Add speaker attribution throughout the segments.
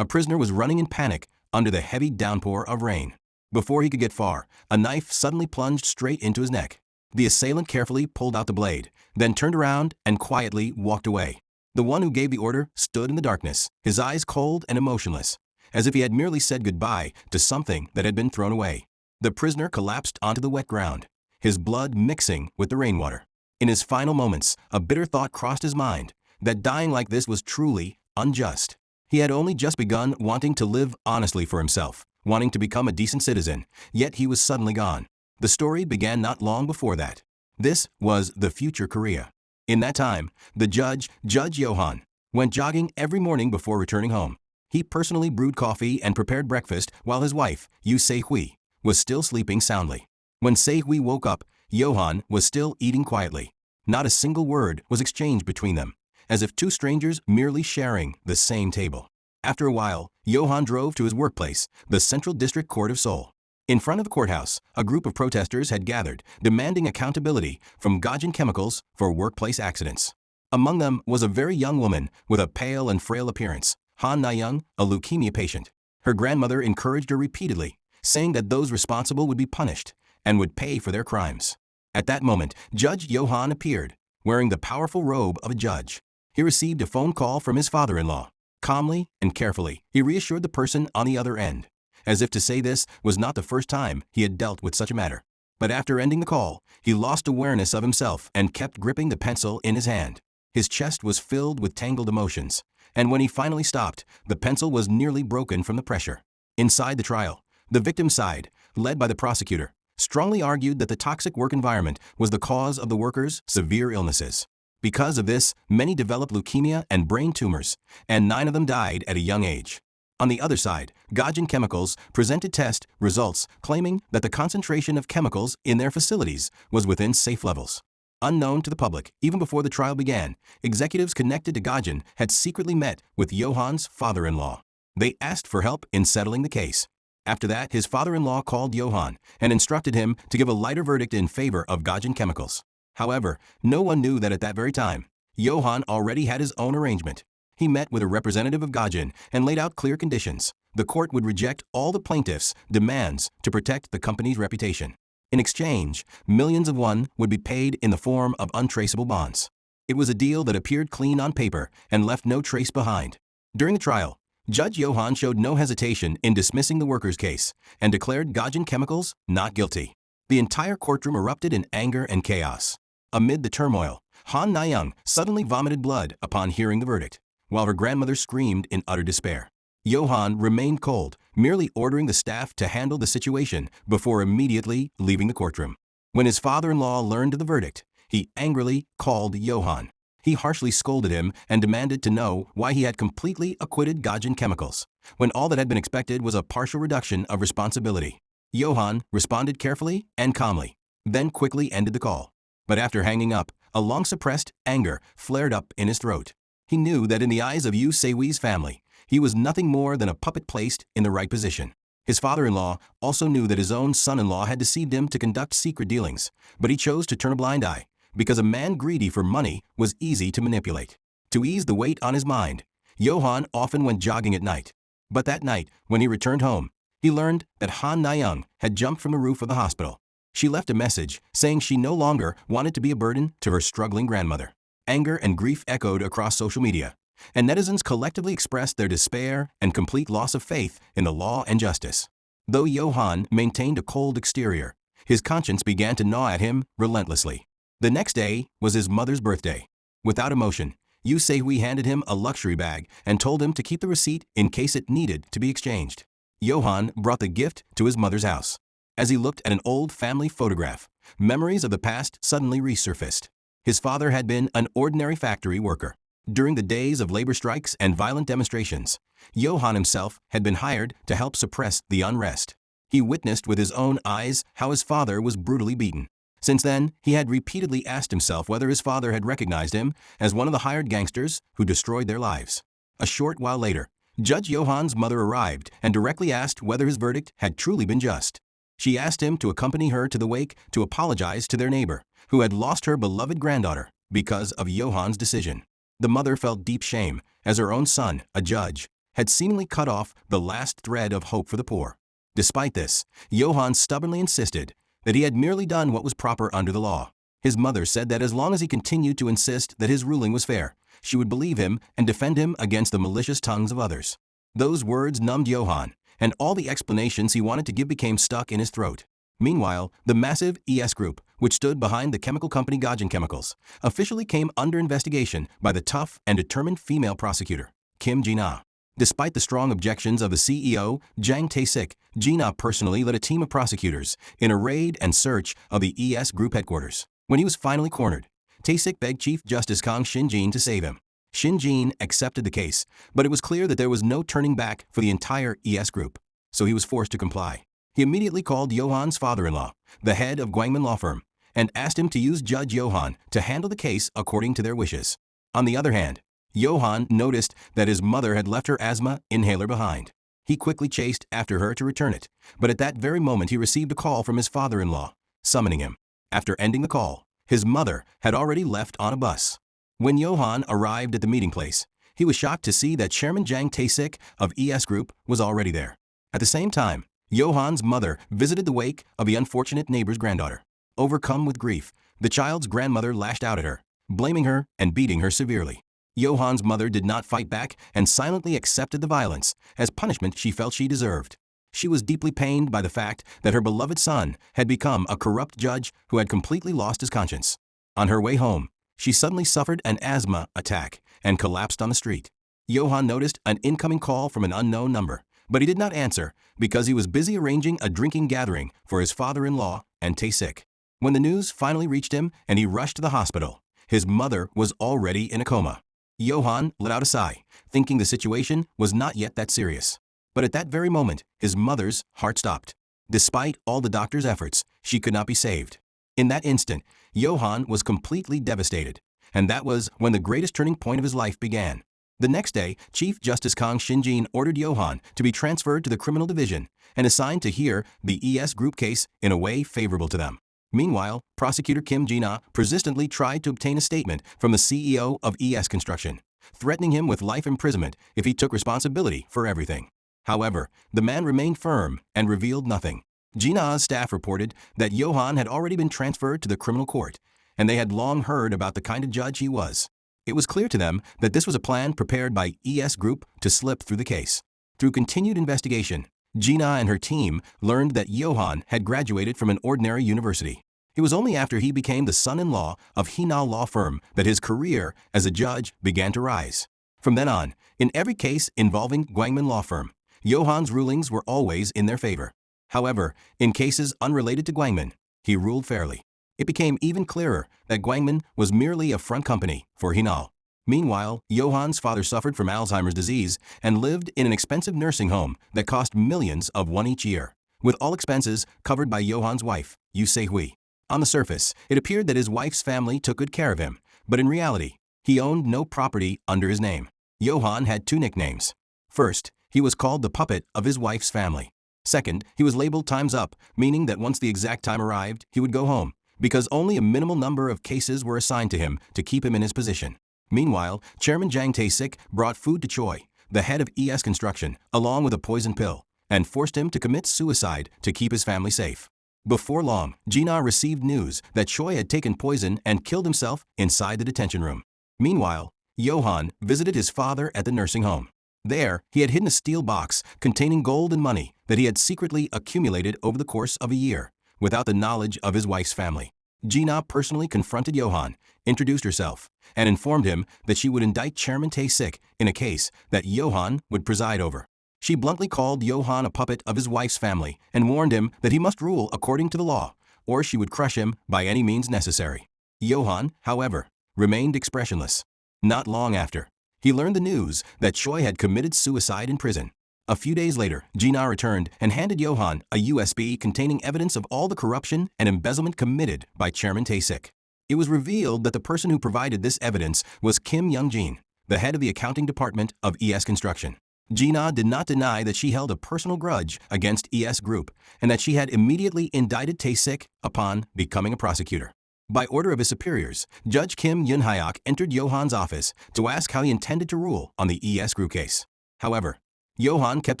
Speaker 1: A prisoner was running in panic under the heavy downpour of rain. Before he could get far, a knife suddenly plunged straight into his neck. The assailant carefully pulled out the blade, then turned around and quietly walked away. The one who gave the order stood in the darkness, his eyes cold and emotionless, as if he had merely said goodbye to something that had been thrown away. The prisoner collapsed onto the wet ground, his blood mixing with the rainwater. In his final moments, a bitter thought crossed his mind, that dying like this was truly unjust. He had only just begun wanting to live honestly for himself, wanting to become a decent citizen, yet he was suddenly gone. The story began not long before that. This was the future Korea. In that time, the Judge Johan, went jogging every morning before returning home. He personally brewed coffee and prepared breakfast while his wife, Yoo Se-hui, was still sleeping soundly. When Se-hui woke up, Johan was still eating quietly. Not a single word was exchanged between them, as if two strangers merely sharing the same table. After a while, Johan drove to his workplace, the Central District Court of Seoul. In front of the courthouse, a group of protesters had gathered, demanding accountability from Gajin Chemicals for workplace accidents. Among them was a very young woman with a pale and frail appearance, Han Na-young, a leukemia patient. Her grandmother encouraged her repeatedly, saying that those responsible would be punished and would pay for their crimes. At that moment, Judge Johan appeared, wearing the powerful robe of a judge. He received a phone call from his father-in-law. Calmly and carefully, he reassured the person on the other end, as if to say this was not the first time he had dealt with such a matter. But after ending the call, he lost awareness of himself and kept gripping the pencil in his hand. His chest was filled with tangled emotions, and when he finally stopped, the pencil was nearly broken from the pressure. Inside the trial, the victim's side, led by the prosecutor, strongly argued that the toxic work environment was the cause of the workers' severe illnesses. Because of this, many developed leukemia and brain tumors, and 9 of them died at a young age. On the other side, Gajin Chemicals presented test results claiming that the concentration of chemicals in their facilities was within safe levels. Unknown to the public, even before the trial began, executives connected to Gajin had secretly met with Johan's father-in-law. They asked for help in settling the case. After that, his father-in-law called Johan and instructed him to give a lighter verdict in favor of Gajin Chemicals. However, no one knew that at that very time, Johan already had his own arrangement. He met with a representative of Gajin and laid out clear conditions. The court would reject all the plaintiffs' demands to protect the company's reputation. In exchange, millions of won would be paid in the form of untraceable bonds. It was a deal that appeared clean on paper and left no trace behind. During the trial, Judge Johan showed no hesitation in dismissing the workers' case and declared Gajin Chemicals not guilty. The entire courtroom erupted in anger and chaos. Amid the turmoil, Han Na-young suddenly vomited blood upon hearing the verdict, while her grandmother screamed in utter despair. Johan remained cold, merely ordering the staff to handle the situation before immediately leaving the courtroom. When his father-in-law learned of the verdict, he angrily called Johan. He harshly scolded him and demanded to know why he had completely acquitted Gajin Chemicals, when all that had been expected was a partial reduction of responsibility. Johan responded carefully and calmly, then quickly ended the call. But after hanging up, a long-suppressed anger flared up in his throat. He knew that in the eyes of Yoo Se-hui's family, he was nothing more than a puppet placed in the right position. His father-in-law also knew that his own son-in-law had deceived him to conduct secret dealings, but he chose to turn a blind eye, because a man greedy for money was easy to manipulate. To ease the weight on his mind, Johan often went jogging at night. But that night, when he returned home, he learned that Han Na-young had jumped from the roof of the hospital. She left a message saying she no longer wanted to be a burden to her struggling grandmother. Anger and grief echoed across social media, and netizens collectively expressed their despair and complete loss of faith in the law and justice. Though Johan maintained a cold exterior, his conscience began to gnaw at him relentlessly. The next day was his mother's birthday. Without emotion, Yoo Se-hui handed him a luxury bag and told him to keep the receipt in case it needed to be exchanged. Johan brought the gift to his mother's house. As he looked at an old family photograph, memories of the past suddenly resurfaced. His father had been an ordinary factory worker. During the days of labor strikes and violent demonstrations, Johan himself had been hired to help suppress the unrest. He witnessed with his own eyes how his father was brutally beaten. Since then, he had repeatedly asked himself whether his father had recognized him as one of the hired gangsters who destroyed their lives. A short while later, Judge Johan's mother arrived and directly asked whether his verdict had truly been just. She asked him to accompany her to the wake to apologize to their neighbor, who had lost her beloved granddaughter because of Johan's decision. The mother felt deep shame, as her own son, a judge, had seemingly cut off the last thread of hope for the poor. Despite this, Johan stubbornly insisted that he had merely done what was proper under the law. His mother said that as long as he continued to insist that his ruling was fair, she would believe him and defend him against the malicious tongues of others. Those words numbed Johan, and all the explanations he wanted to give became stuck in his throat. Meanwhile, the massive ES Group, which stood behind the chemical company Gajan Chemicals, officially came under investigation by the tough and determined female prosecutor, Kim Jin-ah. Despite the strong objections of the CEO, Jang Tae-sik, Jin-ah personally led a team of prosecutors in a raid and search of the ES Group headquarters. When he was finally cornered, Tae-sik begged Chief Justice Kang Shinjin to save him. Shinjin accepted the case, but it was clear that there was no turning back for the entire ES Group, so he was forced to comply. He immediately called Johan's father-in-law, the head of Gwangman law firm, and asked him to use Judge Johan to handle the case according to their wishes. On the other hand, Johan noticed that his mother had left her asthma inhaler behind. He quickly chased after her to return it, but at that very moment he received a call from his father-in-law, summoning him. After ending the call, his mother had already left on a bus. When Johan arrived at the meeting place, he was shocked to see that Chairman Jang Tae-sik of ES Group was already there. At the same time, Johan's mother visited the wake of the unfortunate neighbor's granddaughter. Overcome with grief, the child's grandmother lashed out at her, blaming her and beating her severely. Johan's mother did not fight back and silently accepted the violence as punishment she felt she deserved. She was deeply pained by the fact that her beloved son had become a corrupt judge who had completely lost his conscience. On her way home, she suddenly suffered an asthma attack and collapsed on the street. Johan noticed an incoming call from an unknown number, but he did not answer because he was busy arranging a drinking gathering for his father-in-law and Tae-sik. When the news finally reached him and he rushed to the hospital, his mother was already in a coma. Johan let out a sigh, thinking the situation was not yet that serious. But at that very moment, his mother's heart stopped. Despite all the doctor's efforts, she could not be saved. In that instant, Johan was completely devastated, and that was when the greatest turning point of his life began. The next day, Chief Justice Kang Shinjin ordered Johan to be transferred to the criminal division and assigned to hear the ES Group case in a way favorable to them. Meanwhile, prosecutor Kim Jin-ah persistently tried to obtain a statement from the CEO of ES Construction, threatening him with life imprisonment if he took responsibility for everything. However, the man remained firm and revealed nothing. Jin-ah's staff reported that Johan had already been transferred to the criminal court, and they had long heard about the kind of judge he was. It was clear to them that this was a plan prepared by ES Group to slip through the case. Through continued investigation, Jin-ah and her team learned that Johan had graduated from an ordinary university. It was only after he became the son-in-law of Hinal law firm that his career as a judge began to rise. From then on, in every case involving Gwangman law firm, Johan's rulings were always in their favor. However, in cases unrelated to Gwangman, he ruled fairly. It became even clearer that Gwangman was merely a front company for Hinal. Meanwhile, Johan's father suffered from Alzheimer's disease and lived in an expensive nursing home that cost millions of won each year, with all expenses covered by Johan's wife, Yu Se-hui. On the surface, it appeared that his wife's family took good care of him, but in reality, he owned no property under his name. Johan had two nicknames. First, he was called the puppet of his wife's family. Second, he was labeled Time's Up, meaning that once the exact time arrived, he would go home, because only a minimal number of cases were assigned to him to keep him in his position. Meanwhile, Chairman Jang Tae-sik brought food to Choi, the head of ES Construction, along with a poison pill, and forced him to commit suicide to keep his family safe. Before long, Jin-ah received news that Choi had taken poison and killed himself inside the detention room. Meanwhile, Johan visited his father at the nursing home. There, he had hidden a steel box containing gold and money that he had secretly accumulated over the course of a year, without the knowledge of his wife's family. Jin-ah personally confronted Johan, introduced herself, and informed him that she would indict Chairman Tae-sik in a case that Johan would preside over. She bluntly called Johan a puppet of his wife's family and warned him that he must rule according to the law, or she would crush him by any means necessary. Johan, however, remained expressionless. Not long after, he learned the news that Choi had committed suicide in prison. A few days later, Jin-ah returned and handed Johan a USB containing evidence of all the corruption and embezzlement committed by Chairman Tae-sik. It was revealed that the person who provided this evidence was Kim Young-jin, the head of the accounting department of ES Construction. Jin-ah did not deny that she held a personal grudge against ES Group and that she had immediately indicted Tae-sik upon becoming a prosecutor. By order of his superiors, Judge Kim Yun-hyuk entered Johan's office to ask how he intended to rule on the ES Group case. However, Johann kept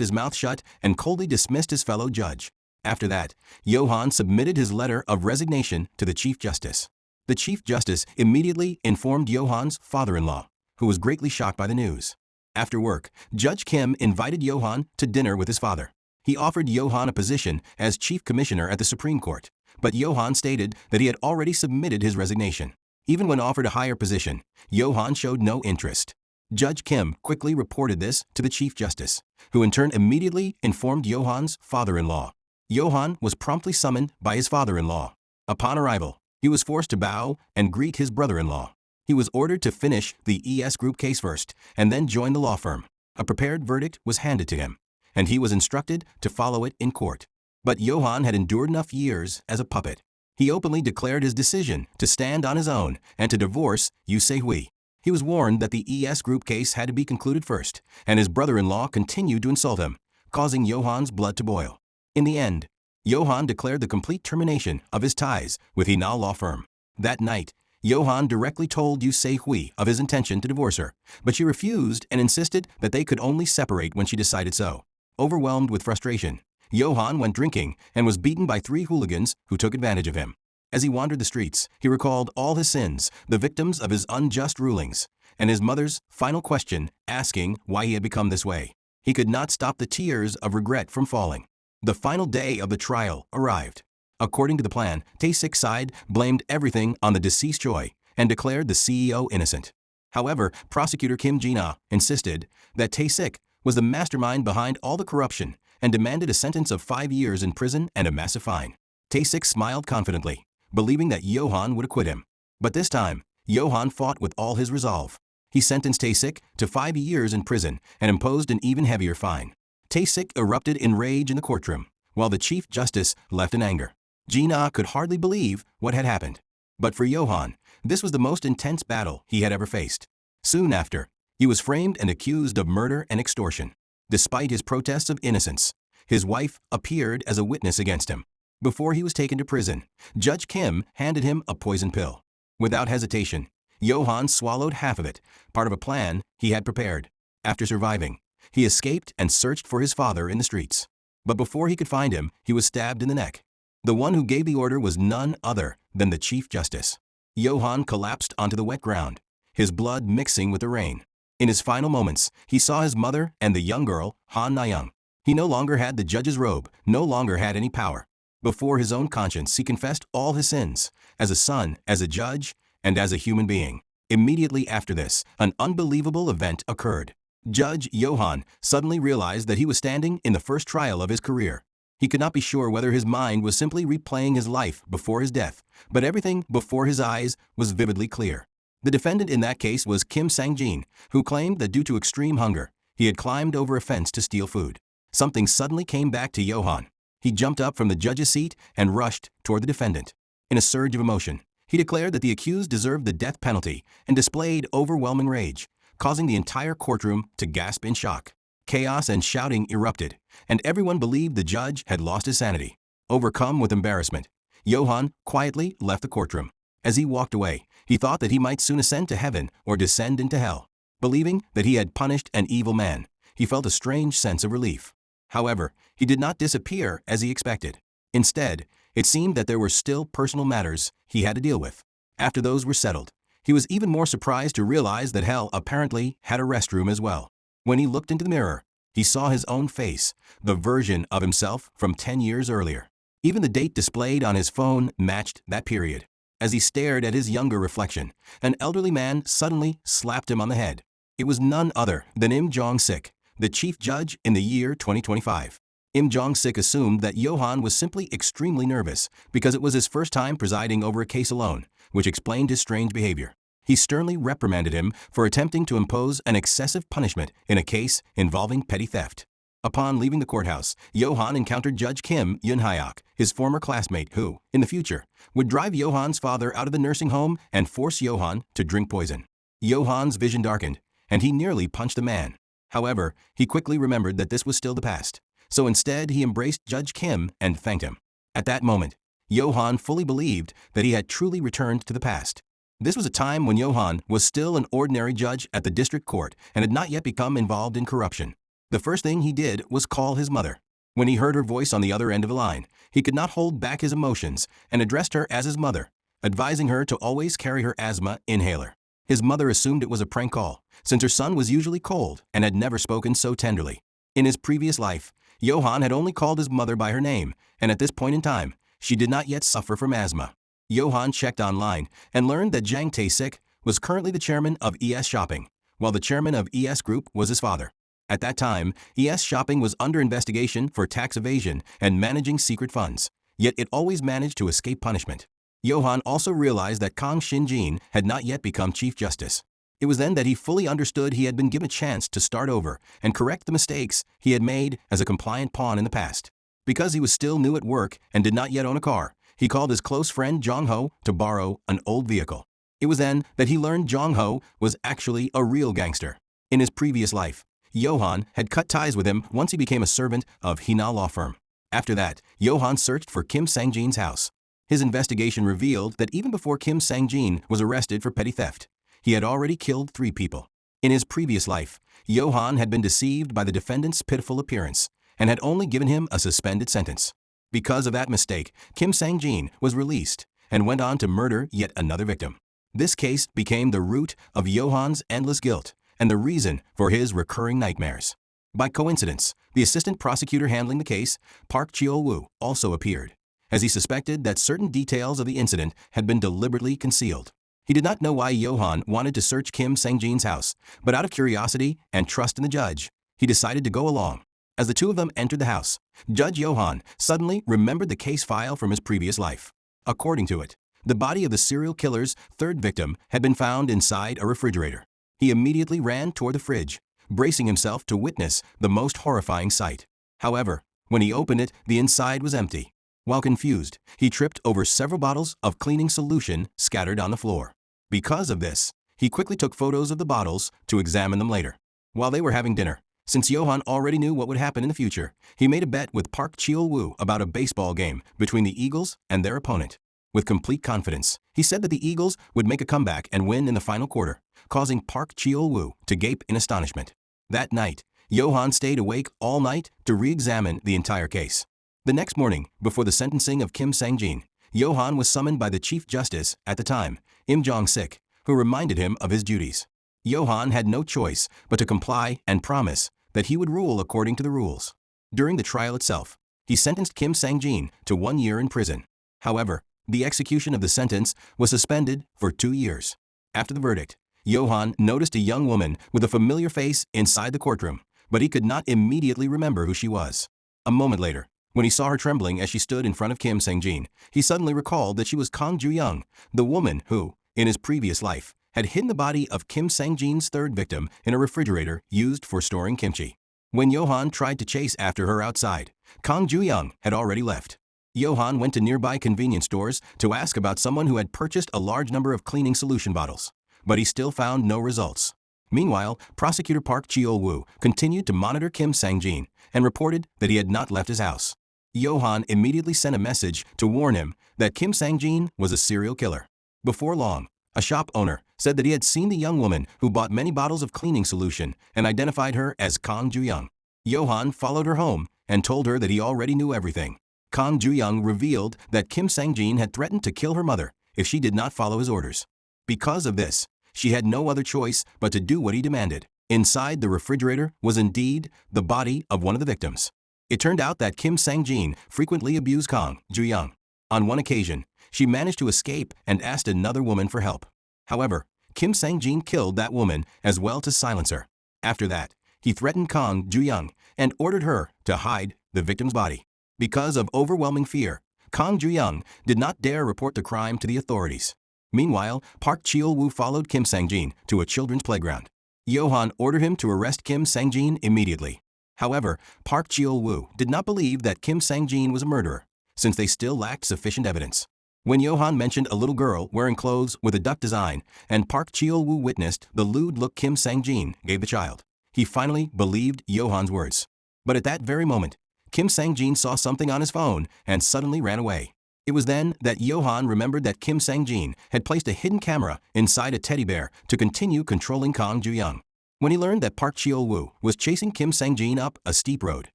Speaker 1: his mouth shut and coldly dismissed his fellow judge. After that, Johann submitted his letter of resignation to the Chief Justice. The Chief Justice immediately informed Johann's father-in-law, who was greatly shocked by the news. After work, Judge Kim invited Johann to dinner with his father. He offered Johann a position as Chief Commissioner at the Supreme Court, but Johann stated that he had already submitted his resignation. Even when offered a higher position, Johann showed no interest. Judge Kim quickly reported this to the Chief Justice, who in turn immediately informed Johann's father-in-law. Johann was promptly summoned by his father-in-law. Upon arrival, he was forced to bow and greet his brother-in-law. He was ordered to finish the ES Group case first and then join the law firm. A prepared verdict was handed to him, and he was instructed to follow it in court. But Johann had endured enough years as a puppet. He openly declared his decision to stand on his own and to divorce Yu Se-hui. He was warned that the ES Group case had to be concluded first, and his brother-in-law continued to insult him, causing Johann's blood to boil. In the end, Johann declared the complete termination of his ties with Hinal law firm. That night, Johann directly told Yu Se-hui of his intention to divorce her, but she refused and insisted that they could only separate when she decided so. Overwhelmed with frustration, Johann went drinking and was beaten by 3 hooligans who took advantage of him. As he wandered the streets, he recalled all his sins, the victims of his unjust rulings, and his mother's final question asking why he had become this way. He could not stop the tears of regret from falling. The final day of the trial arrived. According to the plan, Tae-sik's side blamed everything on the deceased Choi and declared the CEO innocent. However, prosecutor Kim Jin-ah insisted that Tae-sik was the mastermind behind all the corruption and demanded a sentence of 5 years in prison and a massive fine. Tae-sik smiled confidently, believing that Johann would acquit him. But this time, Johann fought with all his resolve. He sentenced Tae-sik to 5 years in prison and imposed an even heavier fine. Tae-sik erupted in rage in the courtroom, while the Chief Justice left in anger. Jin-ah could hardly believe what had happened. But for Johann, this was the most intense battle he had ever faced. Soon after, he was framed and accused of murder and extortion. Despite his protests of innocence, his wife appeared as a witness against him. Before he was taken to prison, Judge Kim handed him a poison pill. Without hesitation, Johann swallowed half of it, part of a plan he had prepared. After surviving, he escaped and searched for his father in the streets. But before he could find him, he was stabbed in the neck. The one who gave the order was none other than the Chief Justice. Johann collapsed onto the wet ground, his blood mixing with the rain. In his final moments, he saw his mother and the young girl, Han Na-young. He no longer had the judge's robe, no longer had any power. Before his own conscience, he confessed all his sins, as a son, as a judge, and as a human being. Immediately after this, an unbelievable event occurred. Judge Johann suddenly realized that he was standing in the first trial of his career. He could not be sure whether his mind was simply replaying his life before his death, but everything before his eyes was vividly clear. The defendant in that case was Kim Sang-jin, who claimed that due to extreme hunger, he had climbed over a fence to steal food. Something suddenly came back to Johann. He jumped up from the judge's seat and rushed toward the defendant. In a surge of emotion, he declared that the accused deserved the death penalty and displayed overwhelming rage, causing the entire courtroom to gasp in shock. Chaos and shouting erupted, and everyone believed the judge had lost his sanity. Overcome with embarrassment, Johann quietly left the courtroom. As he walked away, he thought that he might soon ascend to heaven or descend into hell. Believing that he had punished an evil man, he felt a strange sense of relief. However, he did not disappear as he expected. Instead, it seemed that there were still personal matters he had to deal with. After those were settled, he was even more surprised to realize that hell apparently had a restroom as well. When he looked into the mirror, he saw his own face, the version of himself from 10 years earlier. Even the date displayed on his phone matched that period. As he stared at his younger reflection, an elderly man suddenly slapped him on the head. It was none other than Im Jong-sik, the chief judge in the year 2025. Im Jong-sik assumed that Johann was simply extremely nervous because it was his first time presiding over a case alone, which explained his strange behavior. He sternly reprimanded him for attempting to impose an excessive punishment in a case involving petty theft. Upon leaving the courthouse, Johann encountered Judge Kim Yun-hyuk, his former classmate who, in the future, would drive Johann's father out of the nursing home and force Johann to drink poison. Johann's vision darkened, and he nearly punched the man. However, he quickly remembered that this was still the past, so instead he embraced Judge Kim and thanked him. At that moment, Johann fully believed that he had truly returned to the past. This was a time when Johann was still an ordinary judge at the district court and had not yet become involved in corruption. The first thing he did was call his mother. When he heard her voice on the other end of the line, he could not hold back his emotions and addressed her as his mother, advising her to always carry her asthma inhaler. His mother assumed it was a prank call, since her son was usually cold and had never spoken so tenderly. In his previous life, Johan had only called his mother by her name, and at this point in time, she did not yet suffer from asthma. Johan checked online and learned that Jang Tae-sik was currently the chairman of ES Shopping, while the chairman of ES Group was his father. At that time, ES Shopping was under investigation for tax evasion and managing secret funds, yet it always managed to escape punishment. Johan also realized that Kang Shinjin had not yet become Chief Justice. It was then that he fully understood he had been given a chance to start over and correct the mistakes he had made as a compliant pawn in the past. Because he was still new at work and did not yet own a car, he called his close friend Jong Ho to borrow an old vehicle. It was then that he learned Jong Ho was actually a real gangster. In his previous life, Johan had cut ties with him once he became a servant of Hina law firm. After that, Johan searched for Kim Sang-jin's house. His investigation revealed that even before Kim Sang-jin was arrested for petty theft, he had already killed 3 people. In his previous life, Johan had been deceived by the defendant's pitiful appearance and had only given him a suspended sentence. Because of that mistake, Kim Sang-jin was released and went on to murder yet another victim. This case became the root of Johan's endless guilt and the reason for his recurring nightmares. By coincidence, the assistant prosecutor handling the case, Park Cheol-woo, also appeared, as he suspected that certain details of the incident had been deliberately concealed. He did not know why Johan wanted to search Kim Sang-jin's house, but out of curiosity and trust in the judge, he decided to go along. As the two of them entered the house, Judge Johan suddenly remembered the case file from his previous life. According to it, the body of the serial killer's 3rd victim had been found inside a refrigerator. He immediately ran toward the fridge, bracing himself to witness the most horrifying sight. However, when he opened it, the inside was empty. While confused, he tripped over several bottles of cleaning solution scattered on the floor. Because of this, he quickly took photos of the bottles to examine them later. While they were having dinner, since Johan already knew what would happen in the future, he made a bet with Park Cheol-woo about a baseball game between the Eagles and their opponent. With complete confidence, he said that the Eagles would make a comeback and win in the final quarter, causing Park Cheol-woo to gape in astonishment. That night, Johan stayed awake all night to re-examine the entire case. The next morning, before the sentencing of Kim Sang-jin, Johan was summoned by the Chief Justice at the time, Im Jong-sik, who reminded him of his duties. Johan had no choice but to comply and promise that he would rule according to the rules. During the trial itself, he sentenced Kim Sang-jin to 1 year in prison. However, the execution of the sentence was suspended for 2 years. After the verdict, Johan noticed a young woman with a familiar face inside the courtroom, but he could not immediately remember who she was. A moment later, when he saw her trembling as she stood in front of Kim Sang-jin, he suddenly recalled that she was Kang Ju-young, the woman who, in his previous life, had hidden the body of Kim Sang-jin's 3rd victim in a refrigerator used for storing kimchi. When Johan tried to chase after her outside, Kang Ju-young had already left. Johan went to nearby convenience stores to ask about someone who had purchased a large number of cleaning solution bottles, but he still found no results. Meanwhile, Prosecutor Park Cheol-woo continued to monitor Kim Sang-jin and reported that he had not left his house. Johan immediately sent a message to warn him that Kim Sang-jin was a serial killer. Before long, a shop owner said that he had seen the young woman who bought many bottles of cleaning solution and identified her as Kang Ju-young. Johan followed her home and told her that he already knew everything. Kang Ju-young revealed that Kim Sang-jin had threatened to kill her mother if she did not follow his orders. Because of this, she had no other choice but to do what he demanded. Inside the refrigerator was indeed the body of one of the victims. It turned out that Kim Sang-jin frequently abused Kang Ju-young. On one occasion, she managed to escape and asked another woman for help. However, Kim Sang-jin killed that woman as well to silence her. After that, he threatened Kang Ju-young and ordered her to hide the victim's body. Because of overwhelming fear, Kang Ju-young did not dare report the crime to the authorities. Meanwhile, Park Cheol-woo followed Kim Sang-jin to a children's playground. Johan ordered him to arrest Kim Sang-jin immediately. However, Park Cheol-woo did not believe that Kim Sang-jin was a murderer, since they still lacked sufficient evidence. When Johan mentioned a little girl wearing clothes with a duck design and Park Cheol-woo witnessed the lewd look Kim Sang-jin gave the child, he finally believed Johan's words. But at that very moment, Kim Sang-jin saw something on his phone and suddenly ran away. It was then that Johan remembered that Kim Sang-jin had placed a hidden camera inside a teddy bear to continue controlling Kang Ju-young. When he learned that Park Cheol-woo was chasing Kim Sang-jin up a steep road,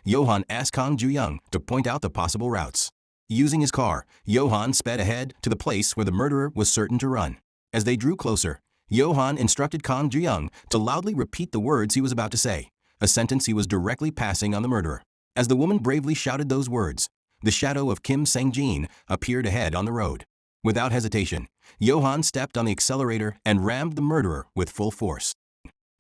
Speaker 1: Johan asked Kang Ju-young to point out the possible routes. Using his car, Johan sped ahead to the place where the murderer was certain to run. As they drew closer, Johan instructed Kang Ju-young to loudly repeat the words he was about to say, a sentence he was directly passing on the murderer. As the woman bravely shouted those words, the shadow of Kim Sang-jin appeared ahead on the road. Without hesitation, Johan stepped on the accelerator and rammed the murderer with full force.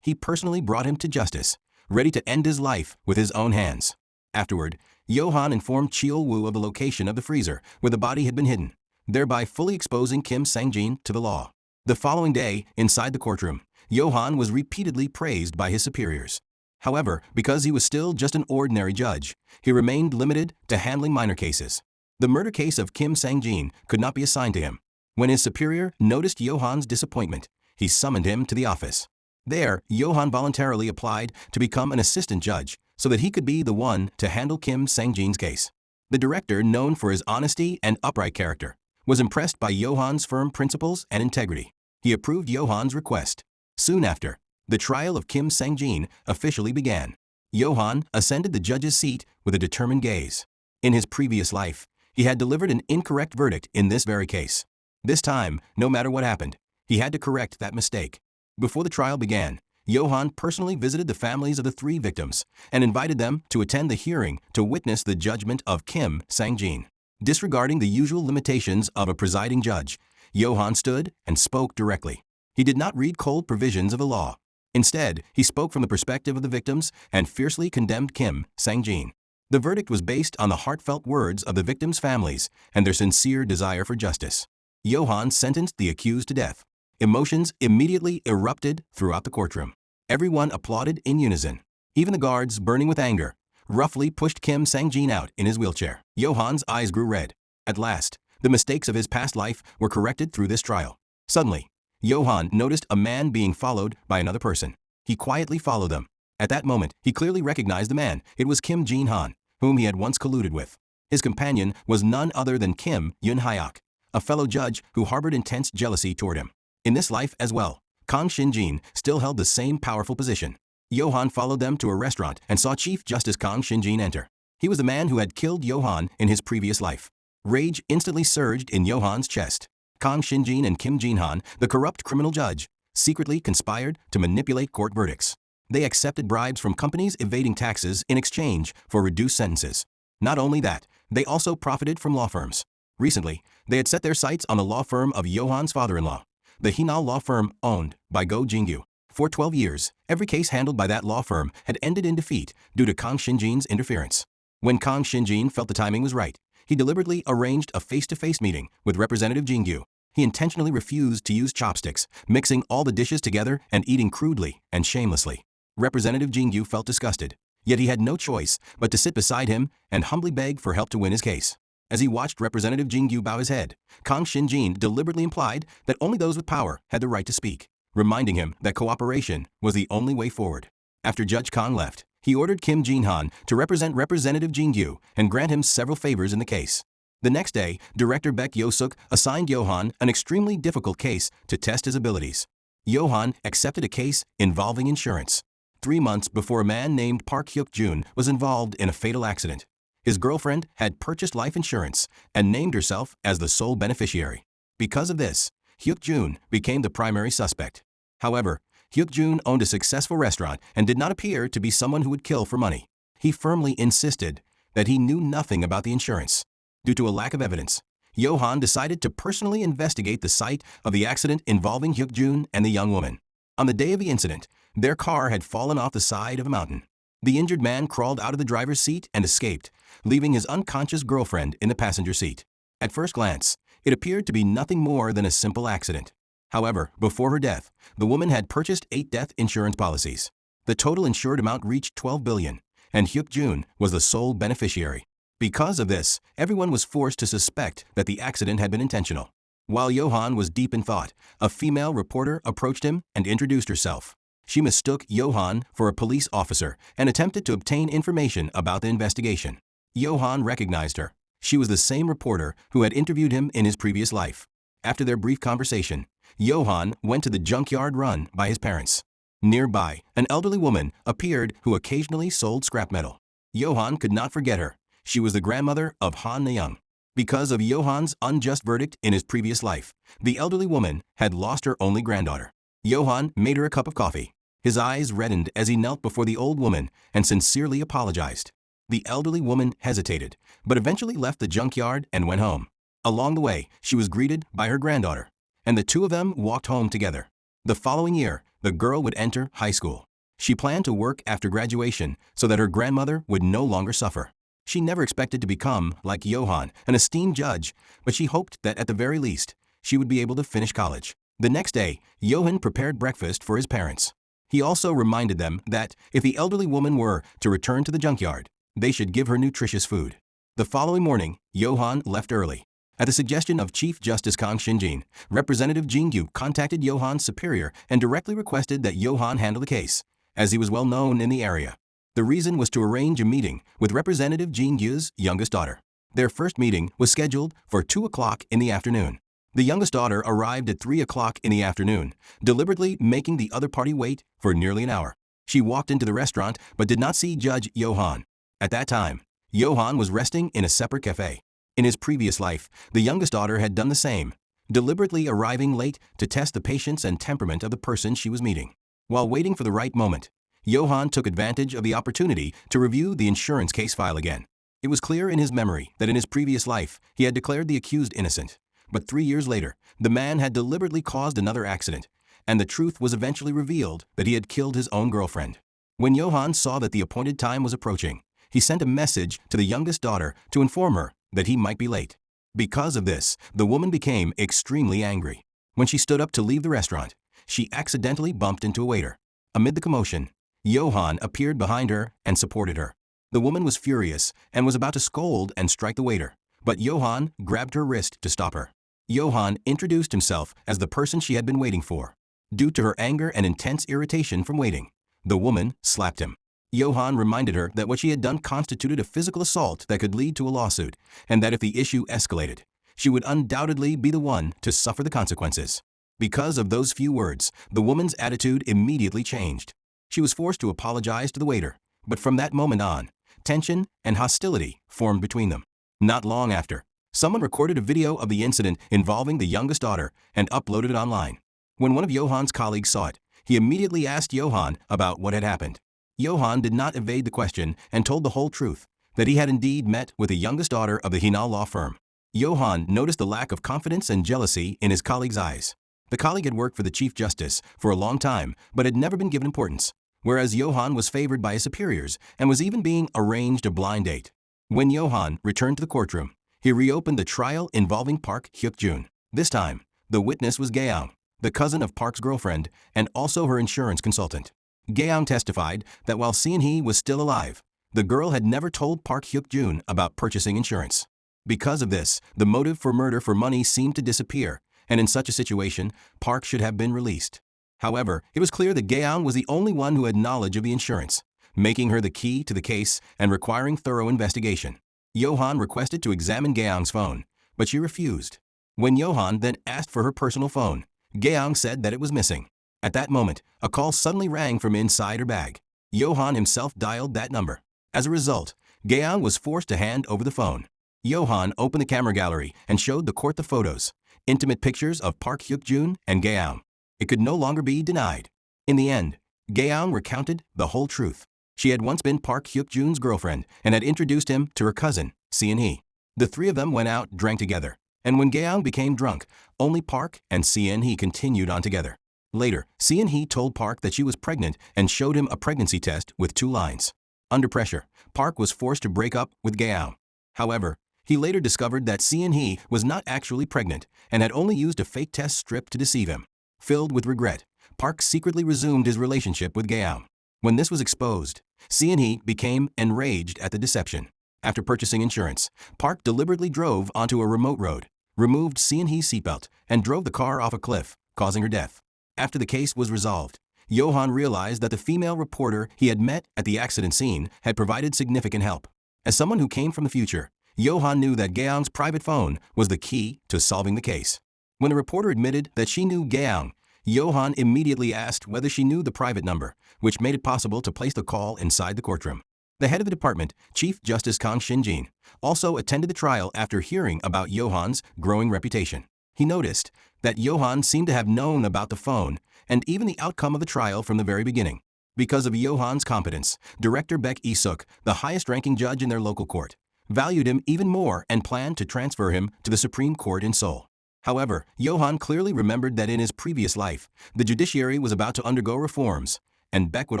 Speaker 1: He personally brought him to justice, ready to end his life with his own hands. Afterward, Johan informed Cheol-woo of the location of the freezer where the body had been hidden, thereby fully exposing Kim Sang-jin to the law. The following day, inside the courtroom, Johan was repeatedly praised by his superiors. However, because he was still just an ordinary judge, he remained limited to handling minor cases. The murder case of Kim Sang-jin could not be assigned to him. When his superior noticed Johan's disappointment, he summoned him to the office. There, Johan voluntarily applied to become an assistant judge so that he could be the one to handle Kim Sang-jin's case. The director, known for his honesty and upright character, was impressed by Johan's firm principles and integrity. He approved Johan's request. Soon after, the trial of Kim Sang-jin officially began. Johan ascended the judge's seat with a determined gaze. In his previous life, he had delivered an incorrect verdict in this very case. This time, no matter what happened, he had to correct that mistake. Before the trial began, Johan personally visited the families of the 3 victims and invited them to attend the hearing to witness the judgment of Kim Sang-jin. Disregarding the usual limitations of a presiding judge, Johan stood and spoke directly. He did not read cold provisions of the law. Instead, he spoke from the perspective of the victims and fiercely condemned Kim Sang-jin. The verdict was based on the heartfelt words of the victims' families and their sincere desire for justice. Johan sentenced the accused to death. Emotions immediately erupted throughout the courtroom. Everyone applauded in unison. Even the guards, burning with anger, roughly pushed Kim Sang-jin out in his wheelchair. Johan's eyes grew red. At last, the mistakes of his past life were corrected through this trial. Suddenly, Johan noticed a man being followed by another person. He quietly followed them. At that moment, he clearly recognized the man. It was Kim Jin-han, whom he had once colluded with. His companion was none other than Kim Yun-hyuk, a fellow judge who harbored intense jealousy toward him. In this life as well, Kang Shinjin still held the same powerful position. Johan followed them to a restaurant and saw Chief Justice Kang Shinjin enter. He was the man who had killed Johan in his previous life. Rage instantly surged in Johan's chest. Kang Shinjin and Kim Jin-han, the corrupt criminal judge, secretly conspired to manipulate court verdicts. They accepted bribes from companies evading taxes in exchange for reduced sentences. Not only that, they also profited from law firms. Recently, they had set their sights on the law firm of Johan's father-in-law, the Hinal law firm owned by Go Jingyu. For 12 years, every case handled by that law firm had ended in defeat due to Kang Shinjin's interference. When Kang Shinjin felt the timing was right, he deliberately arranged a face-to-face meeting with Representative Jingyu. He intentionally refused to use chopsticks, mixing all the dishes together and eating crudely and shamelessly. Representative Jingyu felt disgusted, yet he had no choice but to sit beside him and humbly beg for help to win his case. As he watched Representative Jingyu bow his head, Kang Shinjin deliberately implied that only those with power had the right to speak, reminding him that cooperation was the only way forward. After Judge Kang left, he ordered Kim Jin-han to represent Representative Jingyu and grant him several favors in the case. The next day, Director Baek Yo-suk assigned Johan an extremely difficult case to test his abilities. Johan accepted a case involving insurance. 3 months before a man named Park Hyuk-jun was involved in a fatal accident. His girlfriend had purchased life insurance and named herself as the sole beneficiary. Because of this, Hyuk-jun became the primary suspect. However, Hyuk-jun owned a successful restaurant and did not appear to be someone who would kill for money. He firmly insisted that he knew nothing about the insurance. Due to a lack of evidence, Johan decided to personally investigate the site of the accident involving Hyuk-jun and the young woman. On the day of the incident, their car had fallen off the side of a mountain. The injured man crawled out of the driver's seat and escaped, leaving his unconscious girlfriend in the passenger seat. At first glance, it appeared to be nothing more than a simple accident. However, before her death, the woman had purchased 8 death insurance policies. The total insured amount reached 12 billion, and Hyuk-jun was the sole beneficiary. Because of this, everyone was forced to suspect that the accident had been intentional. While Johan was deep in thought, a female reporter approached him and introduced herself. She mistook Johan for a police officer and attempted to obtain information about the investigation. Johan recognized her. She was the same reporter who had interviewed him in his previous life. After their brief conversation, Johan went to the junkyard run by his parents. Nearby, an elderly woman appeared who occasionally sold scrap metal. Johan could not forget her. She was the grandmother of Han Na-young. Because of Johan's unjust verdict in his previous life, the elderly woman had lost her only granddaughter. Johan made her a cup of coffee. His eyes reddened as he knelt before the old woman and sincerely apologized. The elderly woman hesitated, but eventually left the junkyard and went home. Along the way, she was greeted by her granddaughter, and the two of them walked home together. The following year, the girl would enter high school. She planned to work after graduation so that her grandmother would no longer suffer. She never expected to become, like Johan, an esteemed judge, but she hoped that at the very least, she would be able to finish college. The next day, Johan prepared breakfast for his parents. He also reminded them that if the elderly woman were to return to the junkyard, they should give her nutritious food. The following morning, Johan left early. At the suggestion of Chief Justice Kang Shinjin, Representative Jin Gyu contacted Johan's superior and directly requested that Johan handle the case, as he was well known in the area. The reason was to arrange a meeting with Representative Jin Gyu's youngest daughter. Their first meeting was scheduled for 2 o'clock in the afternoon. The youngest daughter arrived at 3 o'clock in the afternoon, deliberately making the other party wait for nearly an hour. She walked into the restaurant but did not see Judge Johan. At that time, Johan was resting in a separate cafe. In his previous life, the youngest daughter had done the same, deliberately arriving late to test the patience and temperament of the person she was meeting. While waiting for the right moment, Johan took advantage of the opportunity to review the insurance case file again. It was clear in his memory that in his previous life, he had declared the accused innocent. But 3 years later, the man had deliberately caused another accident, and the truth was eventually revealed that he had killed his own girlfriend. When Johan saw that the appointed time was approaching, he sent a message to the youngest daughter to inform her that he might be late. Because of this, the woman became extremely angry. When she stood up to leave the restaurant, she accidentally bumped into a waiter. Amid the commotion, Johan appeared behind her and supported her. The woman was furious and was about to scold and strike the waiter, but Johan grabbed her wrist to stop her. Johan introduced himself as the person she had been waiting for. Due to her anger and intense irritation from waiting, the woman slapped him. Johan reminded her that what she had done constituted a physical assault that could lead to a lawsuit, and that if the issue escalated, she would undoubtedly be the one to suffer the consequences. Because of those few words, the woman's attitude immediately changed. She was forced to apologize to the waiter, but from that moment on, tension and hostility formed between them. Not long after, someone recorded a video of the incident involving the youngest daughter and uploaded it online. When one of Johan's colleagues saw it, he immediately asked Johan about what had happened. Johan did not evade the question and told the whole truth, that he had indeed met with the youngest daughter of the Hinal law firm. Johan noticed the lack of confidence and jealousy in his colleague's eyes. The colleague had worked for the Chief Justice for a long time but had never been given importance, whereas Johan was favored by his superiors and was even being arranged a blind date. When Johan returned to the courtroom, he reopened the trial involving Park Hyuk-jun. This time, the witness was Gaeang, the cousin of Park's girlfriend and also her insurance consultant. Gaeang testified that while Seon-hee was still alive, the girl had never told Park Hyuk-jun about purchasing insurance. Because of this, the motive for murder for money seemed to disappear, and in such a situation, Park should have been released. However, it was clear that Gaeang was the only one who had knowledge of the insurance, making her the key to the case and requiring thorough investigation. Johan requested to examine Gaeang's phone, but she refused. When Johan then asked for her personal phone, Gaeang said that it was missing. At that moment, a call suddenly rang from inside her bag. Johan himself dialed that number. As a result, Gaeang was forced to hand over the phone. Johan opened the camera gallery and showed the court the photos, intimate pictures of Park Hyuk-jun and Gaeang. It could no longer be denied. In the end, Gaeang recounted the whole truth. She had once been Park Hyuk-jun's girlfriend and had introduced him to her cousin, Seon-hee. The three of them went out, drank together, and when Gaeang became drunk, only Park and Seon-hee continued on together. Later, Seon-hee told Park that she was pregnant and showed him a pregnancy test with 2 lines. Under pressure, Park was forced to break up with Gaeang. However, he later discovered that Seon-hee was not actually pregnant and had only used a fake test strip to deceive him. Filled with regret, Park secretly resumed his relationship with Gaeang. When this was exposed, Seon-hee became enraged at the deception. After purchasing insurance, Park deliberately drove onto a remote road, removed Seon-hee's seatbelt, and drove the car off a cliff, causing her death. After the case was resolved, Johan realized that the female reporter he had met at the accident scene had provided significant help. As someone who came from the future, Johan knew that Gaeang's private phone was the key to solving the case. When the reporter admitted that she knew Gaeang, Johan immediately asked whether she knew the private number, which made it possible to place the call inside the courtroom. The head of the department, Chief Justice Kang Shinjin, also attended the trial after hearing about Johan's growing reputation. He noticed that Johan seemed to have known about the phone and even the outcome of the trial from the very beginning. Because of Johan's competence, Director Baek Isuk, the highest-ranking judge in their local court, valued him even more and planned to transfer him to the Supreme Court in Seoul. However, Johan clearly remembered that in his previous life, the judiciary was about to undergo reforms, and Baek would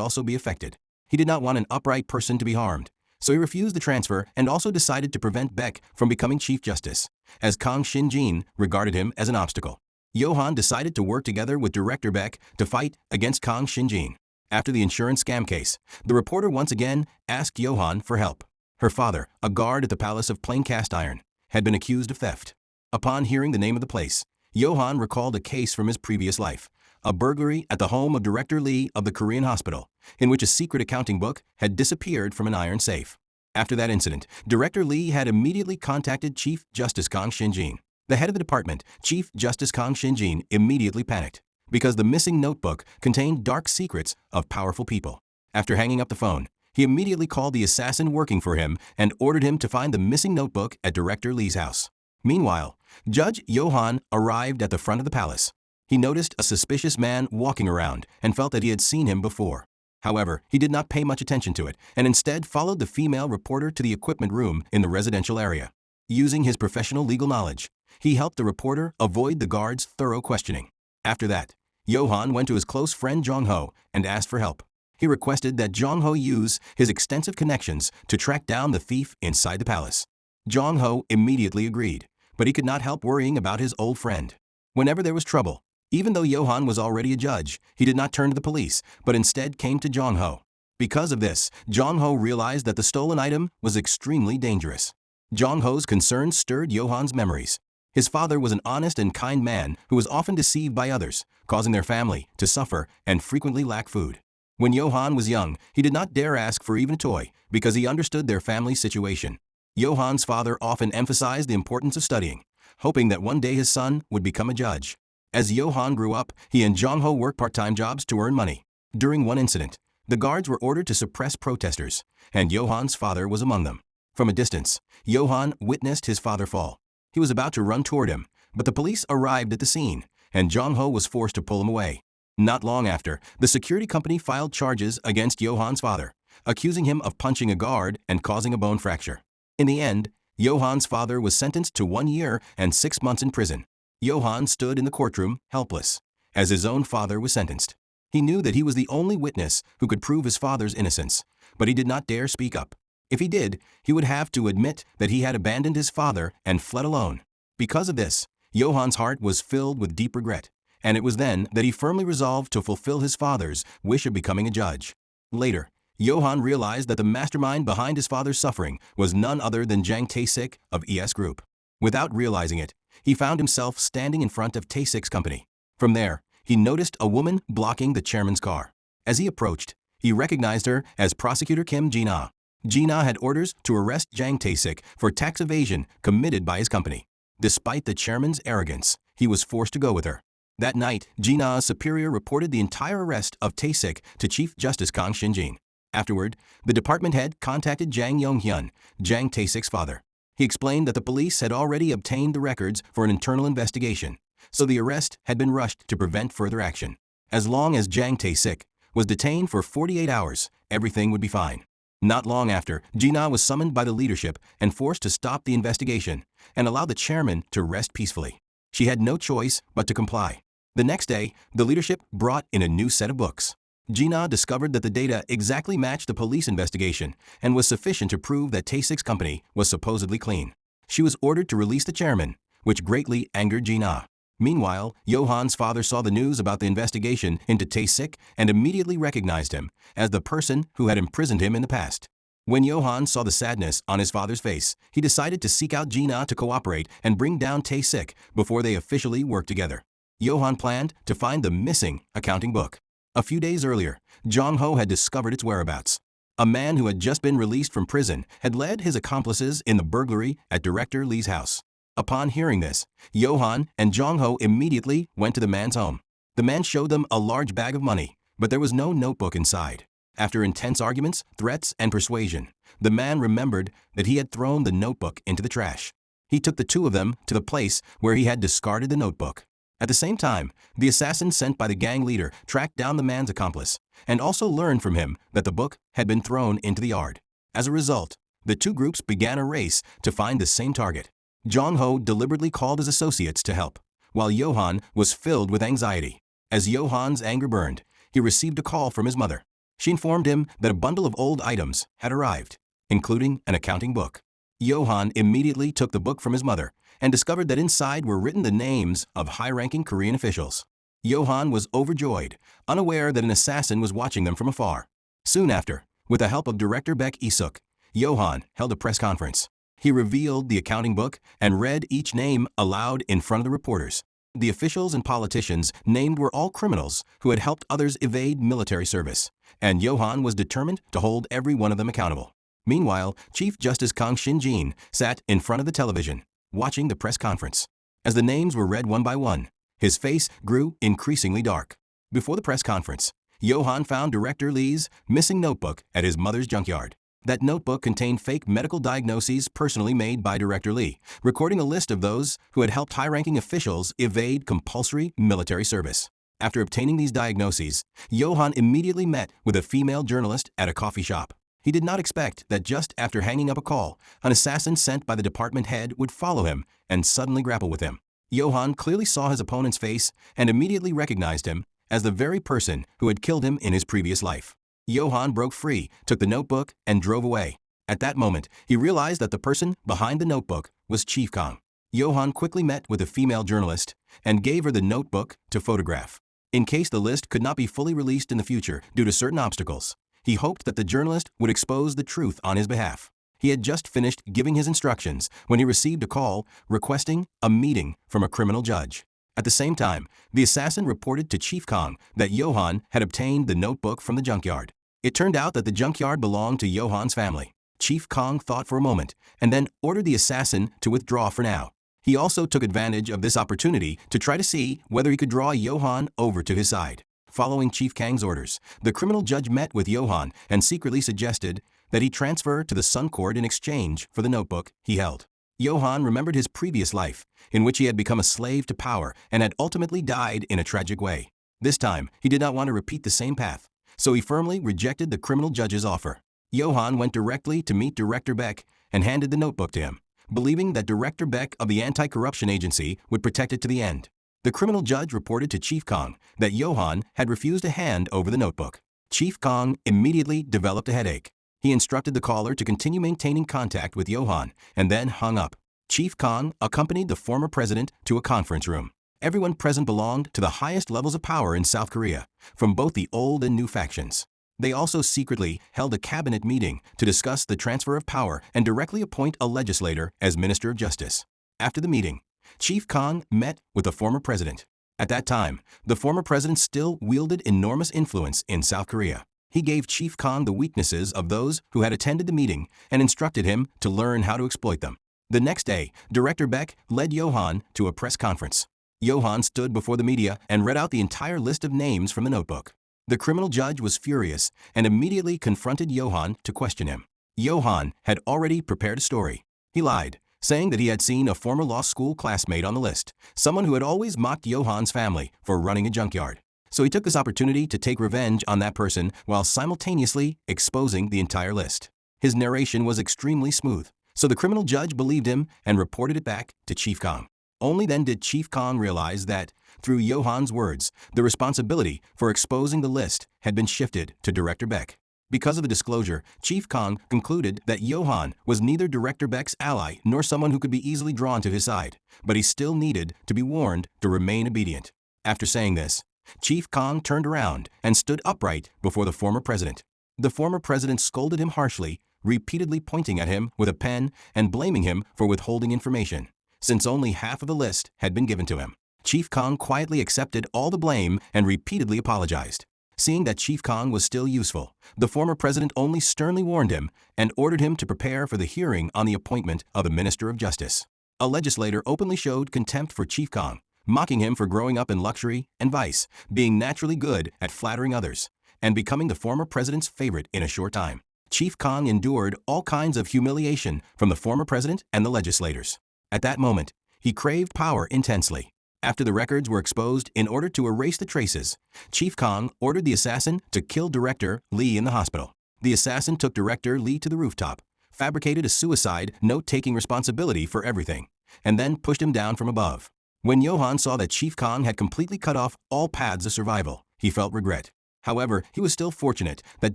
Speaker 1: also be affected. He did not want an upright person to be harmed, so he refused the transfer and also decided to prevent Baek from becoming Chief Justice, as Kang Shin-jin regarded him as an obstacle. Johan decided to work together with Director Baek to fight against Kang Shin-jin. After the insurance scam case, the reporter once again asked Johan for help. Her father, a guard at the Palace of Plain Cast Iron, had been accused of theft. Upon hearing the name of the place, Johan recalled a case from his previous life, a burglary at the home of Director Lee of the Korean hospital, in which a secret accounting book had disappeared from an iron safe. After that incident, Director Lee had immediately contacted Chief Justice Kang Shin-jin. The head of the department, Chief Justice Kang Shin-jin, immediately panicked, because the missing notebook contained dark secrets of powerful people. After hanging up the phone, he immediately called the assassin working for him and ordered him to find the missing notebook at Director Lee's house. Meanwhile, Judge Johan arrived at the front of the palace. He noticed a suspicious man walking around and felt that he had seen him before. However, he did not pay much attention to it and instead followed the female reporter to the equipment room in the residential area. Using his professional legal knowledge, he helped the reporter avoid the guard's thorough questioning. After that, Johan went to his close friend Jong-ho and asked for help. He requested that Jong-ho use his extensive connections to track down the thief inside the palace. Jong-ho immediately agreed, but he could not help worrying about his old friend. Whenever there was trouble, even though Johan was already a judge, he did not turn to the police, but instead came to Jong-ho. Because of this, Jong-ho realized that the stolen item was extremely dangerous. Jong-ho's concerns stirred Johan's memories. His father was an honest and kind man who was often deceived by others, causing their family to suffer and frequently lack food. When Johan was young, he did not dare ask for even a toy because he understood their family's situation. Johan's father often emphasized the importance of studying, hoping that one day his son would become a judge. As Johan grew up, he and Jong-ho worked part-time jobs to earn money. During one incident, the guards were ordered to suppress protesters, and Johan's father was among them. From a distance, Johan witnessed his father fall. He was about to run toward him, but the police arrived at the scene, and Jong-ho was forced to pull him away. Not long after, the security company filed charges against Johan's father, accusing him of punching a guard and causing a bone fracture. In the end, Johan's father was sentenced to 1 year and 6 months in prison. Johan stood in the courtroom, helpless, as his own father was sentenced. He knew that he was the only witness who could prove his father's innocence, but he did not dare speak up. If he did, he would have to admit that he had abandoned his father and fled alone. Because of this, Johan's heart was filled with deep regret, and it was then that he firmly resolved to fulfill his father's wish of becoming a judge. Later, Johan realized that the mastermind behind his father's suffering was none other than Jang Tae-sik of ES Group. Without realizing it, he found himself standing in front of Tae-sik's company. From there, he noticed a woman blocking the chairman's car. As he approached, he recognized her as Prosecutor Kim Ji-na. Ji-na had orders to arrest Jang Tae-sik for tax evasion committed by his company. Despite the chairman's arrogance, he was forced to go with her. That night, Ji-na's superior reported the entire arrest of Tae-sik to Chief Justice Kang Shin-jin. Afterward, the department head contacted Jang Yong-hyun, Jang Tae-sik's father. He explained that the police had already obtained the records for an internal investigation, so the arrest had been rushed to prevent further action. As long as Jang Tae-sik was detained for 48 hours, everything would be fine. Not long after, Ji-na was summoned by the leadership and forced to stop the investigation and allow the chairman to rest peacefully. She had no choice but to comply. The next day, the leadership brought in a new set of books. Ji-na discovered that the data exactly matched the police investigation and was sufficient to prove that Tae-sik's company was supposedly clean. She was ordered to release the chairman, which greatly angered Ji-na. Meanwhile, Johan's father saw the news about the investigation into Tae-sik and immediately recognized him as the person who had imprisoned him in the past. When Johan saw the sadness on his father's face, he decided to seek out Ji-na to cooperate and bring down Tae-sik before they officially worked together. Johan planned to find the missing accounting book. A few days earlier, Jong-ho had discovered its whereabouts. A man who had just been released from prison had led his accomplices in the burglary at Director Lee's house. Upon hearing this, Johan and Jong-ho immediately went to the man's home. The man showed them a large bag of money, but there was no notebook inside. After intense arguments, threats, and persuasion, the man remembered that he had thrown the notebook into the trash. He took the two of them to the place where he had discarded the notebook. At the same time, the assassin sent by the gang leader tracked down the man's accomplice and also learned from him that the book had been thrown into the yard. As a result, the two groups began a race to find the same target. Jong-ho deliberately called his associates to help, while Johan was filled with anxiety. As Johan's anger burned, he received a call from his mother. She informed him that a bundle of old items had arrived, including an accounting book. Johan immediately took the book from his mother and discovered that inside were written the names of high-ranking Korean officials. Johan was overjoyed, unaware that an assassin was watching them from afar. Soon after, with the help of director Baek Isuk, Johan held a press conference. He revealed the accounting book and read each name aloud in front of the reporters. The officials and politicians named were all criminals who had helped others evade military service, and Johan was determined to hold every one of them accountable. Meanwhile, Chief Justice Kang Shinjin sat in front of the television, watching the press conference. As the names were read one by one, his face grew increasingly dark. Before the press conference, Johan found Director Lee's missing notebook at his mother's junkyard. That notebook contained fake medical diagnoses personally made by Director Lee, recording a list of those who had helped high-ranking officials evade compulsory military service. After obtaining these diagnoses, Johan immediately met with a female journalist at a coffee shop. He did not expect that just after hanging up a call, an assassin sent by the department head would follow him and suddenly grapple with him. Johan clearly saw his opponent's face and immediately recognized him as the very person who had killed him in his previous life. Johan broke free, took the notebook, and drove away. At that moment, he realized that the person behind the notebook was Chief Kang. Johan quickly met with a female journalist and gave her the notebook to photograph. In case the list could not be fully released in the future due to certain obstacles, he hoped that the journalist would expose the truth on his behalf. He had just finished giving his instructions when he received a call requesting a meeting from a criminal judge. At the same time, the assassin reported to Chief Kang that Johan had obtained the notebook from the junkyard. It turned out that the junkyard belonged to Johan's family. Chief Kang thought for a moment and then ordered the assassin to withdraw for now. He also took advantage of this opportunity to try to see whether he could draw Johan over to his side. Following Chief Kang's orders, the criminal judge met with Johan and secretly suggested that he transfer to the Sun Court in exchange for the notebook he held. Johan remembered his previous life, in which he had become a slave to power and had ultimately died in a tragic way. This time, he did not want to repeat the same path, so he firmly rejected the criminal judge's offer. Johan went directly to meet Director Beck and handed the notebook to him, believing that Director Beck of the Anti-Corruption Agency would protect it to the end. The criminal judge reported to Chief Kang that Johan had refused to hand over the notebook. Chief Kang immediately developed a headache. He instructed the caller to continue maintaining contact with Johan and then hung up. Chief Kang accompanied the former president to a conference room. Everyone present belonged to the highest levels of power in South Korea, from both the old and new factions. They also secretly held a cabinet meeting to discuss the transfer of power and directly appoint a legislator as Minister of Justice. After the meeting, Chief Kang met with the former president. At that time, the former president still wielded enormous influence in South Korea. He gave Chief Kang the weaknesses of those who had attended the meeting and instructed him to learn how to exploit them. The next day, Director Beck led Johan to a press conference. Johan stood before the media and read out the entire list of names from the notebook. The criminal judge was furious and immediately confronted Johan to question him. Johan had already prepared a story. He lied, saying that he had seen a former law school classmate on the list, someone who had always mocked Johan's family for running a junkyard. So he took this opportunity to take revenge on that person while simultaneously exposing the entire list. His narration was extremely smooth, so the criminal judge believed him and reported it back to Chief Kang. Only then did Chief Kang realize that, through Johan's words, the responsibility for exposing the list had been shifted to Director Beck. Because of the disclosure, Chief Kang concluded that Johan was neither Director Beck's ally nor someone who could be easily drawn to his side, but he still needed to be warned to remain obedient. After saying this, Chief Kang turned around and stood upright before the former president. The former president scolded him harshly, repeatedly pointing at him with a pen and blaming him for withholding information, since only half of the list had been given to him. Chief Kang quietly accepted all the blame and repeatedly apologized. Seeing that Chief Kang was still useful, the former president only sternly warned him and ordered him to prepare for the hearing on the appointment of the Minister of Justice. A legislator openly showed contempt for Chief Kang, mocking him for growing up in luxury and vice, being naturally good at flattering others, and becoming the former president's favorite in a short time. Chief Kong endured all kinds of humiliation from the former president and the legislators. At that moment, he craved power intensely. After the records were exposed in order to erase the traces, Chief Kong ordered the assassin to kill Director Lee in the hospital. The assassin took Director Lee to the rooftop, fabricated a suicide note taking responsibility for everything, and then pushed him down from above. When Johan saw that Chief Kong had completely cut off all paths of survival, he felt regret. However, he was still fortunate that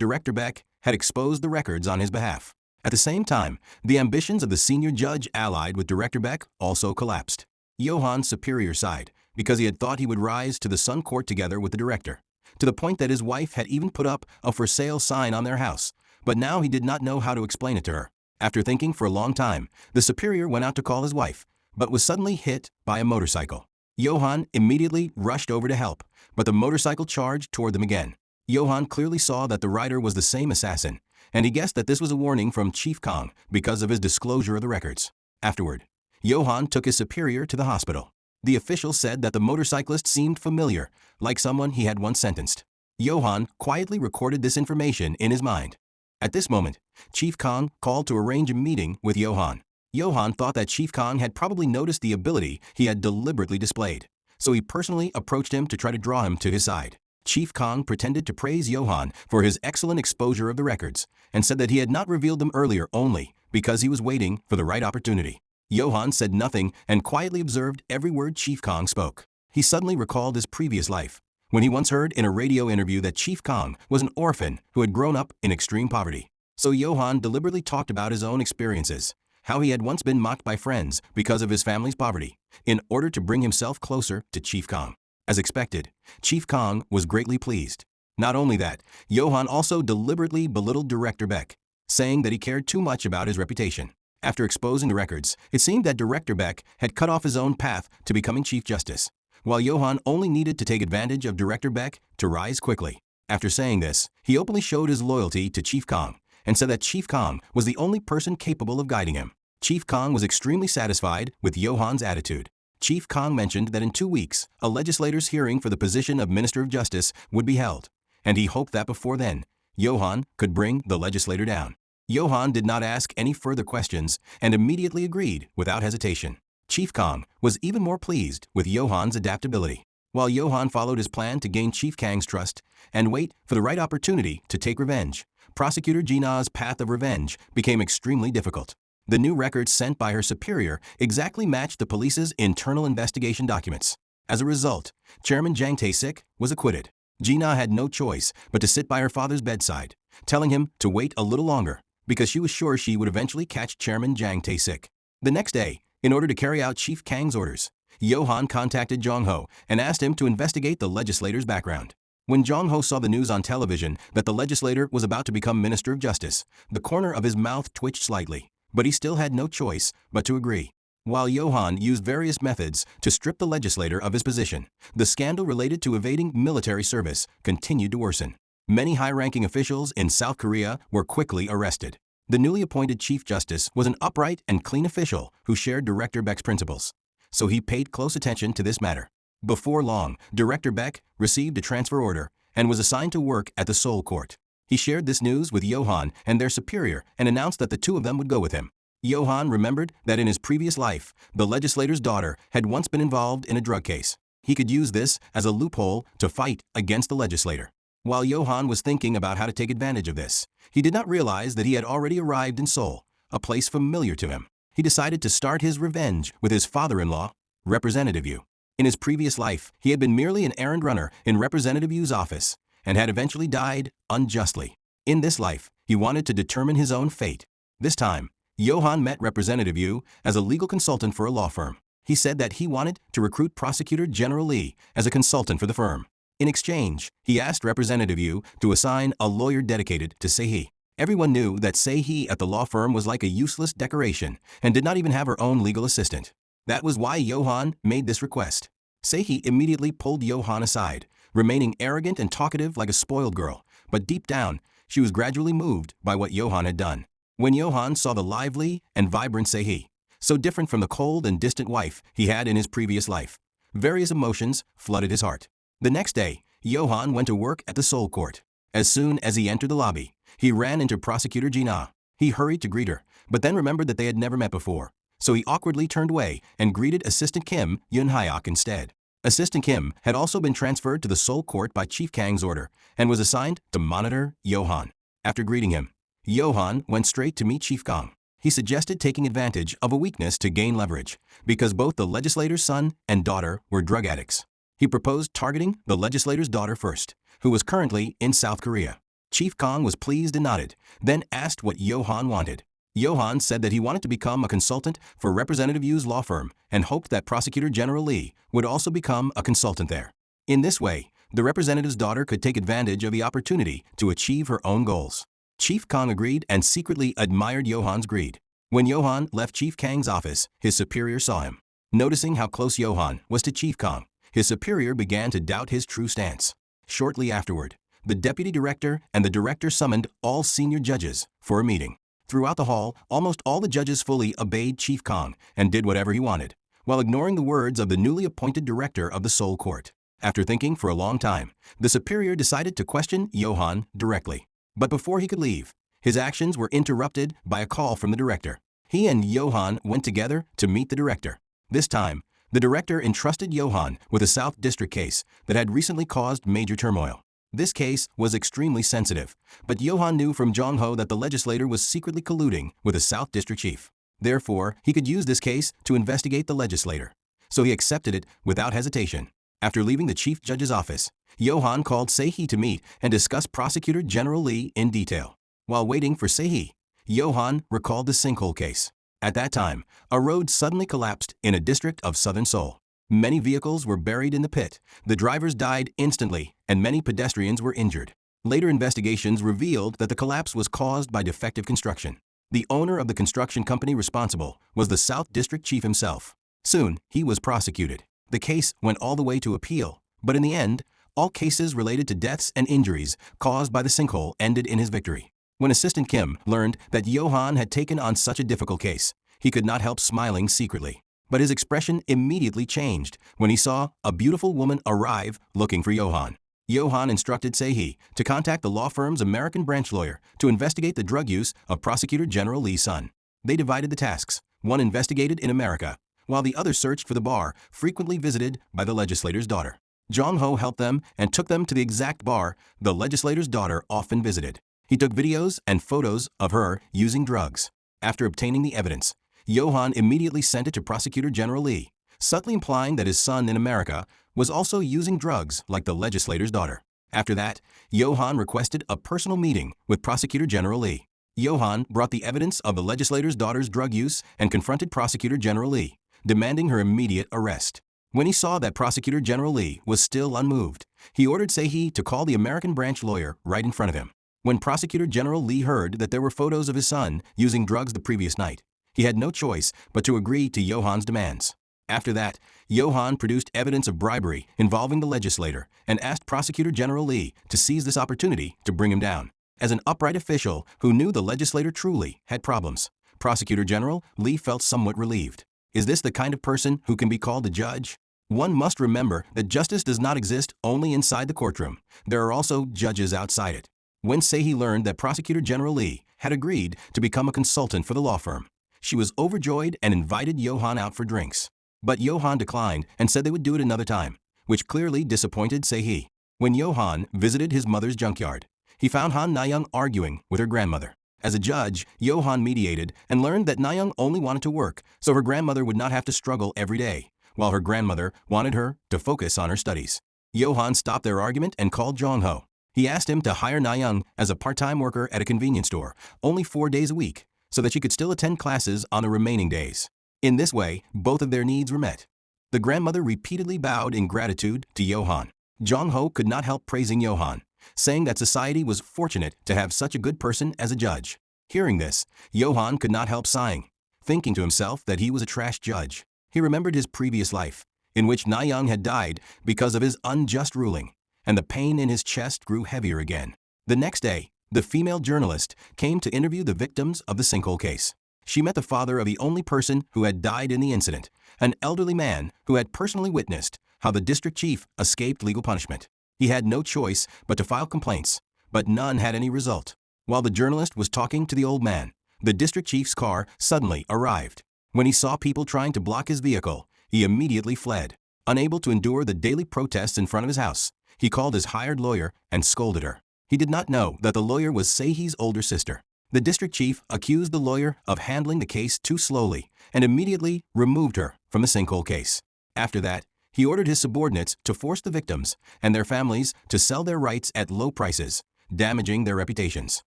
Speaker 1: Director Beck had exposed the records on his behalf. At the same time, the ambitions of the senior judge allied with Director Beck also collapsed. Johan's superior sighed because he had thought he would rise to the Sun Court together with the director, to the point that his wife had even put up a for sale sign on their house, but now he did not know how to explain it to her. After thinking for a long time, the superior went out to call his wife, but was suddenly hit by a motorcycle. Johan immediately rushed over to help, but the motorcycle charged toward them again. Johan clearly saw that the rider was the same assassin, and he guessed that this was a warning from Chief Kong because of his disclosure of the records. Afterward, Johan took his superior to the hospital. The official said that the motorcyclist seemed familiar, like someone he had once sentenced. Johan quietly recorded this information in his mind. At this moment, Chief Kong called to arrange a meeting with Johan. Johan thought that Chief Kong had probably noticed the ability he had deliberately displayed, so he personally approached him to try to draw him to his side. Chief Kong pretended to praise Johan for his excellent exposure of the records and said that he had not revealed them earlier only because he was waiting for the right opportunity. Johan said nothing and quietly observed every word Chief Kong spoke. He suddenly recalled his previous life, when he once heard in a radio interview that Chief Kong was an orphan who had grown up in extreme poverty. So Johan deliberately talked about his own experiences, how he had once been mocked by friends because of his family's poverty, in order to bring himself closer to Chief Kong. As expected, Chief Kong was greatly pleased. Not only that, Johan also deliberately belittled Director Beck, saying that he cared too much about his reputation. After exposing the records, it seemed that Director Beck had cut off his own path to becoming Chief Justice, while Johan only needed to take advantage of Director Beck to rise quickly. After saying this, he openly showed his loyalty to Chief Kong and said that Chief Kong was the only person capable of guiding him. Chief Kong was extremely satisfied with Johan's attitude. Chief Kong mentioned that in 2 weeks, a legislator's hearing for the position of Minister of Justice would be held, and he hoped that before then, Johan could bring the legislator down. Johan did not ask any further questions and immediately agreed without hesitation. Chief Kong was even more pleased with Johan's adaptability. While Johan followed his plan to gain Chief Kang's trust and wait for the right opportunity to take revenge, Prosecutor Gina's path of revenge became extremely difficult. The new records sent by her superior exactly matched the police's internal investigation documents. As a result, Chairman Jang Tae-sik was acquitted. Gina had no choice but to sit by her father's bedside, telling him to wait a little longer because she was sure she would eventually catch Chairman Jang Tae-sik. The next day, in order to carry out Chief Kang's orders, Johan contacted Jong-ho and asked him to investigate the legislator's background. When Jong-ho saw the news on television that the legislator was about to become Minister of Justice, the corner of his mouth twitched slightly, but he still had no choice but to agree. While Johan used various methods to strip the legislator of his position, the scandal related to evading military service continued to worsen. Many high-ranking officials in South Korea were quickly arrested. The newly appointed Chief Justice was an upright and clean official who shared Director Beck's principles, so he paid close attention to this matter. Before long, Director Beck received a transfer order and was assigned to work at the Seoul court. He shared this news with Johan and their superior and announced that the two of them would go with him. Johan remembered that in his previous life, the legislator's daughter had once been involved in a drug case. He could use this as a loophole to fight against the legislator. While Johan was thinking about how to take advantage of this, he did not realize that he had already arrived in Seoul, a place familiar to him. He decided to start his revenge with his father-in-law, Representative Yu. In his previous life, he had been merely an errand runner in Representative Yu's office and had eventually died unjustly. In this life, he wanted to determine his own fate. This time, Johan met Representative Yu as a legal consultant for a law firm. He said that he wanted to recruit Prosecutor General Lee as a consultant for the firm. In exchange, he asked Representative Yu to assign a lawyer dedicated to Sehee. Everyone knew that Sehee at the law firm was like a useless decoration and did not even have her own legal assistant. That was why Johan made this request. Sehee immediately pulled Johan aside, remaining arrogant and talkative like a spoiled girl, but deep down, she was gradually moved by what Johan had done. When Johan saw the lively and vibrant Sehee, so different from the cold and distant wife he had in his previous life, Various emotions flooded his heart. The next day, Johan went to work at the Seoul court. As soon as he entered the lobby, he ran into Prosecutor Gina. He hurried to greet her, but then remembered that they had never met before. So he awkwardly turned away and greeted Assistant Kim Yun-hyuk instead. Assistant Kim had also been transferred to the Seoul court by Chief Kang's order and was assigned to monitor Johan. After greeting him, Johan went straight to meet Chief Kang. He suggested taking advantage of a weakness to gain leverage, because both the legislator's son and daughter were drug addicts. He proposed targeting the legislator's daughter first, who was currently in South Korea. Chief Kang was pleased and nodded, then asked what Johan wanted. Johan said that he wanted to become a consultant for Representative Yu's law firm and hoped that Prosecutor General Lee would also become a consultant there. In this way, the representative's daughter could take advantage of the opportunity to achieve her own goals. Chief Kang agreed and secretly admired Johan's greed. When Johan left Chief Kang's office, his superior saw him. Noticing how close Johan was to Chief Kang, his superior began to doubt his true stance. Shortly afterward, the deputy director and the director summoned all senior judges for a meeting. Throughout the hall, almost all the judges fully obeyed Chief Kang and did whatever he wanted, while ignoring the words of the newly appointed director of the Seoul court. After thinking for a long time, the superior decided to question Johan directly. But before he could leave, his actions were interrupted by a call from the director. He and Johan went together to meet the director. This time, the director entrusted Johan with a South District case that had recently caused major turmoil. This case was extremely sensitive, but Johan knew from Jong-ho that the legislator was secretly colluding with a South District chief. Therefore, he could use this case to investigate the legislator. So he accepted it without hesitation. After leaving the chief judge's office, Johan called Se-hee to meet and discuss Prosecutor General Lee in detail. While waiting for Se-hee, Johan recalled the Sinkhole case. At that time, a road suddenly collapsed in a district of southern Seoul. Many vehicles were buried in the pit, the drivers died instantly, and many pedestrians were injured. Later investigations revealed that the collapse was caused by defective construction. The owner of the construction company responsible was the South District Chief himself. Soon, he was prosecuted. The case went all the way to appeal, but in the end, all cases related to deaths and injuries caused by the sinkhole ended in his victory. When Assistant Kim learned that Johan had taken on such a difficult case, he could not help smiling secretly. But his expression immediately changed when he saw a beautiful woman arrive looking for Johan. Johan instructed Se-hee to contact the law firm's American branch lawyer to investigate the drug use of Prosecutor General Lee's son. They divided the tasks. One investigated in America, while the other searched for the bar frequently visited by the legislator's daughter. Jong-ho helped them and took them to the exact bar the legislator's daughter often visited. He took videos and photos of her using drugs. After obtaining the evidence, Johan immediately sent it to Prosecutor General Lee, subtly implying that his son in America was also using drugs like the legislator's daughter. After that, Johan requested a personal meeting with Prosecutor General Lee. Johan brought the evidence of the legislator's daughter's drug use and confronted Prosecutor General Lee, demanding her immediate arrest. When he saw that Prosecutor General Lee was still unmoved, he ordered Se-hee to call the American branch lawyer right in front of him. When Prosecutor General Lee heard that there were photos of his son using drugs the previous night, he had no choice but to agree to Johan's demands. After that, Johan produced evidence of bribery involving the legislator and asked Prosecutor General Lee to seize this opportunity to bring him down. As an upright official who knew the legislator truly had problems, Prosecutor General Lee felt somewhat relieved. Is this the kind of person who can be called a judge? One must remember that justice does not exist only inside the courtroom. There are also judges outside it. When Se-hee learned that Prosecutor General Lee had agreed to become a consultant for the law firm, she was overjoyed and invited Johan out for drinks. But Johan declined and said they would do it another time, which clearly disappointed Se-hee. When Johan visited his mother's junkyard, he found Han Na-young arguing with her grandmother. As a judge, Johan mediated and learned that Na-young only wanted to work so her grandmother would not have to struggle every day, while her grandmother wanted her to focus on her studies. Johan stopped their argument and called Jong-ho. He asked him to hire Na-young as a part-time worker at a convenience store, only 4 days a week, so that she could still attend classes on the remaining days. In this way, both of their needs were met. The grandmother repeatedly bowed in gratitude to Johan. Jong-ho could not help praising Johan, saying that society was fortunate to have such a good person as a judge. Hearing this, Johan could not help sighing, thinking to himself that he was a trash judge. He remembered his previous life, in which Na-young had died because of his unjust ruling, and the pain in his chest grew heavier again. The next day, the female journalist came to interview the victims of the Sinkhole case. She met the father of the only person who had died in the incident, an elderly man who had personally witnessed how the district chief escaped legal punishment. He had no choice but to file complaints, but none had any result. While the journalist was talking to the old man, the district chief's car suddenly arrived. When he saw people trying to block his vehicle, he immediately fled. Unable to endure the daily protests in front of his house, he called his hired lawyer and scolded her. He did not know that the lawyer was Seihi's older sister. The district chief accused the lawyer of handling the case too slowly and immediately removed her from the Sinkhole case. After that, he ordered his subordinates to force the victims and their families to sell their rights at low prices, damaging their reputations.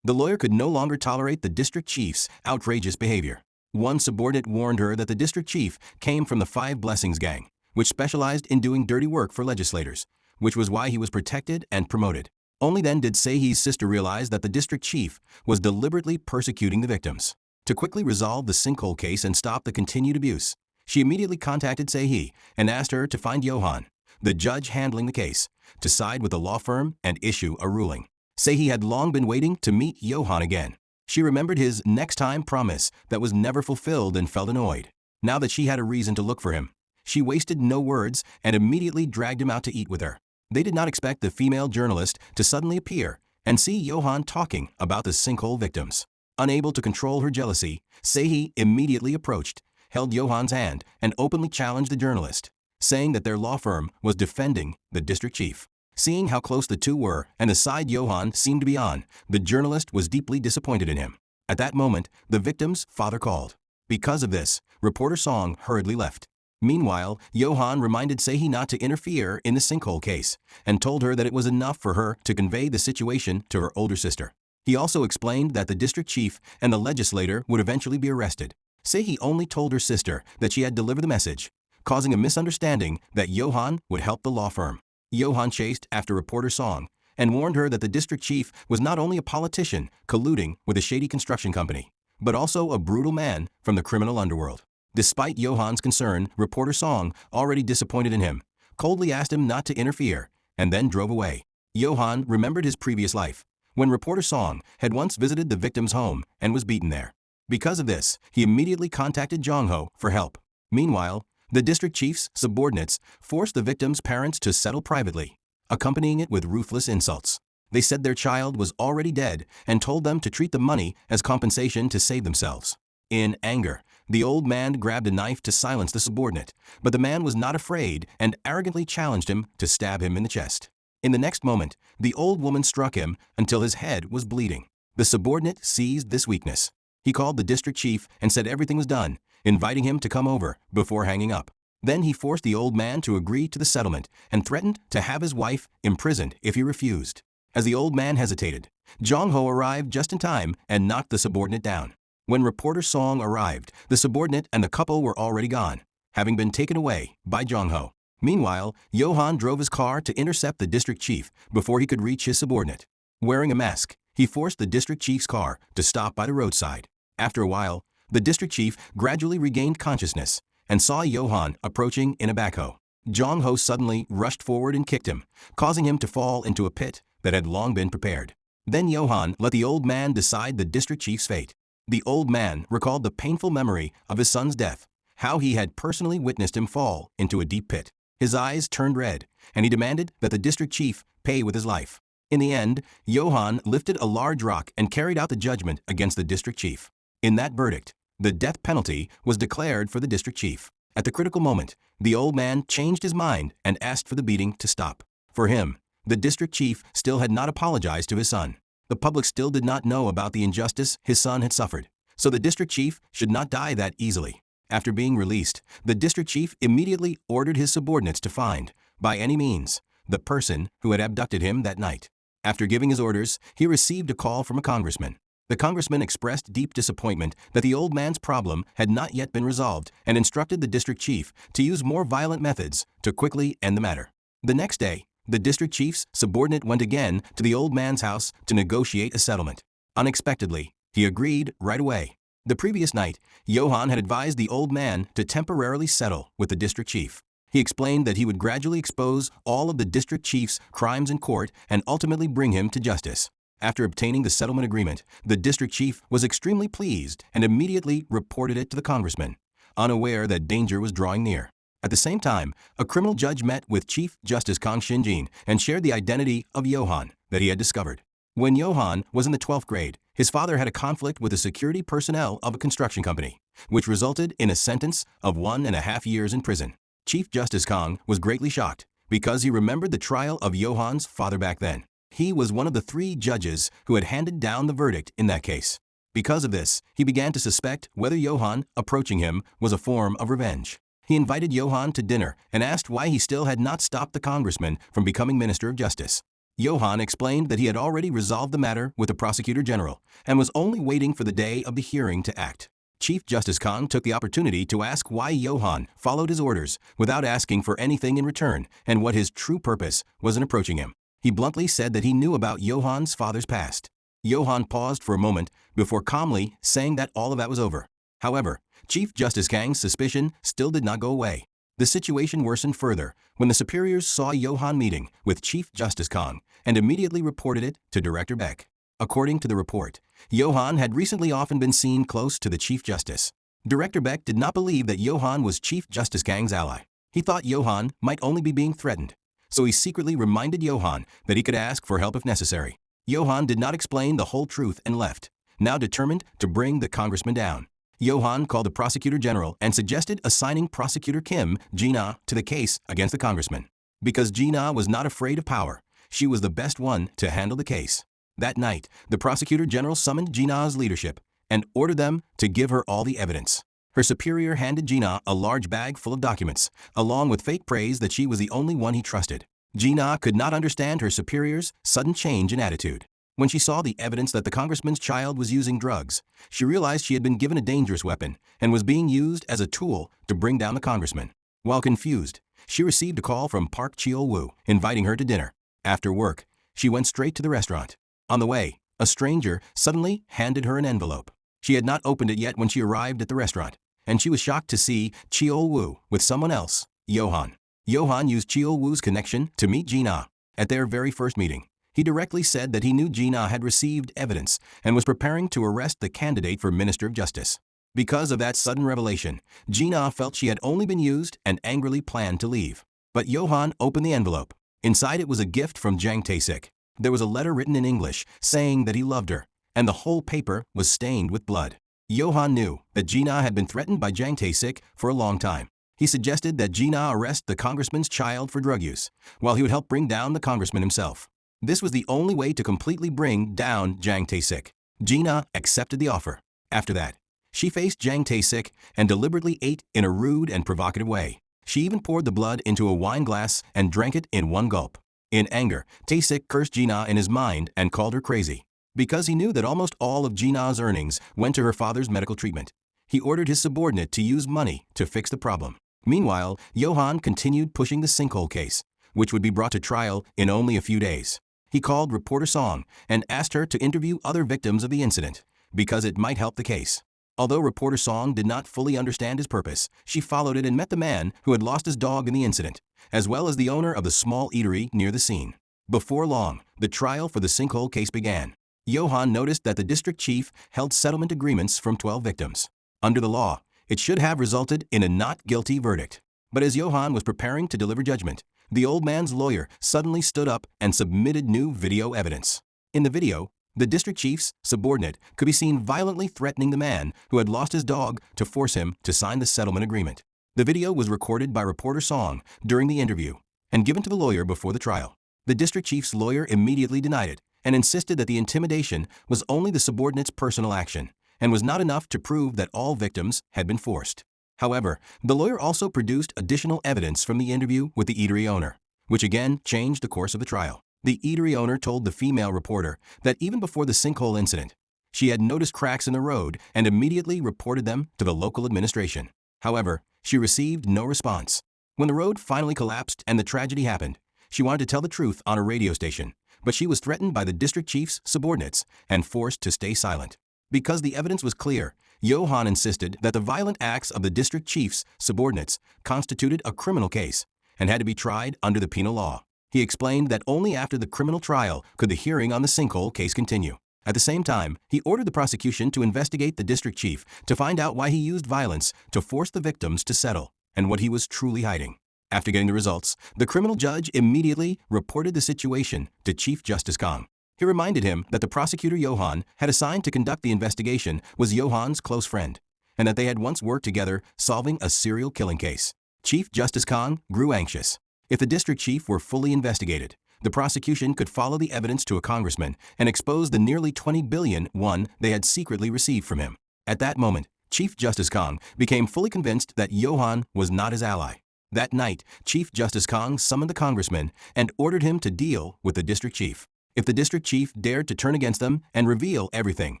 Speaker 1: The lawyer could no longer tolerate the district chief's outrageous behavior. One subordinate warned her that the district chief came from the Five Blessings gang, which specialized in doing dirty work for legislators, which was why he was protected and promoted. Only then did Seihi's sister realize that the district chief was deliberately persecuting the victims. To quickly resolve the Sinkhole case and stop the continued abuse, she immediately contacted Seihi and asked her to find Johan, the judge handling the case, to side with the law firm and issue a ruling. Seihi had long been waiting to meet Johan again. She remembered his next time promise that was never fulfilled and felt annoyed. Now that she had a reason to look for him, she wasted no words and immediately dragged him out to eat with her. They did not expect the female journalist to suddenly appear and see Johan talking about the Sinkhole victims. Unable to control her jealousy, Seihi immediately approached, held Johan's hand, and openly challenged the journalist, saying that their law firm was defending the district chief. Seeing how close the two were and the side Johan seemed to be on, the journalist was deeply disappointed in him. At that moment, the victim's father called. Because of this, reporter Song hurriedly left. Meanwhile, Johan reminded Seihi not to interfere in the Sinkhole case and told her that it was enough for her to convey the situation to her older sister. He also explained that the district chief and the legislator would eventually be arrested. Seihi only told her sister that she had delivered the message, causing a misunderstanding that Johan would help the law firm. Johan chased after reporter Song and warned her that the district chief was not only a politician colluding with a shady construction company, but also a brutal man from the criminal underworld. Despite Johan's concern, reporter Song, already disappointed in him, coldly asked him not to interfere and then drove away. Johan remembered his previous life, when reporter Song had once visited the victim's home and was beaten there. Because of this, he immediately contacted Jongho for help. Meanwhile, the district chief's subordinates forced the victim's parents to settle privately, accompanying it with ruthless insults. They said their child was already dead and told them to treat the money as compensation to save themselves. In anger, the old man grabbed a knife to silence the subordinate, but the man was not afraid and arrogantly challenged him to stab him in the chest. In the next moment, the old woman struck him until his head was bleeding. The subordinate seized this weakness. He called the district chief and said everything was done, inviting him to come over before hanging up. Then he forced the old man to agree to the settlement and threatened to have his wife imprisoned if he refused. As the old man hesitated, Jongho arrived just in time and knocked the subordinate down. When reporter Song arrived, the subordinate and the couple were already gone, having been taken away by Jongho. Meanwhile, Johan drove his car to intercept the district chief before he could reach his subordinate. Wearing a mask, he forced the district chief's car to stop by the roadside. After a while, the district chief gradually regained consciousness and saw Johan approaching in a backhoe. Jongho suddenly rushed forward and kicked him, causing him to fall into a pit that had long been prepared. Then Johan let the old man decide the district chief's fate. The old man recalled the painful memory of his son's death, how he had personally witnessed him fall into a deep pit. His eyes turned red, and he demanded that the district chief pay with his life. In the end, Johan lifted a large rock and carried out the judgment against the district chief. In that verdict, the death penalty was declared for the district chief. At the critical moment, the old man changed his mind and asked for the beating to stop. For him, the district chief still had not apologized to his son. The public still did not know about the injustice his son had suffered, so the district chief should not die that easily. After being released, the district chief immediately ordered his subordinates to find, by any means, the person who had abducted him that night. After giving his orders, he received a call from a congressman. The congressman expressed deep disappointment that the old man's problem had not yet been resolved and instructed the district chief to use more violent methods to quickly end the matter. The next day, the district chief's subordinate went again to the old man's house to negotiate a settlement. Unexpectedly, he agreed right away. The previous night, Johan had advised the old man to temporarily settle with the district chief. He explained that he would gradually expose all of the district chief's crimes in court and ultimately bring him to justice. After obtaining the settlement agreement, the district chief was extremely pleased and immediately reported it to the congressman, unaware that danger was drawing near. At the same time, a criminal judge met with Chief Justice Kang Shinjin and shared the identity of Johan that he had discovered. When Johan was in the 12th grade, his father had a conflict with the security personnel of a construction company, which resulted in a sentence of 1.5 years in prison. Chief Justice Kang was greatly shocked because he remembered the trial of Johan's father back then. He was one of the 3 judges who had handed down the verdict in that case. Because of this, he began to suspect whether Johan approaching him was a form of revenge. He invited Johan to dinner and asked why he still had not stopped the congressman from becoming Minister of Justice. Johan explained that he had already resolved the matter with the prosecutor general and was only waiting for the day of the hearing to act. Chief Justice Kang took the opportunity to ask why Johan followed his orders without asking for anything in return and what his true purpose was in approaching him. He bluntly said that he knew about Johan's father's past. Johan paused for a moment before calmly saying that all of that was over. However, Chief Justice Kang's suspicion still did not go away. The situation worsened further when the superiors saw Johan meeting with Chief Justice Kang and immediately reported it to Director Beck. According to the report, Johan had recently often been seen close to the Chief Justice. Director Beck did not believe that Johan was Chief Justice Kang's ally. He thought Johan might only be being threatened, so he secretly reminded Johan that he could ask for help if necessary. Johan did not explain the whole truth and left, now determined to bring the congressman down. Johan called the prosecutor general and suggested assigning Prosecutor Kim Ji-na to the case against the congressman. Because Ji-na was not afraid of power, she was the best one to handle the case. That night, the prosecutor general summoned Ji-na's leadership and ordered them to give her all the evidence. Her superior handed Ji-na a large bag full of documents, along with fake praise that she was the only one he trusted. Ji-na could not understand her superior's sudden change in attitude. When she saw the evidence that the congressman's child was using drugs, she realized she had been given a dangerous weapon and was being used as a tool to bring down the congressman. While confused, she received a call from Park Cheol-woo inviting her to dinner. After work, she went straight to the restaurant. On the way, a stranger suddenly handed her an envelope. She had not opened it yet when she arrived at the restaurant, and she was shocked to see Cheol-woo with someone else, Johan. Johan used Cheol-woo's connection to meet Ji-na. At their very first meeting, he directly said that he knew Ji-na had received evidence and was preparing to arrest the candidate for Minister of Justice. Because of that sudden revelation, Ji-na felt she had only been used and angrily planned to leave. But Johan opened the envelope. Inside it was a gift from Jang Tae-sik. There was a letter written in English saying that he loved her, and the whole paper was stained with blood. Johan knew that Ji-na had been threatened by Jang Tae-sik for a long time. He suggested that Ji-na arrest the congressman's child for drug use, while he would help bring down the congressman himself. This was the only way to completely bring down Jang Tae-sik. Ji-na accepted the offer. After that, she faced Jang Tae-sik and deliberately ate in a rude and provocative way. She even poured the blood into a wine glass and drank it in one gulp. In anger, Tae-sik cursed Ji-na in his mind and called her crazy. Because he knew that almost all of Ji-na's earnings went to her father's medical treatment, he ordered his subordinate to use money to fix the problem. Meanwhile, Johan continued pushing the Sinkhole case, which would be brought to trial in only a few days. He called reporter Song and asked her to interview other victims of the incident, because it might help the case. Although reporter Song did not fully understand his purpose, she followed it and met the man who had lost his dog in the incident, as well as the owner of the small eatery near the scene. Before long, the trial for the Sinkhole case began. Johan noticed that the district chief held settlement agreements from 12 victims. Under the law, it should have resulted in a not guilty verdict. But as Johan was preparing to deliver judgment, the old man's lawyer suddenly stood up and submitted new video evidence. In the video, the district chief's subordinate could be seen violently threatening the man who had lost his dog to force him to sign the settlement agreement. The video was recorded by reporter Song during the interview and given to the lawyer before the trial. The district chief's lawyer immediately denied it and insisted that the intimidation was only the subordinate's personal action and was not enough to prove that all victims had been forced. However, the lawyer also produced additional evidence from the interview with the eatery owner, which again changed the course of the trial. The eatery owner told the female reporter that even before the Sinkhole incident, she had noticed cracks in the road and immediately reported them to the local administration. However, she received no response. When the road finally collapsed and the tragedy happened, she wanted to tell the truth on a radio station, but she was threatened by the district chief's subordinates and forced to stay silent. Because the evidence was clear, Johan insisted that the violent acts of the district chief's subordinates constituted a criminal case and had to be tried under the penal law. He explained that only after the criminal trial could the hearing on the Sinkhole case continue. At the same time, he ordered the prosecution to investigate the district chief to find out why he used violence to force the victims to settle. and what he was truly hiding. After getting the results, the criminal judge immediately reported the situation to Chief Justice Kang. He reminded him that the prosecutor Johan had assigned to conduct the investigation was Johan's close friend, and that they had once worked together solving a serial killing case. Chief Justice Kang grew anxious. If the district chief were fully investigated, the prosecution could follow the evidence to a congressman and expose the nearly 20 billion won they had secretly received from him. At that moment, Chief Justice Kang became fully convinced that Johan was not his ally. That night, Chief Justice Kang summoned the congressman and ordered him to deal with the district chief. If the district chief dared to turn against them and reveal everything,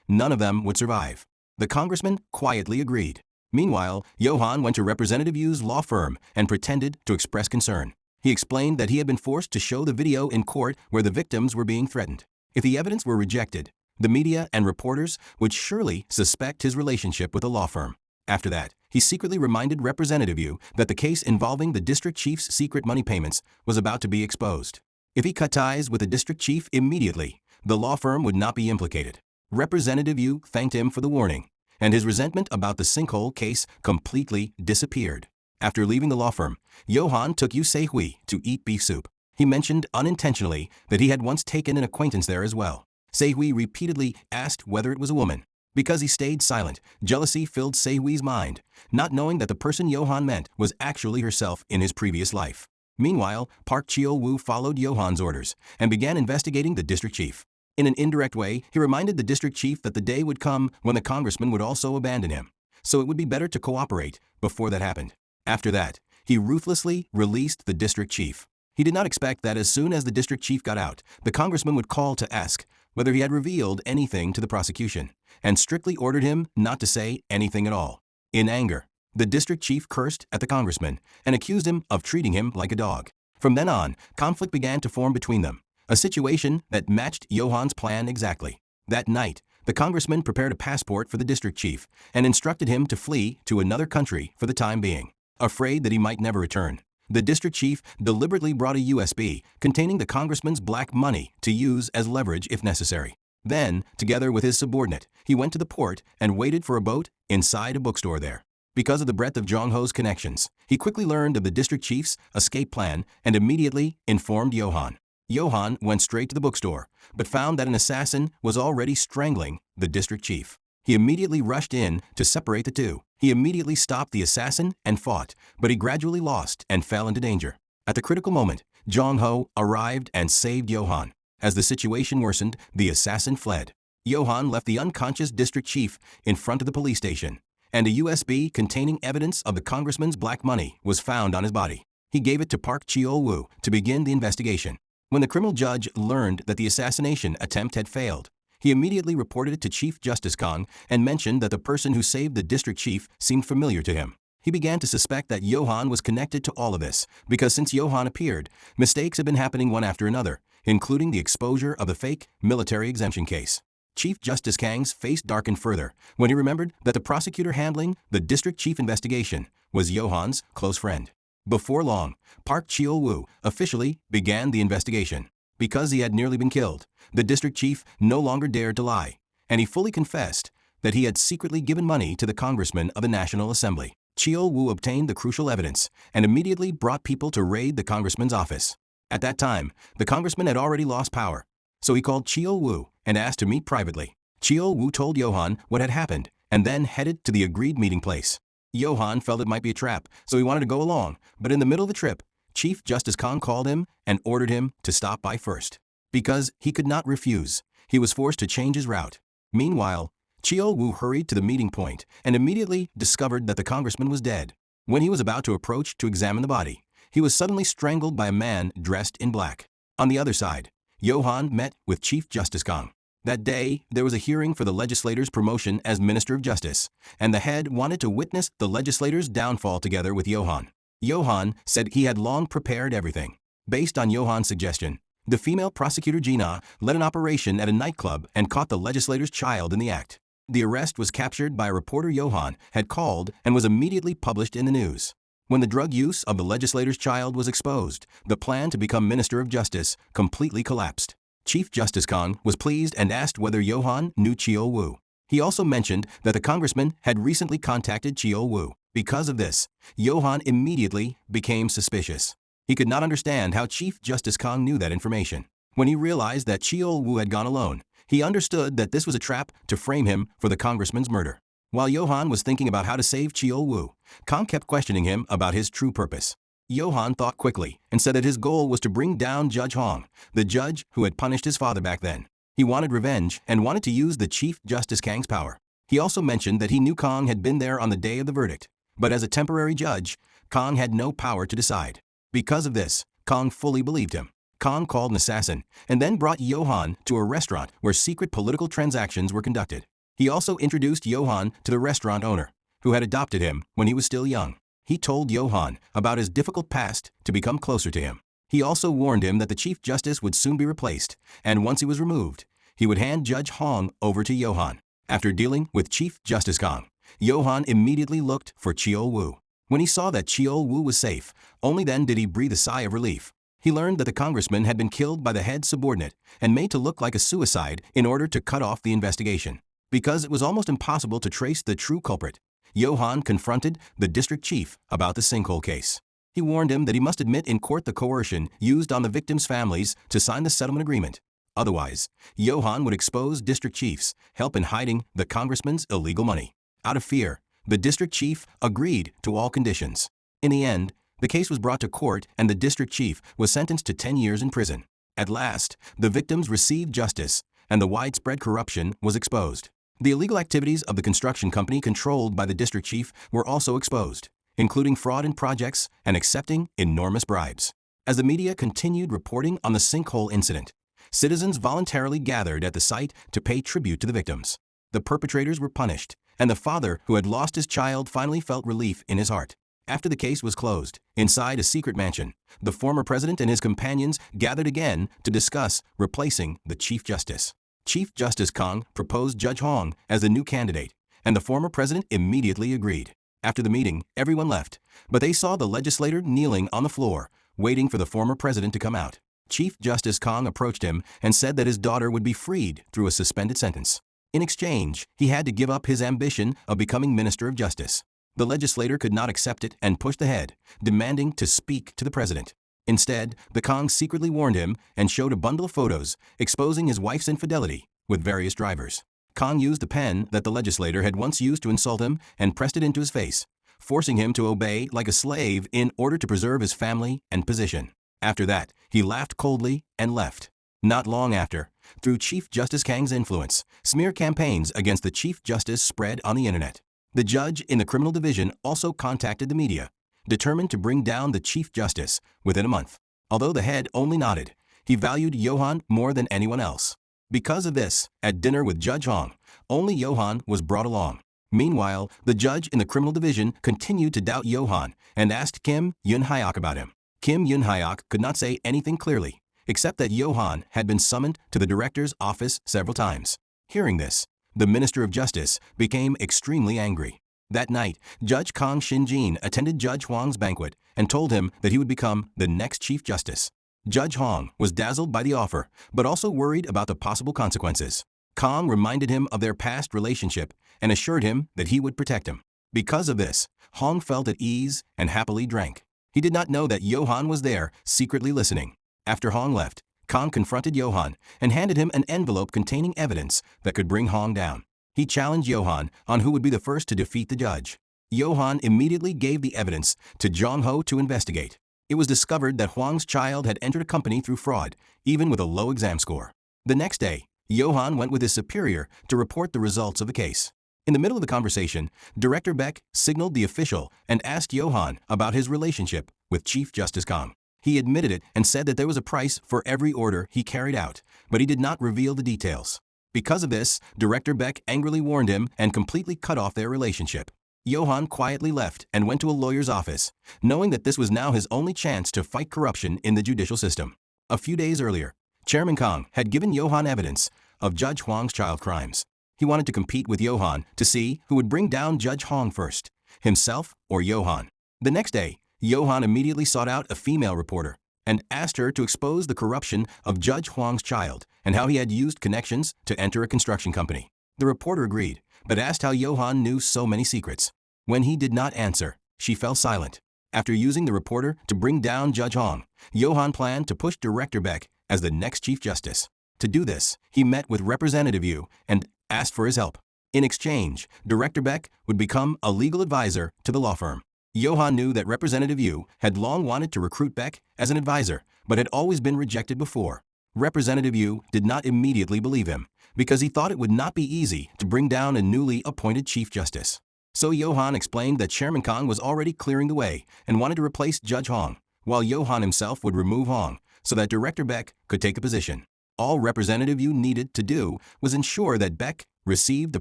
Speaker 1: none of them would survive. The congressman quietly agreed. Meanwhile, Johan went to Representative Yu's law firm and pretended to express concern. He explained that he had been forced to show the video in court where the victims were being threatened. If the evidence were rejected, the media and reporters would surely suspect his relationship with a law firm. After that, he secretly reminded Representative Yu that the case involving the district chief's secret money payments was about to be exposed. If he cut ties with the district chief immediately, the law firm would not be implicated. Representative Yu thanked him for the warning, and his resentment about the Sinkhole case completely disappeared. After leaving the law firm, Johan took Yu Se-hui to eat beef soup. He mentioned unintentionally that he had once taken an acquaintance there as well. Se-hui repeatedly asked whether it was a woman. Because he stayed silent, jealousy filled Se-hui's mind, not knowing that the person Johan meant was actually herself in his previous life. Meanwhile, Park Cheo-woo followed Johan's orders and began investigating the district chief. In an indirect way, he reminded the district chief that the day would come when the congressman would also abandon him, so it would be better to cooperate before that happened. After that, he ruthlessly released the district chief. He did not expect that as soon as the district chief got out, the congressman would call to ask whether he had revealed anything to the prosecution, and strictly ordered him not to say anything at all. In anger, the district chief cursed at the congressman and accused him of treating him like a dog. From then on, conflict began to form between them, a situation that matched Johan's plan exactly. That night, the congressman prepared a passport for the district chief and instructed him to flee to another country for the time being. Afraid that he might never return, the district chief deliberately brought a USB containing the congressman's black money to use as leverage if necessary. Then, together with his subordinate, he went to the port and waited for a boat inside a bookstore there. Because of the breadth of Jong-ho's connections, he quickly learned of the district chief's escape plan and immediately informed Johan. Johan went straight to the bookstore, but found that an assassin was already strangling the district chief. He immediately rushed in to separate the two. He immediately stopped the assassin and fought, but he gradually lost and fell into danger. At the critical moment, Jong-ho arrived and saved Johan. As the situation worsened, the assassin fled. Johan left the unconscious district chief in front of the police station, and a USB containing evidence of the congressman's black money was found on his body. He gave it to Park Cheo-woo to begin the investigation. When the criminal judge learned that the assassination attempt had failed, he immediately reported it to Chief Justice Kang and mentioned that the person who saved the district chief seemed familiar to him. He began to suspect that Johan was connected to all of this, because since Johan appeared, mistakes had been happening one after another, including the exposure of the fake military exemption case. Chief Justice Kang's face darkened further when he remembered that the prosecutor handling the district chief investigation was Johan's close friend. Before long, Park Cheo-woo officially began the investigation. Because he had nearly been killed, the district chief no longer dared to lie, and he fully confessed that he had secretly given money to the congressman of the National Assembly. Cheo-woo obtained the crucial evidence and immediately brought people to raid the congressman's office. At that time, the congressman had already lost power, so he called Cheo-woo and asked to meet privately. Cheo-woo told Johan what had happened and then headed to the agreed meeting place. Johan felt it might be a trap, so he wanted to go along, but in the middle of the trip, Chief Justice Kang called him and ordered him to stop by first. Because he could not refuse, he was forced to change his route. Meanwhile, Cheo-woo hurried to the meeting point and immediately discovered that the congressman was dead. When he was about to approach to examine the body, he was suddenly strangled by a man dressed in black. On the other side, Johan met with Chief Justice Kang. That day, there was a hearing for the legislator's promotion as Minister of Justice, and the head wanted to witness the legislator's downfall together with Johan. Johan said he had long prepared everything. Based on Johan's suggestion, the female prosecutor Gina led an operation at a nightclub and caught the legislator's child in the act. The arrest was captured by a reporter Johan had called and was immediately published in the news. When the drug use of the legislator's child was exposed, the plan to become Minister of Justice completely collapsed. Chief Justice Kang was pleased and asked whether Johan knew Cheo-woo. He also mentioned that the congressman had recently contacted Cheo-woo. Because of this, Johan immediately became suspicious. He could not understand how Chief Justice Kang knew that information. When he realized that Cheol Woo had gone alone, he understood that this was a trap to frame him for the congressman's murder. While Johan was thinking about how to save Cheol Woo, Kang kept questioning him about his true purpose. Johan thought quickly and said that his goal was to bring down Judge Hong, the judge who had punished his father back then. He wanted revenge and wanted to use the Chief Justice Kang's power. He also mentioned that he knew Kang had been there on the day of the verdict, but as a temporary judge, Kang had no power to decide. Because of this, Kang fully believed him. Kang called an assassin and then brought Johan to a restaurant where secret political transactions were conducted. He also introduced Johan to the restaurant owner, who had adopted him when he was still young. He told Johan about his difficult past to become closer to him. He also warned him that the Chief Justice would soon be replaced, and once he was removed, he would hand Judge Hong over to Johan. After dealing with Chief Justice Kang, Johan immediately looked for Cheol Woo. When he saw that Cheol Woo was safe, only then did he breathe a sigh of relief. He learned that the congressman had been killed by the head subordinate and made to look like a suicide in order to cut off the investigation. Because it was almost impossible to trace the true culprit, Johan confronted the district chief about the Sinkhole case. He warned him that he must admit in court the coercion used on the victims' families to sign the settlement agreement. Otherwise, Johan would expose district chief's help in hiding the congressman's illegal money. Out of fear, the district chief agreed to all conditions. In the end, the case was brought to court and the district chief was sentenced to 10 years in prison. At last, the victims received justice and the widespread corruption was exposed. The illegal activities of the construction company controlled by the district chief were also exposed, including fraud in projects and accepting enormous bribes. As the media continued reporting on the Sinkhole incident, citizens voluntarily gathered at the site to pay tribute to the victims. The perpetrators were punished, and the father who had lost his child finally felt relief in his heart. After the case was closed, inside a secret mansion, the former president and his companions gathered again to discuss replacing the Chief Justice. Chief Justice Kang proposed Judge Hong as the new candidate, and the former president immediately agreed. After the meeting, everyone left, but they saw the legislator kneeling on the floor, waiting for the former president to come out. Chief Justice Kang approached him and said that his daughter would be freed through a suspended sentence. In exchange, he had to give up his ambition of becoming Minister of Justice. The legislator could not accept it and pushed ahead, demanding to speak to the president. Instead, the Kang secretly warned him and showed a bundle of photos exposing his wife's infidelity with various drivers. Kang used the pen that the legislator had once used to insult him and pressed it into his face, forcing him to obey like a slave in order to preserve his family and position. After that, he laughed coldly and left. Not long after, through Chief Justice Kang's influence, smear campaigns against the Chief Justice spread on the internet. The judge in the criminal division also contacted the media, determined to bring down the Chief Justice within a month. Although the head only nodded, he valued Johan more than anyone else. Because of this, at dinner with Judge Hong, only Johan was brought along. Meanwhile, the judge in the criminal division continued to doubt Johan and asked Kim Yun-hyok about him. Kim Yun-hyok could not say anything clearly, except that Johan had been summoned to the director's office several times. Hearing this, the Minister of Justice became extremely angry. That night, Judge Kang Shinjin attended Judge Huang's banquet and told him that he would become the next Chief Justice. Judge Hong was dazzled by the offer, but also worried about the possible consequences. Kang reminded him of their past relationship and assured him that he would protect him. Because of this, Hong felt at ease and happily drank. He did not know that Johan was there, secretly listening. After Hong left, Kang confronted Johan and handed him an envelope containing evidence that could bring Hong down. He challenged Johan on who would be the first to defeat the judge. Johan immediately gave the evidence to Jong Ho to investigate. It was discovered that Huang's child had entered a company through fraud, even with a low exam score. The next day, Johan went with his superior to report the results of the case. In the middle of the conversation, Director Beck signaled the official and asked Johan about his relationship with Chief Justice Kang. He admitted it and said that there was a price for every order he carried out, but he did not reveal the details. Because of this, Director Beck angrily warned him and completely cut off their relationship. Johan quietly left and went to a lawyer's office, knowing that this was now his only chance to fight corruption in the judicial system. A few days earlier, Chairman Kang had given Johan evidence of Judge Huang's child crimes. He wanted to compete with Johan to see who would bring down Judge Hong first, himself or Johan. The next day, Johan immediately sought out a female reporter and asked her to expose the corruption of Judge Huang's child and how he had used connections to enter a construction company. The reporter agreed, but asked how Johan knew so many secrets. When he did not answer, she fell silent. After using the reporter to bring down Judge Hong, Johan planned to push Director Beck as the next Chief Justice. To do this, he met with Representative Yu and asked for his help. In exchange, Director Beck would become a legal advisor to the law firm. Johan knew that Representative Yu had long wanted to recruit Beck as an advisor, but had always been rejected before. Representative Yu did not immediately believe him, because he thought it would not be easy to bring down a newly appointed Chief Justice. So Johan explained that Chairman Kong was already clearing the way and wanted to replace Judge Hong, while Johan himself would remove Hong so that Director Beck could take a position. All Representative Yu needed to do was ensure that Beck received the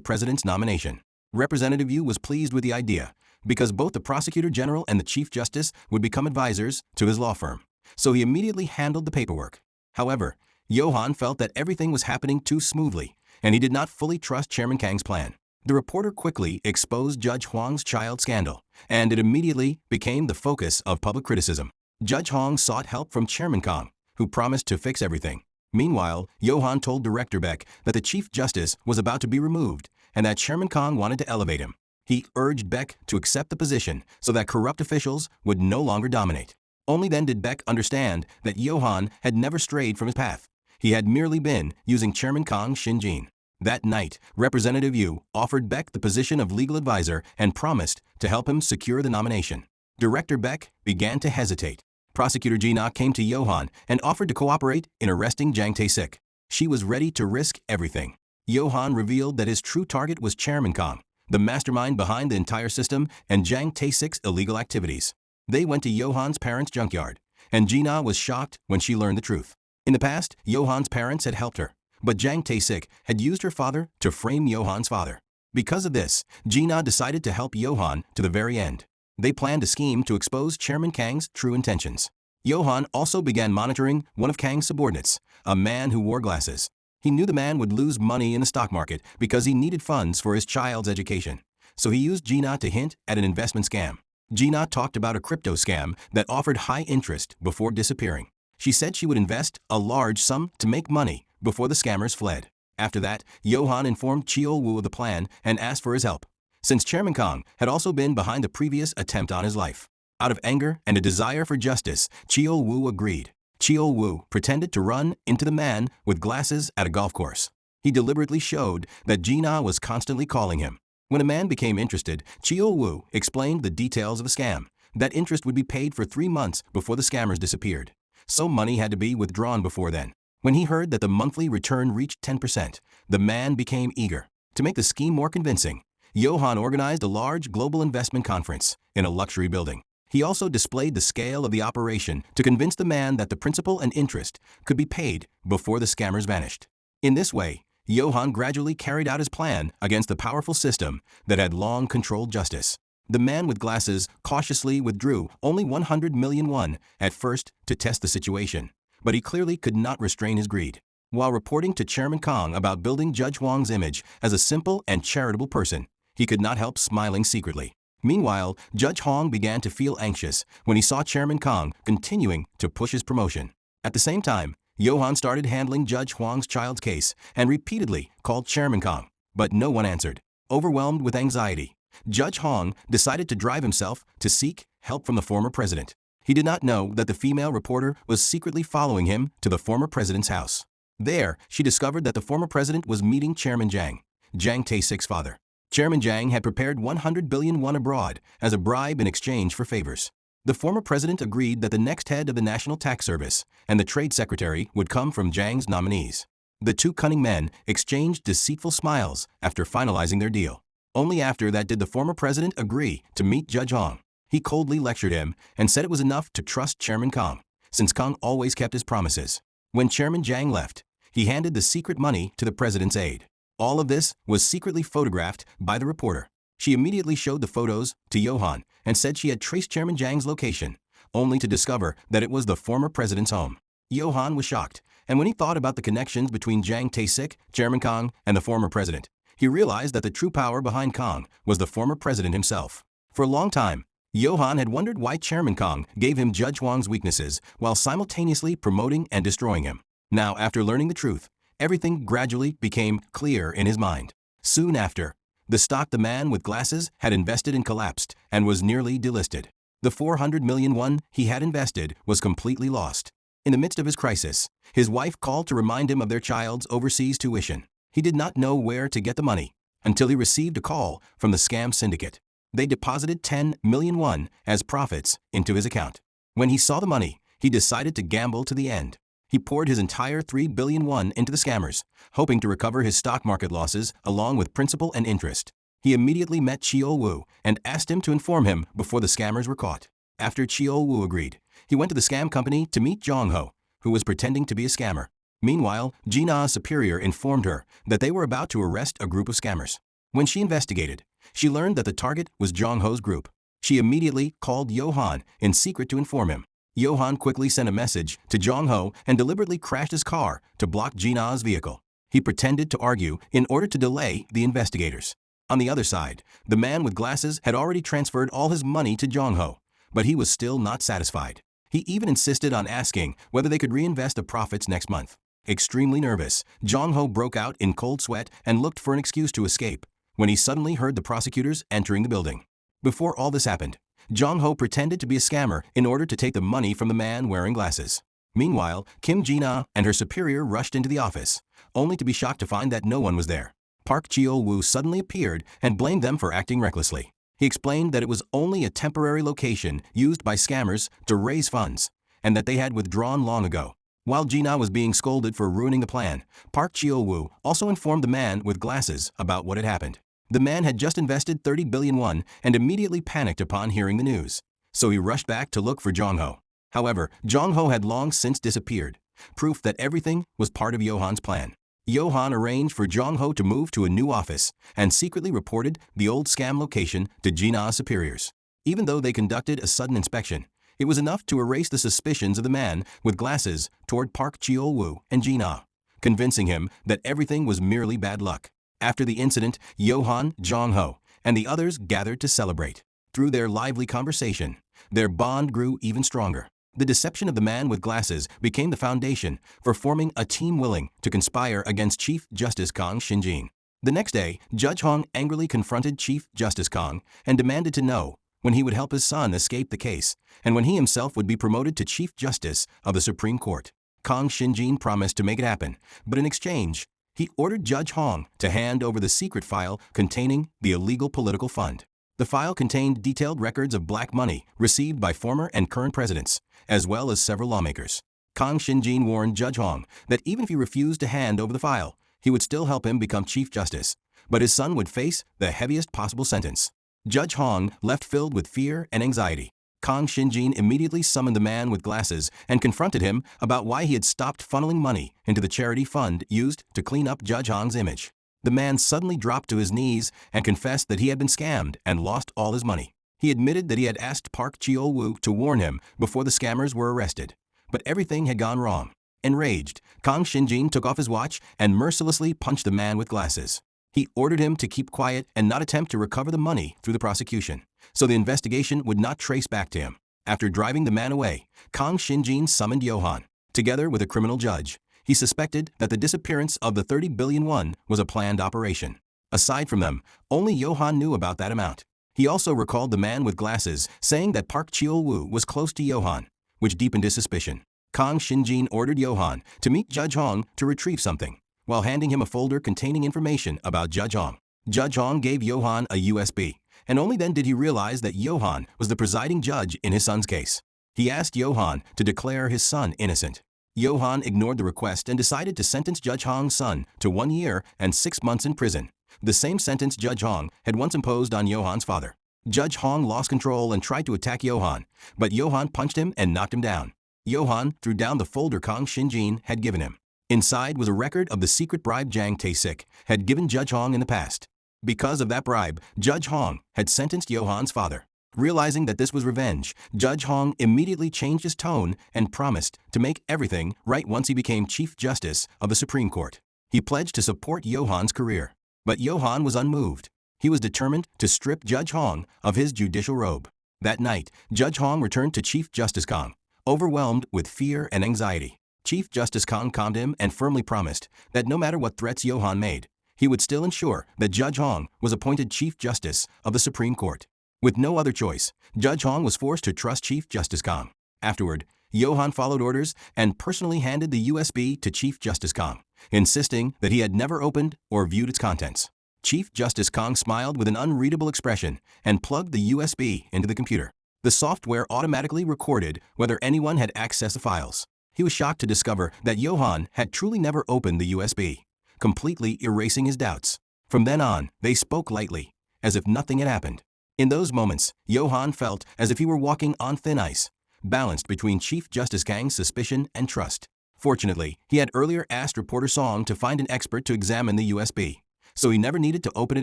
Speaker 1: president's nomination. Representative Yu was pleased with the idea, because both the Prosecutor General and the Chief Justice would become advisors to his law firm, so he immediately handled the paperwork. However, Johan felt that everything was happening too smoothly, and he did not fully trust Chairman Kang's plan. The reporter quickly exposed Judge Huang's child scandal, and it immediately became the focus of public criticism. Judge Hong sought help from Chairman Kong, who promised to fix everything. Meanwhile, Johan told Director Beck that the Chief Justice was about to be removed and that Chairman Kong wanted to elevate him. He urged Beck to accept the position so that corrupt officials would no longer dominate. Only then did Beck understand that Johan had never strayed from his path. He had merely been using Chairman Kong's Shinjin. That night, Representative Yu offered Beck the position of legal advisor and promised to help him secure the nomination. Director Beck began to hesitate. Prosecutor Gina came to Johan and offered to cooperate in arresting Jang Tae-sik. She was ready to risk everything. Johan revealed that his true target was Chairman Kong, the mastermind behind the entire system and Jang Tae-sik's illegal activities. They went to Johan's parents' junkyard, and Gina was shocked when she learned the truth. In the past, Johan's parents had helped her, but Jang Tae-sik had used her father to frame Johan's father. Because of this, Gina decided to help Johan to the very end. They planned a scheme to expose Chairman Kang's true intentions. Johan also began monitoring one of Kang's subordinates, a man who wore glasses. He knew the man would lose money in the stock market because he needed funds for his child's education. So he used Gina to hint at an investment scam. Gina talked about a crypto scam that offered high interest before disappearing. She said she would invest a large sum to make money before the scammers fled. After that, Johan informed Cheol-woo of the plan and asked for his help, since Chairman Kong had also been behind the previous attempt on his life. Out of anger and a desire for justice, Cheol-woo agreed. Cheol-woo pretended to run into the man with glasses at a golf course. He deliberately showed that Gina was constantly calling him. When a man became interested, Cheol-woo explained the details of the scam. That interest would be paid for 3 months before the scammers disappeared. So money had to be withdrawn before then. When he heard that the monthly return reached 10%, the man became eager. To make the scheme more convincing, Johan organized a large global investment conference in a luxury building. He also displayed the scale of the operation to convince the man that the principal and interest could be paid before the scammers vanished. In this way, Johan gradually carried out his plan against the powerful system that had long controlled justice. The man with glasses cautiously withdrew only 100 million won at first to test the situation, but he clearly could not restrain his greed. While reporting to Chairman Kong about building Judge Huang's image as a simple and charitable person, he could not help smiling secretly. Meanwhile, Judge Hong began to feel anxious when he saw Chairman Kong continuing to push his promotion. At the same time, Johan started handling Judge Huang's child's case and repeatedly called Chairman Kong, but no one answered. Overwhelmed with anxiety, Judge Hong decided to drive himself to seek help from the former president. He did not know that the female reporter was secretly following him to the former president's house. There, she discovered that the former president was meeting Chairman Jang Tae-sik's father. Chairman Jang had prepared 100 billion won abroad as a bribe in exchange for favors. The former president agreed that the next head of the National Tax Service and the Trade Secretary would come from Jang's nominees. The two cunning men exchanged deceitful smiles after finalizing their deal. Only after that did the former president agree to meet Judge Hong. He coldly lectured him and said it was enough to trust Chairman Kong, since Kong always kept his promises. When Chairman Jang left, he handed the secret money to the president's aide. All of this was secretly photographed by the reporter. She immediately showed the photos to Johan and said she had traced Chairman Jang's location, only to discover that it was the former president's home. Johan was shocked, and when he thought about the connections between Jang Tae-sik, Chairman Kong, and the former president, he realized that the true power behind Kong was the former president himself. For a long time, Johan had wondered why Chairman Kong gave him Judge Huang's weaknesses while simultaneously promoting and destroying him. Now, after learning the truth, everything gradually became clear in his mind. Soon after, The stock the man with glasses had invested in collapsed and was nearly delisted. The 400 million won he had invested was completely lost. In the midst of his crisis, his wife called to remind him of their child's overseas tuition. He did not know where to get the money until he received a call from the scam syndicate. They deposited 10 million won as profits into his account. When he saw the money, he decided to gamble to the end. He poured his entire 3 billion won into the scammers, hoping to recover his stock market losses along with principal and interest. He immediately met Cheol-woo and asked him to inform him before the scammers were caught. After Cheol-woo agreed, he went to the scam company to meet Jong-ho, who was pretending to be a scammer. Meanwhile, Jina's superior informed her that they were about to arrest a group of scammers. When she investigated, she learned that the target was Jong-ho's group. She immediately called Johan in secret to inform him. Johan quickly sent a message to Jong-ho and deliberately crashed his car to block Jina's vehicle. He pretended to argue in order to delay the investigators. On the other side, the man with glasses had already transferred all his money to Jong-ho, but he was still not satisfied. He even insisted on asking whether they could reinvest the profits next month. Extremely nervous, Jong-ho broke out in cold sweat and looked for an excuse to escape when he suddenly heard the prosecutors entering the building. Before all this happened, Jong-ho pretended to be a scammer in order to take the money from the man wearing glasses. Meanwhile, Kim Jina and her superior rushed into the office, only to be shocked to find that no one was there. Park Cheol-woo suddenly appeared and blamed them for acting recklessly. He explained that it was only a temporary location used by scammers to raise funds, and that they had withdrawn long ago. While Jina was being scolded for ruining the plan, Park Cheol-woo also informed the man with glasses about what had happened. The man had just invested 30 billion won and immediately panicked upon hearing the news. So he rushed back to look for Jong-ho. However, Jong-ho had long since disappeared, proof that everything was part of Johan's plan. Johan arranged for Jong-ho to move to a new office and secretly reported the old scam location to Jina's superiors. Even though they conducted a sudden inspection, it was enough to erase the suspicions of the man with glasses toward Park Cheol-woo and Jina, convincing him that everything was merely bad luck. After the incident, Johan, Jong-ho, and the others gathered to celebrate. Through their lively conversation, their bond grew even stronger. The deception of the man with glasses became the foundation for forming a team willing to conspire against Chief Justice Kang Shinjin. The next day, Judge Hong angrily confronted Chief Justice Kang and demanded to know when he would help his son escape the case and when he himself would be promoted to Chief Justice of the Supreme Court. Kang Shinjin promised to make it happen, but in exchange, he ordered Judge Hong to hand over the secret file containing the illegal political fund. The file contained detailed records of black money received by former and current presidents, as well as several lawmakers. Kang Shinjin warned Judge Hong that even if he refused to hand over the file, he would still help him become Chief Justice, but his son would face the heaviest possible sentence. Judge Hong left filled with fear and anxiety. Kang Shinjin immediately summoned the man with glasses and confronted him about why he had stopped funneling money into the charity fund used to clean up Judge Hong's image. The man suddenly dropped to his knees and confessed that he had been scammed and lost all his money. He admitted that he had asked Park Cheol-woo to warn him before the scammers were arrested, but everything had gone wrong. Enraged, Kang Shinjin took off his watch and mercilessly punched the man with glasses. He ordered him to keep quiet and not attempt to recover the money through the prosecution, so the investigation would not trace back to him. After driving the man away, Kang Shinjin summoned Johan. Together with a criminal judge, he suspected that the disappearance of the 30 billion won was a planned operation. Aside from them, only Johan knew about that amount. He also recalled the man with glasses saying that Park Cheol-woo was close to Johan, which deepened his suspicion. Kang Shinjin ordered Johan to meet Judge Hong to retrieve something, while handing him a folder containing information about Judge Hong. Judge Hong gave Johan a USB, and only then did he realize that Johan was the presiding judge in his son's case. He asked Johan to declare his son innocent. Johan ignored the request and decided to sentence Judge Hong's son to 1 year and 6 months in prison, the same sentence Judge Hong had once imposed on Johan's father. Judge Hong lost control and tried to attack Johan, but Johan punched him and knocked him down. Johan threw down the folder Kang Shinjin had given him. Inside was a record of the secret bribe Jang Tae-sik had given Judge Hong in the past. Because of that bribe, Judge Hong had sentenced Johan's father. Realizing that this was revenge, Judge Hong immediately changed his tone and promised to make everything right once he became Chief Justice of the Supreme Court. He pledged to support Johan's career. But Johan was unmoved. He was determined to strip Judge Hong of his judicial robe. That night, Judge Hong returned to Chief Justice Kang, overwhelmed with fear and anxiety. Chief Justice Kang calmed him and firmly promised that no matter what threats Johan made, he would still ensure that Judge Hong was appointed Chief Justice of the Supreme Court. With no other choice, Judge Hong was forced to trust Chief Justice Kong. Afterward, Johan followed orders and personally handed the USB to Chief Justice Kong, insisting that he had never opened or viewed its contents. Chief Justice Kong smiled with an unreadable expression and plugged the USB into the computer. The software automatically recorded whether anyone had accessed the files. He was shocked to discover that Johan had truly never opened the USB, completely erasing his doubts. From then on, they spoke lightly, as if nothing had happened. In those moments, Johan felt as if he were walking on thin ice, balanced between Chief Justice Kang's suspicion and trust. Fortunately, he had earlier asked reporter Song to find an expert to examine the USB, so he never needed to open it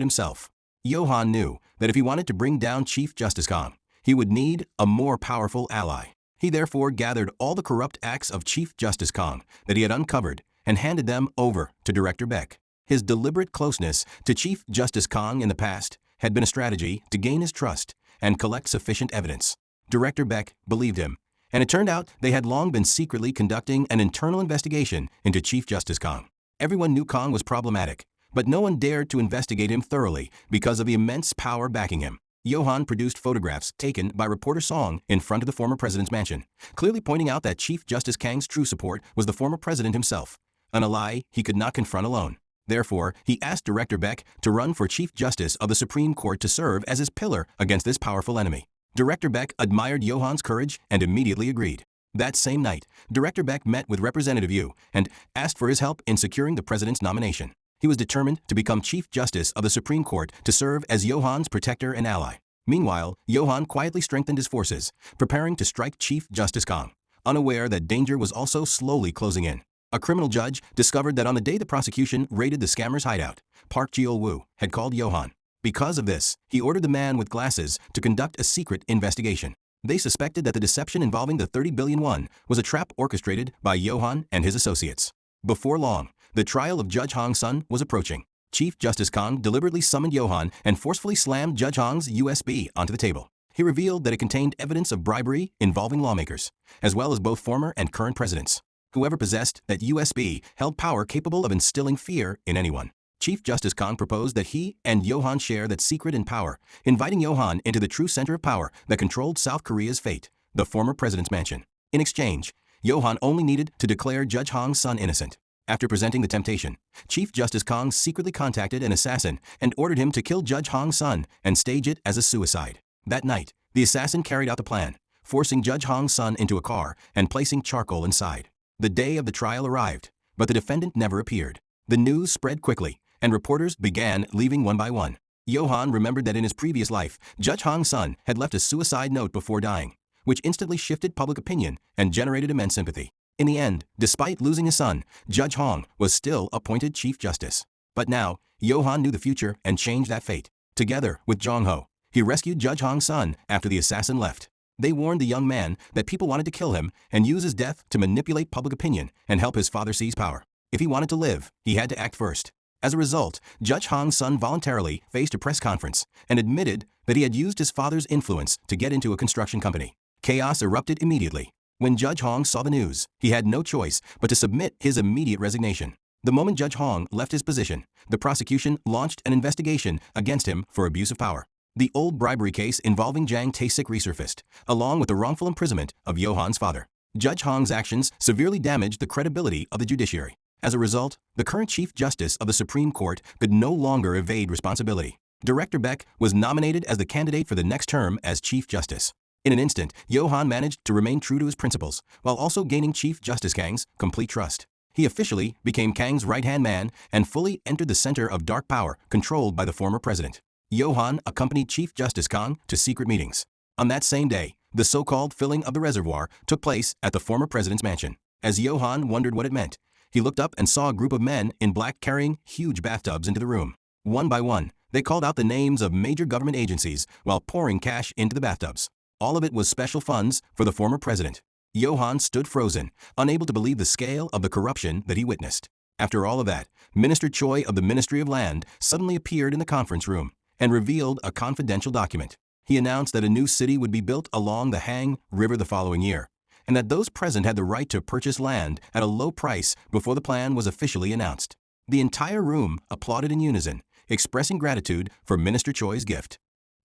Speaker 1: himself. Johan knew that if he wanted to bring down Chief Justice Kong, he would need a more powerful ally. He therefore gathered all the corrupt acts of Chief Justice Kong that he had uncovered and handed them over to Director Beck. His deliberate closeness to Chief Justice Kong in the past had been a strategy to gain his trust and collect sufficient evidence. Director Beck believed him, and it turned out they had long been secretly conducting an internal investigation into Chief Justice Kong. Everyone knew Kong was problematic, but no one dared to investigate him thoroughly because of the immense power backing him. Johan produced photographs taken by reporter Song in front of the former president's mansion, clearly pointing out that Chief Justice Kang's true support was the former president himself, an ally he could not confront alone. Therefore, he asked Director Beck to run for Chief Justice of the Supreme Court to serve as his pillar against this powerful enemy. Director Beck admired Johan's courage and immediately agreed. That same night, Director Beck met with Representative Yu and asked for his help in securing the president's nomination. He was determined to become Chief Justice of the Supreme Court to serve as Johan's protector and ally. Meanwhile, Johan quietly strengthened his forces, preparing to strike Chief Justice Kong, unaware that danger was also slowly closing in. A criminal judge discovered that on the day the prosecution raided the scammer's hideout, Park Jeol-woo had called Johan. Because of this, he ordered the man with glasses to conduct a secret investigation. They suspected that the deception involving the 30 billion won was a trap orchestrated by Johan and his associates. Before long, the trial of Judge Hong's son was approaching. Chief Justice Kong deliberately summoned Johan and forcefully slammed Judge Hong's USB onto the table. He revealed that it contained evidence of bribery involving lawmakers, as well as both former and current presidents. Whoever possessed that USB held power capable of instilling fear in anyone. Chief Justice Kong proposed that he and Johan share that secret and power, inviting Johan into the true center of power that controlled South Korea's fate, the former president's mansion. In exchange, Johan only needed to declare Judge Hong's son innocent. After presenting the temptation, Chief Justice Kong secretly contacted an assassin and ordered him to kill Judge Hong's son and stage it as a suicide. That night, the assassin carried out the plan, forcing Judge Hong's son into a car and placing charcoal inside. The day of the trial arrived, but the defendant never appeared. The news spread quickly, and reporters began leaving one by one. Johan remembered that in his previous life, Judge Hong's son had left a suicide note before dying, which instantly shifted public opinion and generated immense sympathy. In the end, despite losing his son, Judge Hong was still appointed Chief Justice. But now, Johan knew the future and changed that fate. Together with Jong-ho, he rescued Judge Hong's son after the assassin left. They warned the young man that people wanted to kill him and use his death to manipulate public opinion and help his father seize power. If he wanted to live, he had to act first. As a result, Judge Hong's son voluntarily faced a press conference and admitted that he had used his father's influence to get into a construction company. Chaos erupted immediately. When Judge Hong saw the news, he had no choice but to submit his immediate resignation. The moment Judge Hong left his position, the prosecution launched an investigation against him for abuse of power. The old bribery case involving Jang Tae-sik resurfaced, along with the wrongful imprisonment of Johan's father. Judge Hong's actions severely damaged the credibility of the judiciary. As a result, the current Chief Justice of the Supreme Court could no longer evade responsibility. Director Beck was nominated as the candidate for the next term as Chief Justice. In an instant, Johan managed to remain true to his principles, while also gaining Chief Justice Kang's complete trust. He officially became Kang's right-hand man and fully entered the center of dark power controlled by the former president. Johan accompanied Chief Justice Kang to secret meetings. On that same day, the so-called filling of the reservoir took place at the former president's mansion. As Johan wondered what it meant, he looked up and saw a group of men in black carrying huge bathtubs into the room. One by one, they called out the names of major government agencies while pouring cash into the bathtubs. All of it was special funds for the former president. Johan stood frozen, unable to believe the scale of the corruption that he witnessed. After all of that, Minister Choi of the Ministry of Land suddenly appeared in the conference room and revealed a confidential document. He announced that a new city would be built along the Han River the following year, and that those present had the right to purchase land at a low price before the plan was officially announced. The entire room applauded in unison, expressing gratitude for Minister Choi's gift.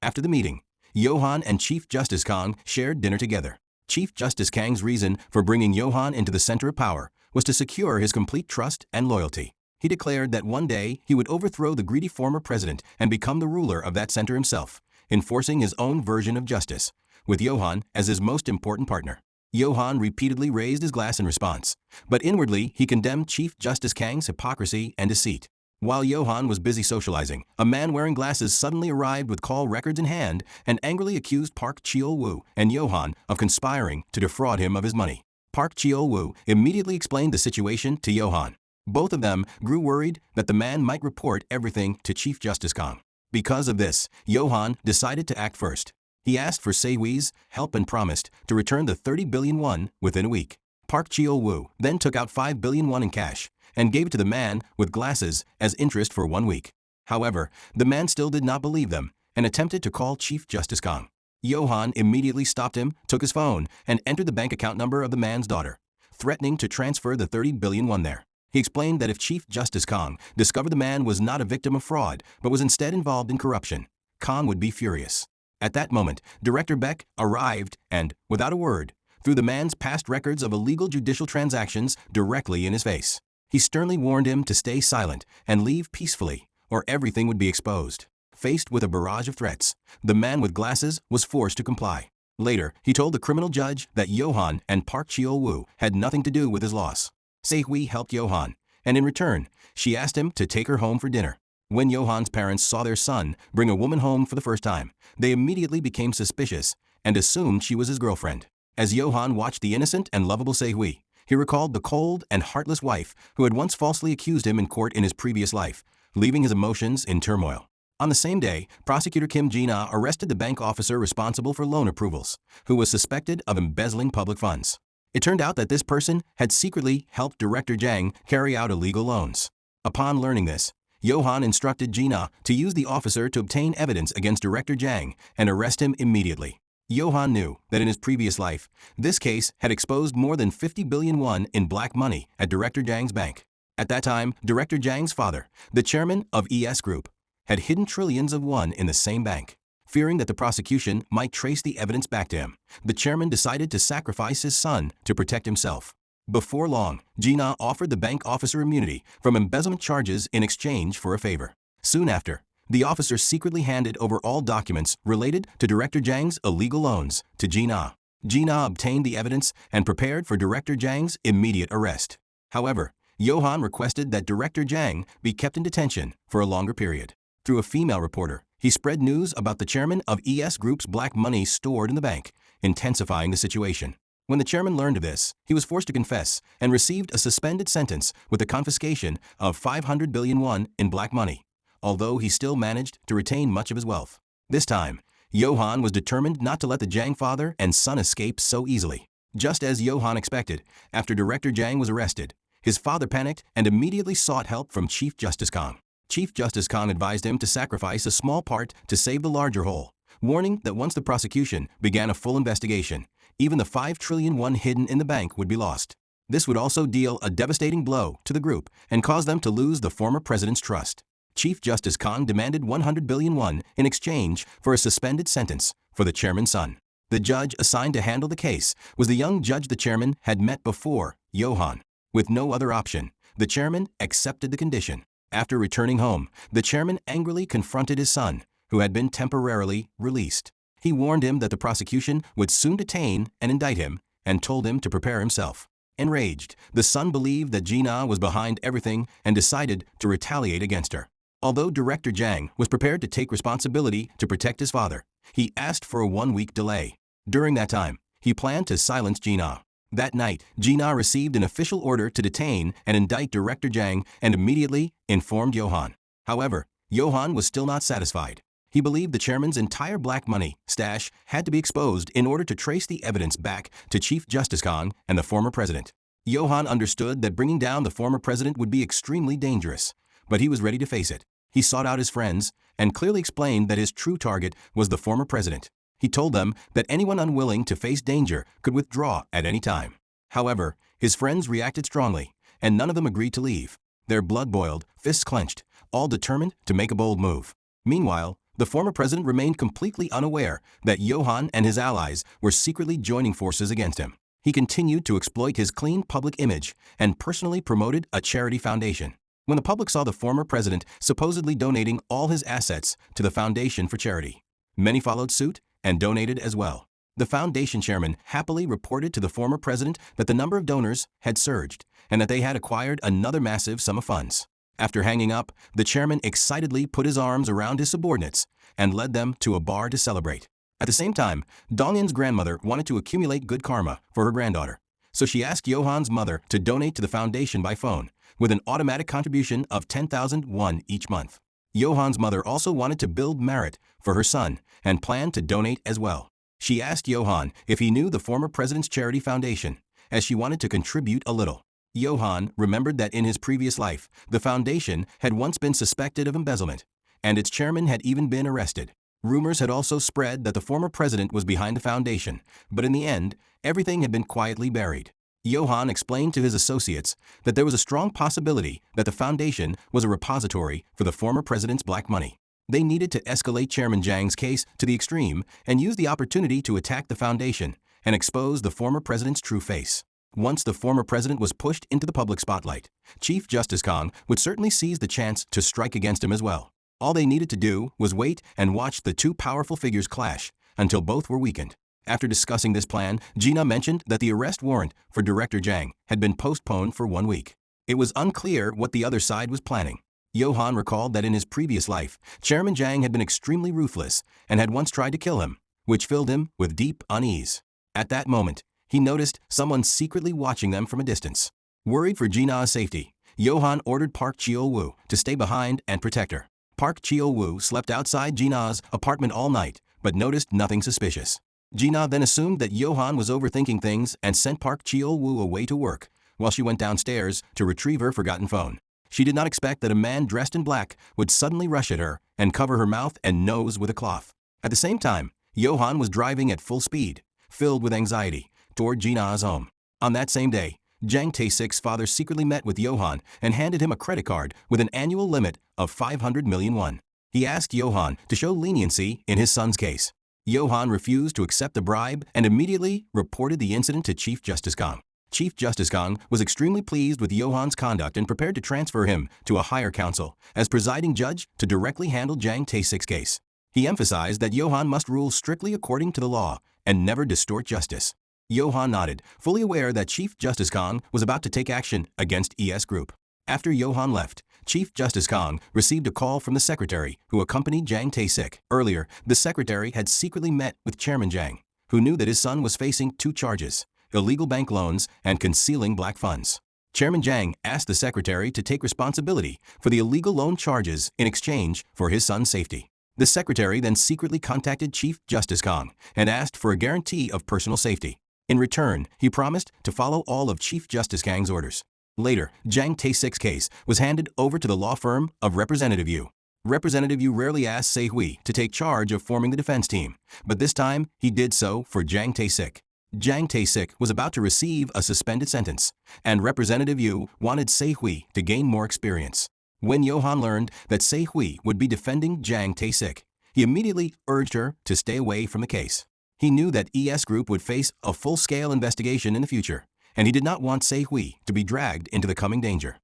Speaker 1: After the meeting, Johan and Chief Justice Kang shared dinner together. Chief Justice Kang's reason for bringing Johan into the center of power was to secure his complete trust and loyalty. He declared that one day he would overthrow the greedy former president and become the ruler of that center himself, enforcing his own version of justice, with Johan as his most important partner. Johan repeatedly raised his glass in response, but inwardly he condemned Chief Justice Kang's hypocrisy and deceit. While Johan was busy socializing, a man wearing glasses suddenly arrived with call records in hand and angrily accused Park Cheol-woo and Johan of conspiring to defraud him of his money. Park Cheol-woo immediately explained the situation to Johan. Both of them grew worried that the man might report everything to Chief Justice Kang. Because of this, Johan decided to act first. He asked for Sehwi's help and promised to return the 30 billion won within a week. Park Cheol-woo then took out 5 billion won in cash and gave it to the man with glasses as interest for 1 week. However, the man still did not believe them and attempted to call Chief Justice Kang. Johan immediately stopped him, took his phone, and entered the bank account number of the man's daughter, threatening to transfer the 30 billion won there. He explained that if Chief Justice Kang discovered the man was not a victim of fraud but was instead involved in corruption, Kang would be furious. At that moment, Director Beck arrived and, without a word, threw the man's past records of illegal judicial transactions directly in his face. He sternly warned him to stay silent and leave peacefully, or everything would be exposed. Faced with a barrage of threats, the man with glasses was forced to comply. Later, he told the criminal judge that Johan and Park Cheol-woo had nothing to do with his loss. Sehwi helped Johan, and in return, she asked him to take her home for dinner. When Johan's parents saw their son bring a woman home for the first time, they immediately became suspicious and assumed she was his girlfriend. As Johan watched the innocent and lovable Sehwi, he recalled the cold and heartless wife who had once falsely accused him in court in his previous life, leaving his emotions in turmoil. On the same day, prosecutor Kim Ji-na arrested the bank officer responsible for loan approvals, who was suspected of embezzling public funds. It turned out that this person had secretly helped Director Jang carry out illegal loans. Upon learning this, Johan instructed Ji-na to use the officer to obtain evidence against Director Jang and arrest him immediately. Johan knew that in his previous life, this case had exposed more than 50 billion won in black money at Director Jang's bank. At that time, Director Jang's father, the chairman of ES Group, had hidden trillions of won in the same bank. Fearing that the prosecution might trace the evidence back to him, the chairman decided to sacrifice his son to protect himself. Before long, Ji-na offered the bank officer immunity from embezzlement charges in exchange for a favor. Soon after, the officer secretly handed over all documents related to Director Jang's illegal loans to Ji-na. Ji-na obtained the evidence and prepared for Director Jang's immediate arrest. However, Johan requested that Director Jang be kept in detention for a longer period. Through a female reporter, he spread news about the chairman of ES Group's black money stored in the bank, intensifying the situation. When the chairman learned of this, he was forced to confess and received a suspended sentence with the confiscation of 500 billion won in black money, although he still managed to retain much of his wealth. This time, Johan was determined not to let the Jang father and son escape so easily. Just as Johan expected, after Director Jang was arrested, his father panicked and immediately sought help from Chief Justice Kang. Chief Justice Kang advised him to sacrifice a small part to save the larger whole, warning that once the prosecution began a full investigation, even the 5 trillion won hidden in the bank would be lost. This would also deal a devastating blow to the group and cause them to lose the former president's trust. Chief Justice Kang demanded 100 billion won in exchange for a suspended sentence for the chairman's son. The judge assigned to handle the case was the young judge the chairman had met before, Johan. With no other option, the chairman accepted the condition. After returning home, the chairman angrily confronted his son, who had been temporarily released. He warned him that the prosecution would soon detain and indict him and told him to prepare himself. Enraged, the son believed that Ji-na was behind everything and decided to retaliate against her. Although Director Jang was prepared to take responsibility to protect his father, he asked for a 1-week delay. During that time, he planned to silence Ji-na. That night, Ji-na received an official order to detain and indict Director Jang and immediately informed Johan. However, Johan was still not satisfied. He believed the chairman's entire black money stash had to be exposed in order to trace the evidence back to Chief Justice Kang and the former president. Johan understood that bringing down the former president would be extremely dangerous, but he was ready to face it. He sought out his friends and clearly explained that his true target was the former president. He told them that anyone unwilling to face danger could withdraw at any time. However, his friends reacted strongly, and none of them agreed to leave. their blood boiled, fists clenched, all determined to make a bold move. Meanwhile, the former president remained completely unaware that Johann and his allies were secretly joining forces against him. He continued to exploit his clean public image and personally promoted a charity foundation. When the public saw the former president supposedly donating all his assets to the foundation for charity, many followed suit and donated as well. The foundation chairman happily reported to the former president that the number of donors had surged and that they had acquired another massive sum of funds. After hanging up, the chairman excitedly put his arms around his subordinates and led them to a bar to celebrate. At the same time, Dongyun's grandmother wanted to accumulate good karma for her granddaughter, so she asked Johann's mother to donate to the foundation by phone, with an automatic contribution of 10,000 won each month. Johann's mother also wanted to build merit for her son and planned to donate as well. She asked Johann if he knew the former president's charity foundation, as she wanted to contribute a little. Johann remembered that in his previous life, the foundation had once been suspected of embezzlement, and its chairman had even been arrested. Rumors had also spread that the former president was behind the foundation, but in the end, everything had been quietly buried. Johann explained to his associates that there was a strong possibility that the foundation was a repository for the former president's black money. They needed to escalate Chairman Jiang's case to the extreme and use the opportunity to attack the foundation and expose the former president's true face. Once the former president was pushed into the public spotlight, Chief Justice Kong would certainly seize the chance to strike against him as well. All they needed to do was wait and watch the two powerful figures clash until both were weakened. After discussing this plan, Gina mentioned that the arrest warrant for Director Jiang had been postponed for 1 week. It was unclear what the other side was planning. Johann recalled that in his previous life, Chairman Jiang had been extremely ruthless and had once tried to kill him, which filled him with deep unease. At that moment, he noticed someone secretly watching them from a distance. Worried for Gina's safety, Johann ordered Park Cheo-woo to stay behind and protect her. Park Cheo-woo slept outside Gina's apartment all night, but noticed nothing suspicious. Gina then assumed that Johann was overthinking things and sent Park Cheo-woo away to work, while she went downstairs to retrieve her forgotten phone. She did not expect that a man dressed in black would suddenly rush at her and cover her mouth and nose with a cloth. At the same time, Johann was driving at full speed, filled with anxiety, toward Gina's home. On that same day, Jiang Tae-sik's father secretly met with Johann and handed him a credit card with an annual limit of 500 million won. He asked Johann to show leniency in his son's case. Johann refused to accept the bribe and immediately reported the incident to Chief Justice Kong. Chief Justice Kong was extremely pleased with Johann's conduct and prepared to transfer him to a higher council as presiding judge to directly handle Jiang Tae-sik's case. He emphasized that Johann must rule strictly according to the law and never distort justice. Johann nodded, fully aware that Chief Justice Kong was about to take action against ES Group. After Johann left, Chief Justice Kong received a call from the secretary who accompanied Jiang Tae-sik. Earlier, the secretary had secretly met with Chairman Jiang, who knew that his son was facing 2 charges: illegal bank loans and concealing black funds. Chairman Jiang asked the secretary to take responsibility for the illegal loan charges in exchange for his son's safety. The secretary then secretly contacted Chief Justice Kong and asked for a guarantee of personal safety. In return, he promised to follow all of Chief Justice Kang's orders. Later, Jiang Tae-sik's case was handed over to the law firm of Representative Yu. Representative Yu rarely asked Se-hui to take charge of forming the defense team, but this time he did so for Jiang Tae-sik. Jiang Tae-sik was about to receive a suspended sentence, and Representative Yu wanted Se-hui to gain more experience. When Johann learned that Se-hui would be defending Jiang Tae-sik, he immediately urged her to stay away from the case. He knew that ES Group would face a full-scale investigation in the future, and he did not want Se-hui to be dragged into the coming danger.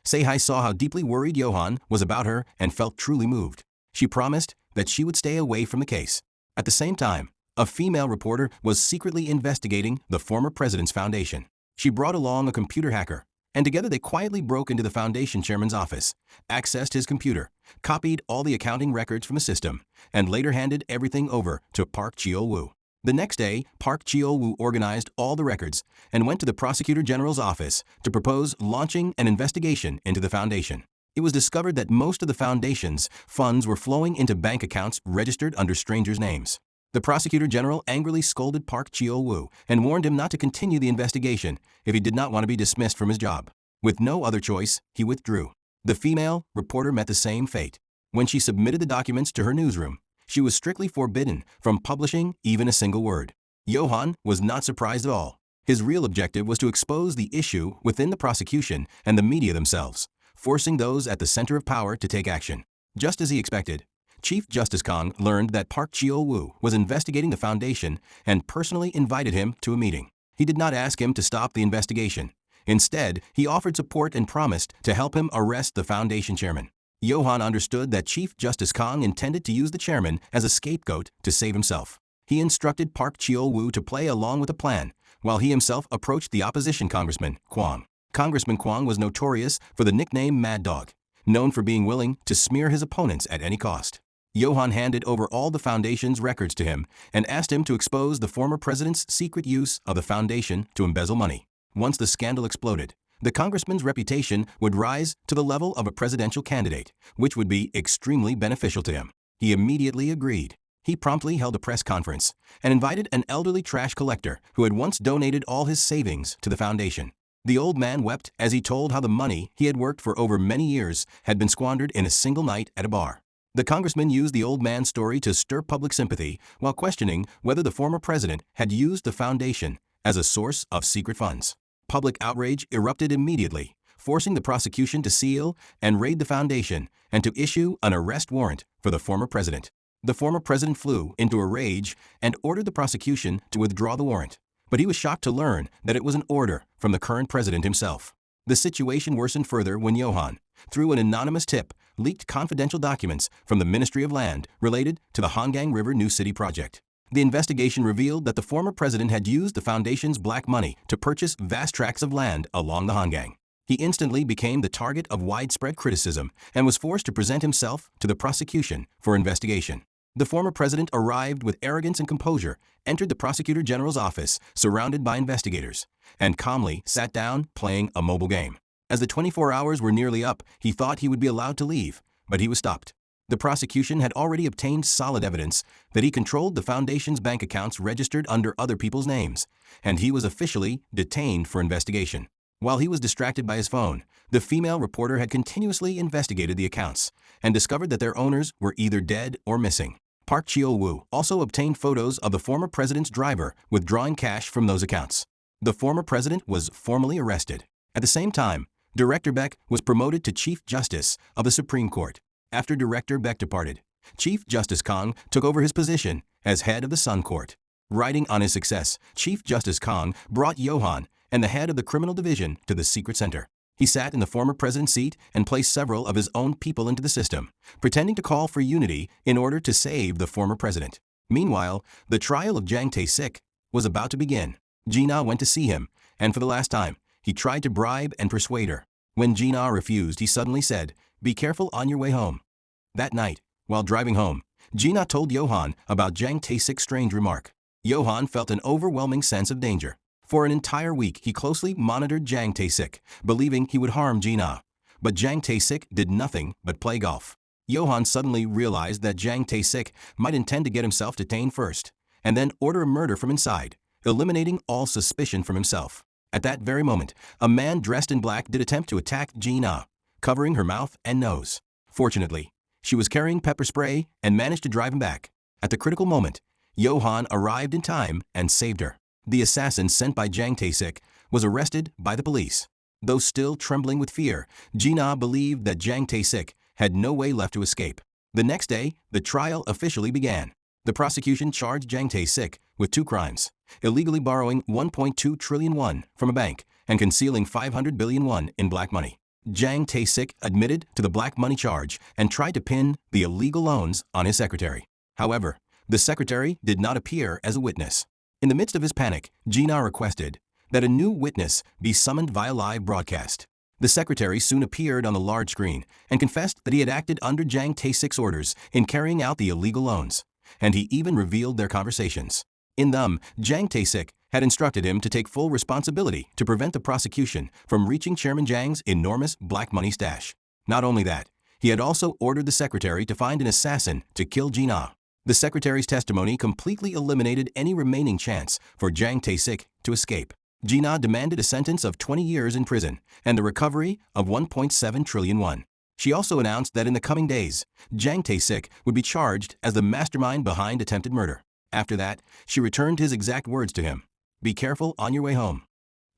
Speaker 1: Se-hui saw how deeply worried Johann was about her and felt truly moved. She promised that she would stay away from the case. At the same time, a female reporter was secretly investigating the former president's foundation. She brought along a computer hacker, and together they quietly broke into the foundation chairman's office, accessed his computer, copied all the accounting records from the system, and later handed everything over to Park Cheo-woo. The next day, Park Cheo-woo organized all the records and went to the Prosecutor General's office to propose launching an investigation into the foundation. It was discovered that most of the foundation's funds were flowing into bank accounts registered under strangers' names. The Prosecutor General angrily scolded Park Cheo-woo and warned him not to continue the investigation if he did not want to be dismissed from his job. With no other choice, he withdrew. The female reporter met the same fate. When she submitted the documents to her newsroom, she was strictly forbidden from publishing even a single word. Johann was not surprised at all. His real objective was to expose the issue within the prosecution and the media themselves. forcing those at the center of power to take action. Just as he expected, Chief Justice Kang learned that Park Chio-woo was investigating the foundation and personally invited him to a meeting. He did not ask him to stop the investigation. Instead, he offered support and promised to help him arrest the foundation chairman. Johan understood that Chief Justice Kang intended to use the chairman as a scapegoat to save himself. He instructed Park Chio-woo to play along with the plan, while he himself approached the opposition Congressman Kwang. Congressman Kwang was notorious for the nickname Mad Dog, known for being willing to smear his opponents at any cost. Johan handed over all the foundation's records to him and asked him to expose the former president's secret use of the foundation to embezzle money. Once the scandal exploded, the congressman's reputation would rise to the level of a presidential candidate, which would be extremely beneficial to him. He immediately agreed. He promptly held a press conference and invited an elderly trash collector who had once donated all his savings to the foundation. The old man wept as he told how the money he had worked for over many years had been squandered in a single night at a bar. The congressman used the old man's story to stir public sympathy while questioning whether the former president had used the foundation as a source of secret funds. Public outrage erupted immediately, forcing the prosecution to seal and raid the foundation and to issue an arrest warrant for the former president. The former president flew into a rage and ordered the prosecution to withdraw the warrant, but he was shocked to learn that it was an order from the current president himself. The situation worsened further when Johan, through an anonymous tip, leaked confidential documents from the Ministry of Land related to the Hangang River New City project. The investigation revealed that the former president had used the foundation's black money to purchase vast tracts of land along the Hangang. He instantly became the target of widespread criticism and was forced to present himself to the prosecution for investigation. The former president arrived with arrogance and composure, entered the prosecutor general's office surrounded by investigators, and calmly sat down playing a mobile game. As the 24 hours were nearly up, he thought he would be allowed to leave, but he was stopped. The prosecution had already obtained solid evidence that he controlled the foundation's bank accounts registered under other people's names, and he was officially detained for investigation. While he was distracted by his phone, the female reporter had continuously investigated the accounts and discovered that their owners were either dead or missing. Park Chio-woo also obtained photos of the former president's driver withdrawing cash from those accounts. The former president was formally arrested. At the same time, Director Beck was promoted to Chief Justice of the Supreme Court. After Director Beck departed, Chief Justice Kang took over his position as head of the Sun Court. Riding on his success, Chief Justice Kang brought Johan and the head of the criminal division to the secret center. He sat in the former president's seat and placed several of his own people into the system, pretending to call for unity in order to save the former president. Meanwhile, the trial of Jang Tae-sik was about to begin. Gina went to see him, and for the last time, he tried to bribe and persuade her. When Gina refused, he suddenly said, "Be careful on your way home." That night, while driving home, Gina told Johan about Jang Tae-sik's strange remark. Johan felt an overwhelming sense of danger. For an entire week, he closely monitored Jang Tae-sik, believing he would harm Gina. But Jang Tae-sik did nothing but play golf. Johan suddenly realized that Jang Tae-sik might intend to get himself detained first, and then order a murder from inside, eliminating all suspicion from himself. At that very moment, a man dressed in black did attempt to attack Gina, covering her mouth and nose. Fortunately, she was carrying pepper spray and managed to drive him back. At the critical moment, Johan arrived in time and saved her. The assassin sent by Jang Tae-sik was arrested by the police. Though still trembling with fear, Gina believed that Jang Tae-sik had no way left to escape. The next day, the trial officially began. The prosecution charged Jang Tae-sik with 2 crimes: illegally borrowing 1.2 trillion won from a bank and concealing 500 billion won in black money. Jang Tae-sik admitted to the black money charge and tried to pin the illegal loans on his secretary. However, the secretary did not appear as a witness. In the midst of his panic, Gina requested that a new witness be summoned via live broadcast. The secretary soon appeared on the large screen and confessed that he had acted under Jang Tae-sik's orders in carrying out the illegal loans, and he even revealed their conversations. In them, Jang Tae-sik had instructed him to take full responsibility to prevent the prosecution from reaching Chairman Jang's enormous black money stash. Not only that, he had also ordered the secretary to find an assassin to kill Gina. The secretary's testimony completely eliminated any remaining chance for Jang Tae-sik to escape. Gina demanded a sentence of 20 years in prison and the recovery of 1.7 trillion won. She also announced that in the coming days, Jang Tae-sik would be charged as the mastermind behind attempted murder. After that, she returned his exact words to him: "Be careful on your way home."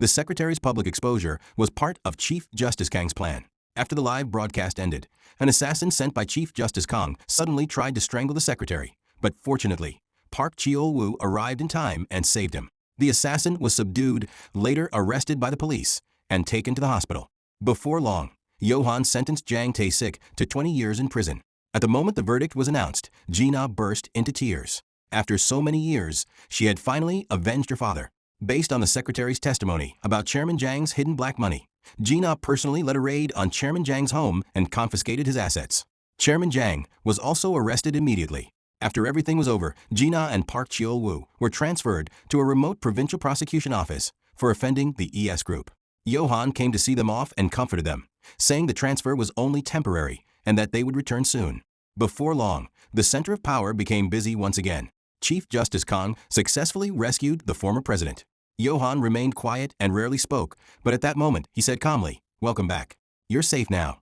Speaker 1: The secretary's public exposure was part of Chief Justice Kang's plan. After the live broadcast ended, an assassin sent by Chief Justice Kong suddenly tried to strangle the secretary, but fortunately, Park Cheol-woo arrived in time and saved him. The assassin was subdued, later arrested by the police, and taken to the hospital. Before long, Johan sentenced Jang Tae-sik to 20 years in prison. At the moment the verdict was announced, Gina burst into tears. After so many years, she had finally avenged her father. Based on the secretary's testimony about Chairman Jang's hidden black money, Gina personally led a raid on Chairman Jang's home and confiscated his assets. Chairman Jang was also arrested immediately. After everything was over, Gina and Park Cheol-woo were transferred to a remote provincial prosecution office for offending the ES group. Johan came to see them off and comforted them, saying the transfer was only temporary and that they would return soon. Before long, the center of power became busy once again. Chief Justice Kong successfully rescued the former president. Johan remained quiet and rarely spoke, but at that moment he said calmly, "Welcome back. You're safe now."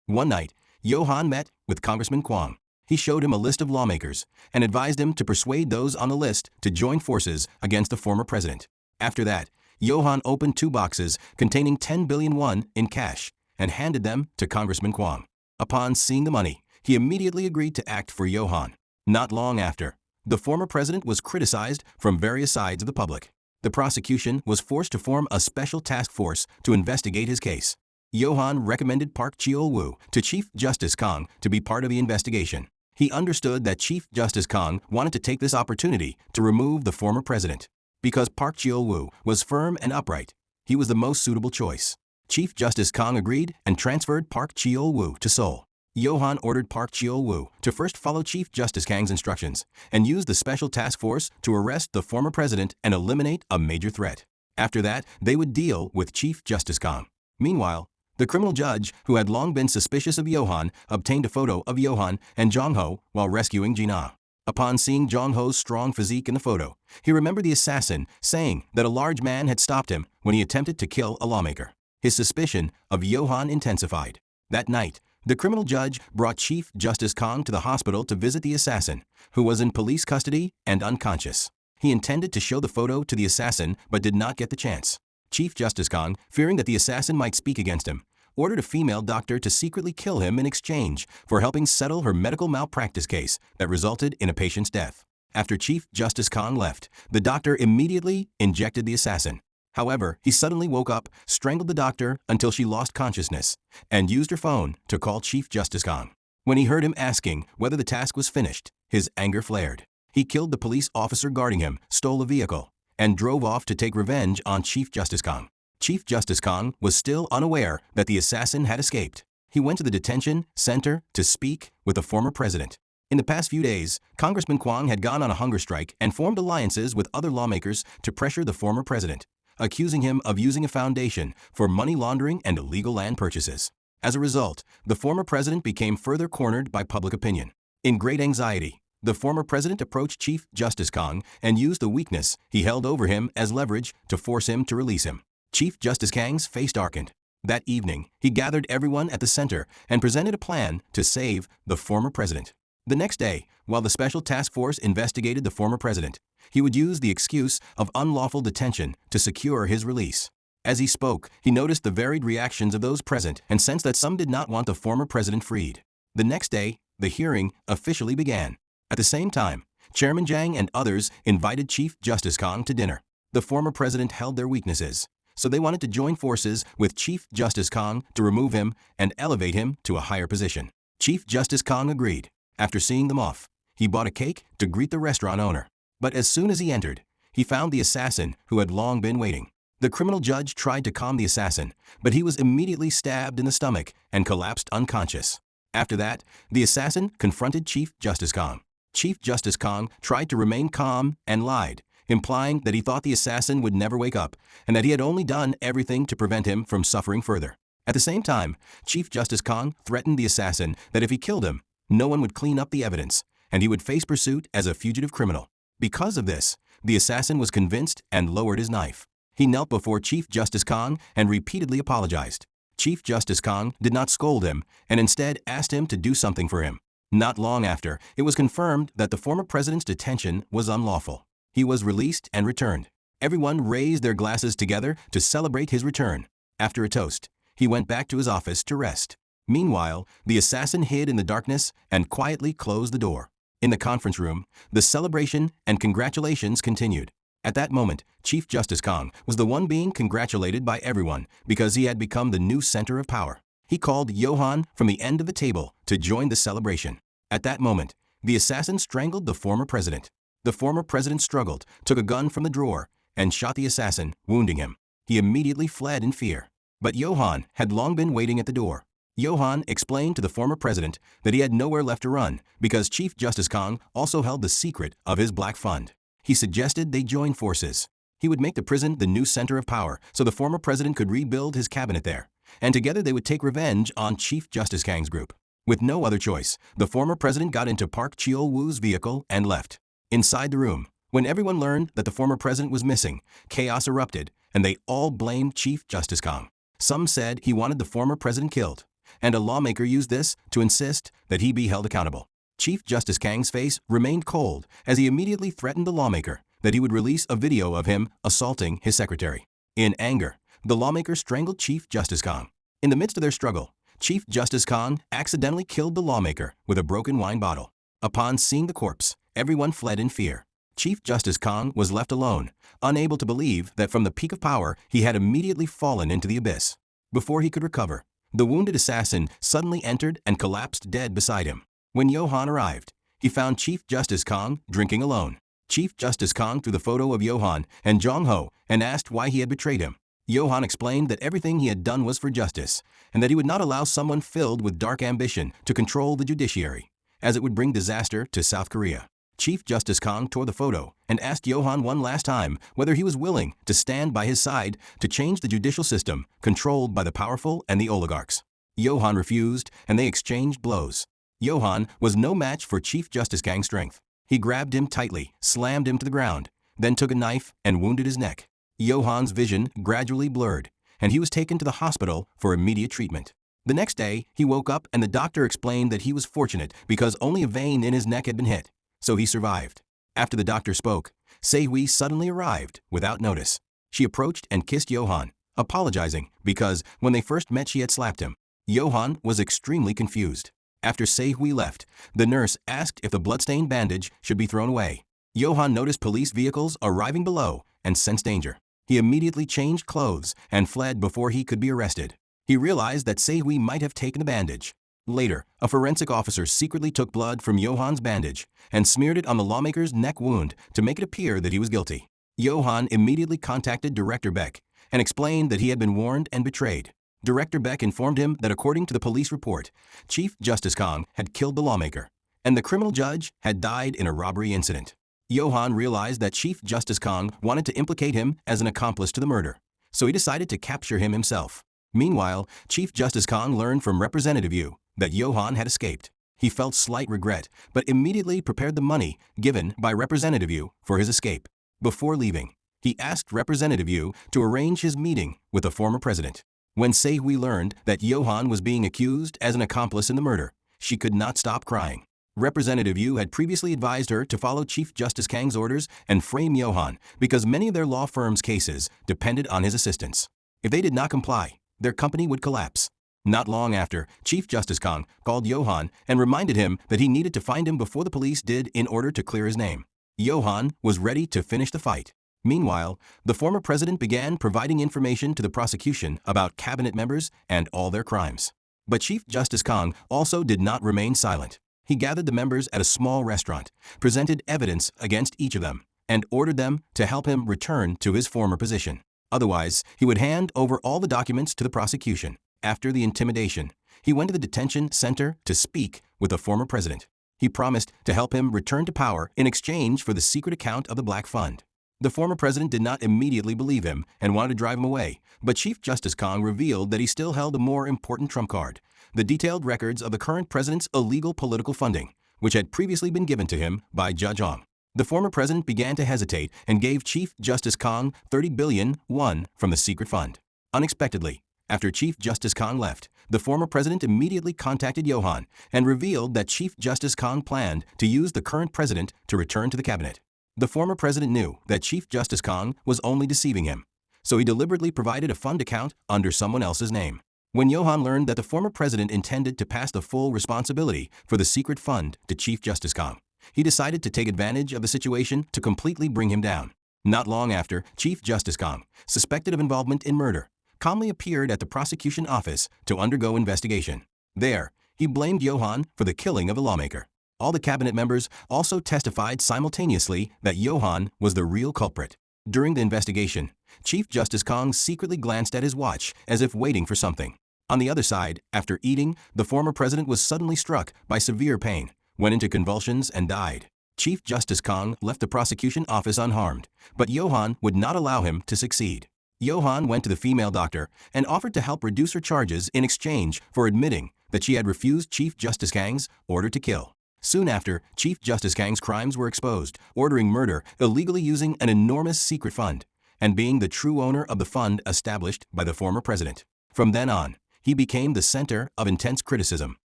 Speaker 1: One night, Johan met with Congressman Kwang. He showed him a list of lawmakers and advised him to persuade those on the list to join forces against the former president. After that, Johan opened 2 boxes containing 10 billion won in cash and handed them to Congressman Kwang. Upon seeing the money, he immediately agreed to act for Johan. Not long after, the former president was criticized from various sides of the public. The prosecution was forced to form a special task force to investigate his case. Johan recommended Park Cheol-woo to Chief Justice Kong to be part of the investigation. He understood that Chief Justice Kong wanted to take this opportunity to remove the former president. Because Park Cheol-woo was firm and upright, he was the most suitable choice. Chief Justice Kong agreed and transferred Park Cheol-woo to Seoul. Johan ordered Park Cheol-woo to first follow Chief Justice Kang's instructions and use the special task force to arrest the former president and eliminate a major threat. After that, they would deal with Chief Justice Kong. Meanwhile, the criminal judge, who had long been suspicious of Johan, obtained a photo of Johan and Jong-ho while rescuing Gina. Upon seeing Jong-ho's strong physique in the photo, he remembered the assassin saying that a large man had stopped him when he attempted to kill a lawmaker. His suspicion of Johan intensified. That night, the criminal judge brought Chief Justice Kong to the hospital to visit the assassin, who was in police custody and unconscious. He intended to show the photo to the assassin but did not get the chance. Chief Justice Kong, fearing that the assassin might speak against him, ordered a female doctor to secretly kill him in exchange for helping settle her medical malpractice case that resulted in a patient's death. After Chief Justice Kong left, the doctor immediately injected the assassin. However, he suddenly woke up, strangled the doctor until she lost consciousness, and used her phone to call Chief Justice Kong. When he heard him asking whether the task was finished, his anger flared. He killed the police officer guarding him, stole a vehicle, and drove off to take revenge on Chief Justice Kong. Chief Justice Kong was still unaware that the assassin had escaped. He went to the detention center to speak with the former president. In the past few days, Congressman Kwang had gone on a hunger strike and formed alliances with other lawmakers to pressure the former president, accusing him of using a foundation for money laundering and illegal land purchases. As a result, the former president became further cornered by public opinion. In great anxiety, the former president approached Chief Justice Kong and used the weakness he held over him as leverage to force him to release him. Chief Justice Kang's face darkened. That evening, he gathered everyone at the center and presented a plan to save the former president. The next day, while the special task force investigated the former president, he would use the excuse of unlawful detention to secure his release. As he spoke, he noticed the varied reactions of those present and sensed that some did not want the former president freed. The next day, the hearing officially began. At the same time, Chairman Jang and others invited Chief Justice Kong to dinner. The former president held their weaknesses, so they wanted to join forces with Chief Justice Kong to remove him and elevate him to a higher position. Chief Justice Kong agreed. After seeing them off, he bought a cake to greet the restaurant owner. But as soon as he entered, he found the assassin who had long been waiting. The criminal judge tried to calm the assassin, but he was immediately stabbed in the stomach and collapsed unconscious. After that, the assassin confronted Chief Justice Kong. Chief Justice Kong tried to remain calm and lied, implying that he thought the assassin would never wake up and that he had only done everything to prevent him from suffering further. At the same time, Chief Justice Kong threatened the assassin that if he killed him, no one would clean up the evidence, and he would face pursuit as a fugitive criminal. Because of this, the assassin was convinced and lowered his knife. He knelt before Chief Justice Kong and repeatedly apologized. Chief Justice Kong did not scold him and instead asked him to do something for him. Not long after, it was confirmed that the former president's detention was unlawful. He was released and returned. Everyone raised their glasses together to celebrate his return. After a toast, He went back to his office to rest. Meanwhile, the assassin hid in the darkness and quietly closed the door. In the conference room, the celebration and congratulations continued. At that moment, Chief Justice Kong was the one being congratulated by everyone because he had become the new center of power. He called Johan from the end of the table to join the celebration. At that moment, the assassin strangled the former president. The former president struggled, took a gun from the drawer, and shot the assassin, wounding him. He immediately fled in fear. But Johan had long been waiting at the door. Johan explained to the former president that he had nowhere left to run because Chief Justice Kong also held the secret of his black fund. He suggested they join forces. He would make the prison the new center of power so the former president could rebuild his cabinet there, and together they would take revenge on Chief Justice Kang's group. With no other choice, the former president got into Park Cheol-woo's vehicle and left. Inside the room, when everyone learned that the former president was missing, chaos erupted, and they all blamed Chief Justice Kong. Some said he wanted the former president killed, and a lawmaker used this to insist that he be held accountable. Chief Justice Kang's face remained cold as he immediately threatened the lawmaker that he would release a video of him assaulting his secretary. In anger, the lawmaker strangled Chief Justice Kong. In the midst of their struggle, Chief Justice Kong accidentally killed the lawmaker with a broken wine bottle. Upon seeing the corpse, everyone fled in fear. Chief Justice Kong was left alone, unable to believe that from the peak of power he had immediately fallen into the abyss. Before he could recover, the wounded assassin suddenly entered and collapsed dead beside him. When Johan arrived, he found Chief Justice Kong drinking alone. Chief Justice Kong threw the photo of Johan and Jong-ho and asked why he had betrayed him. Johan explained that everything he had done was for justice, and that he would not allow someone filled with dark ambition to control the judiciary, as it would bring disaster to South Korea. Chief Justice Kong tore the photo and asked Johan one last time whether he was willing to stand by his side to change the judicial system controlled by the powerful and the oligarchs. Johan refused, and they exchanged blows. Johan was no match for Chief Justice Kang's strength. He grabbed him tightly, slammed him to the ground, then took a knife and wounded his neck. Johan's vision gradually blurred, and he was taken to the hospital for immediate treatment. The next day, he woke up and the doctor explained that he was fortunate because only a vein in his neck had been hit, so he survived. After the doctor spoke, Se-hui suddenly arrived without notice. She approached and kissed Johan, apologizing because when they first met she had slapped him. Johan was extremely confused. After Se-hui left, the nurse asked if the bloodstained bandage should be thrown away. Johan noticed police vehicles arriving below and sensed danger. He immediately changed clothes and fled before he could be arrested. He realized that Se-hui might have taken the bandage. Later, a forensic officer secretly took blood from Johan's bandage and smeared it on the lawmaker's neck wound to make it appear that he was guilty. Johan immediately contacted Director Beck and explained that he had been warned and betrayed. Director Beck informed him that according to the police report, Chief Justice Kong had killed the lawmaker, and the criminal judge had died in a robbery incident. Johan realized that Chief Justice Kong wanted to implicate him as an accomplice to the murder, so he decided to capture him himself. Meanwhile, Chief Justice Kong learned from Representative Yu that Johan had escaped. He felt slight regret, but immediately prepared the money given by Representative Yu for his escape. Before leaving, he asked Representative Yu to arrange his meeting with the former president. When Se-hui learned that Johan was being accused as an accomplice in the murder, she could not stop crying. Representative Yu had previously advised her to follow Chief Justice Kang's orders and frame Johan because many of their law firm's cases depended on his assistance. If they did not comply, their company would collapse. Not long after, Chief Justice Kong called Johan and reminded him that he needed to find him before the police did in order to clear his name. Johan was ready to finish the fight. Meanwhile, the former president began providing information to the prosecution about cabinet members and all their crimes. But Chief Justice Kong also did not remain silent. He gathered the members at a small restaurant, presented evidence against each of them, and ordered them to help him return to his former position. Otherwise, he would hand over all the documents to the prosecution. After the intimidation, he went to the detention center to speak with the former president. He promised to help him return to power in exchange for the secret account of the Black Fund. The former president did not immediately believe him and wanted to drive him away, but Chief Justice Kong revealed that he still held a more important trump card, the detailed records of the current president's illegal political funding, which had previously been given to him by Judge Ong. The former president began to hesitate and gave Chief Justice Kong 30 billion won from the secret fund. Unexpectedly, after Chief Justice Kong left, the former president immediately contacted Johan and revealed that Chief Justice Kong planned to use the current president to return to the cabinet. The former president knew that Chief Justice Kong was only deceiving him, so he deliberately provided a fund account under someone else's name. When Johan learned that the former president intended to pass the full responsibility for the secret fund to Chief Justice Kong, he decided to take advantage of the situation to completely bring him down. Not long after, Chief Justice Kong, suspected of involvement in murder, calmly appeared at the prosecution office to undergo investigation. There, he blamed Johan for the killing of a lawmaker. All the cabinet members also testified simultaneously that Johan was the real culprit. During the investigation, Chief Justice Kong secretly glanced at his watch as if waiting for something. On the other side, after eating, the former president was suddenly struck by severe pain, went into convulsions, and died. Chief Justice Kong left the prosecution office unharmed, but Johan would not allow him to succeed. Johan went to the female doctor and offered to help reduce her charges in exchange for admitting that she had refused Chief Justice Kang's order to kill. Soon after, Chief Justice Kang's crimes were exposed, ordering murder illegally using an enormous secret fund, and being the true owner of the fund established by the former president. From then on, he became the center of intense criticism.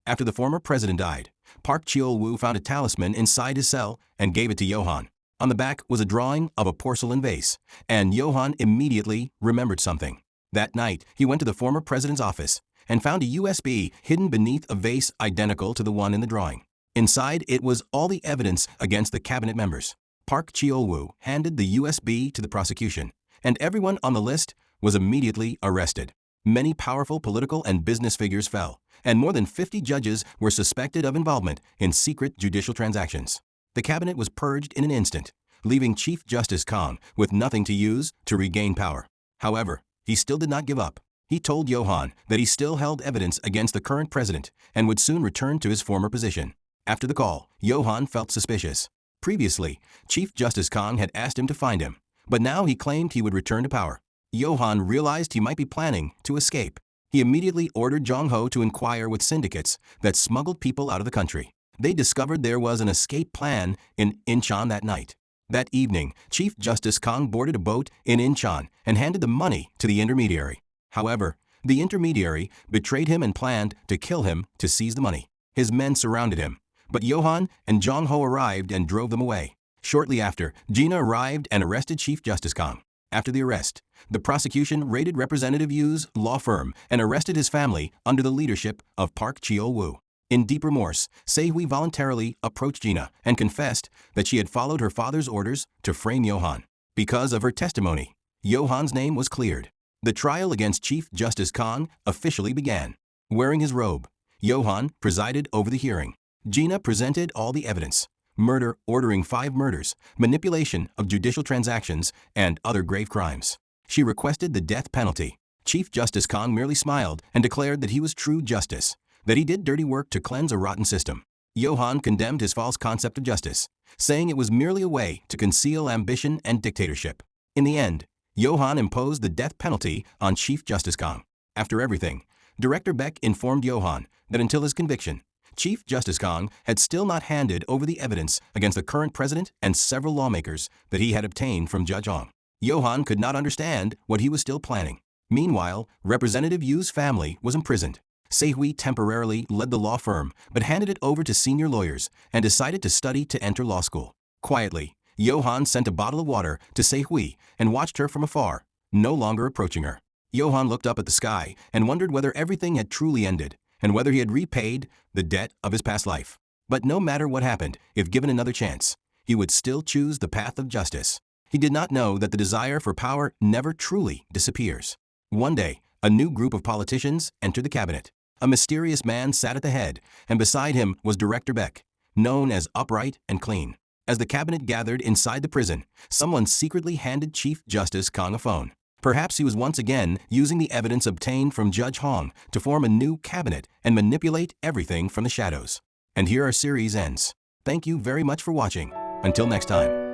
Speaker 1: After the former president died, Park Cheol-woo found a talisman inside his cell and gave it to Johan. On the back was a drawing of a porcelain vase, and Johan immediately remembered something. That night, he went to the former president's office and found a USB hidden beneath a vase identical to the one in the drawing. Inside it was all the evidence against the cabinet members. Park Cheol-woo handed the USB to the prosecution, and everyone on the list was immediately arrested. Many powerful political and business figures fell, and more than 50 judges were suspected of involvement in secret judicial transactions. The cabinet was purged in an instant, leaving Chief Justice Kong with nothing to use to regain power. However, he still did not give up. He told Johan that he still held evidence against the current president and would soon return to his former position. After the call, Johan felt suspicious. Previously, Chief Justice Kong had asked him to find him, but now he claimed he would return to power. Johan realized he might be planning to escape. He immediately ordered Jong-ho to inquire with syndicates that smuggled people out of the country. They discovered there was an escape plan in Incheon that night. That evening, Chief Justice Kong boarded a boat in Incheon and handed the money to the intermediary. However, the intermediary betrayed him and planned to kill him to seize the money. His men surrounded him, but Johan and Jong-ho arrived and drove them away. Shortly after, Gina arrived and arrested Chief Justice Kong. After the arrest, the prosecution raided Representative Yu's law firm and arrested his family under the leadership of Park Cheol-woo. In deep remorse, Se-hui voluntarily approached Gina and confessed that she had followed her father's orders to frame Johan. Because of her testimony, Johan's name was cleared. The trial against Chief Justice Kong officially began. Wearing his robe, Johan presided over the hearing. Gina presented all the evidence: murder, ordering 5 murders, manipulation of judicial transactions, and other grave crimes. She requested the death penalty. Chief Justice Kong merely smiled and declared that he was true justice, that he did dirty work to cleanse a rotten system. Johan condemned his false concept of justice, saying it was merely a way to conceal ambition and dictatorship. In the end, Johan imposed the death penalty on Chief Justice Kong. After everything, Director Beck informed Johan that until his conviction, Chief Justice Kong had still not handed over the evidence against the current president and several lawmakers that he had obtained from Judge Ong. Johan could not understand what he was still planning. Meanwhile, Representative Yu's family was imprisoned. Se-hui temporarily led the law firm, but handed it over to senior lawyers and decided to study to enter law school. Quietly, Johan sent a bottle of water to Se-hui and watched her from afar, no longer approaching her. Johan looked up at the sky and wondered whether everything had truly ended, and whether he had repaid the debt of his past life. But no matter what happened, if given another chance, he would still choose the path of justice. He did not know that the desire for power never truly disappears. One day, a new group of politicians entered the cabinet. A mysterious man sat at the head, and beside him was Director Beck, known as upright and clean. As the cabinet gathered inside the prison, someone secretly handed Chief Justice Kong a phone. Perhaps he was once again using the evidence obtained from Judge Hong to form a new cabinet and manipulate everything from the shadows. And here our series ends. Thank you very much for watching. Until next time.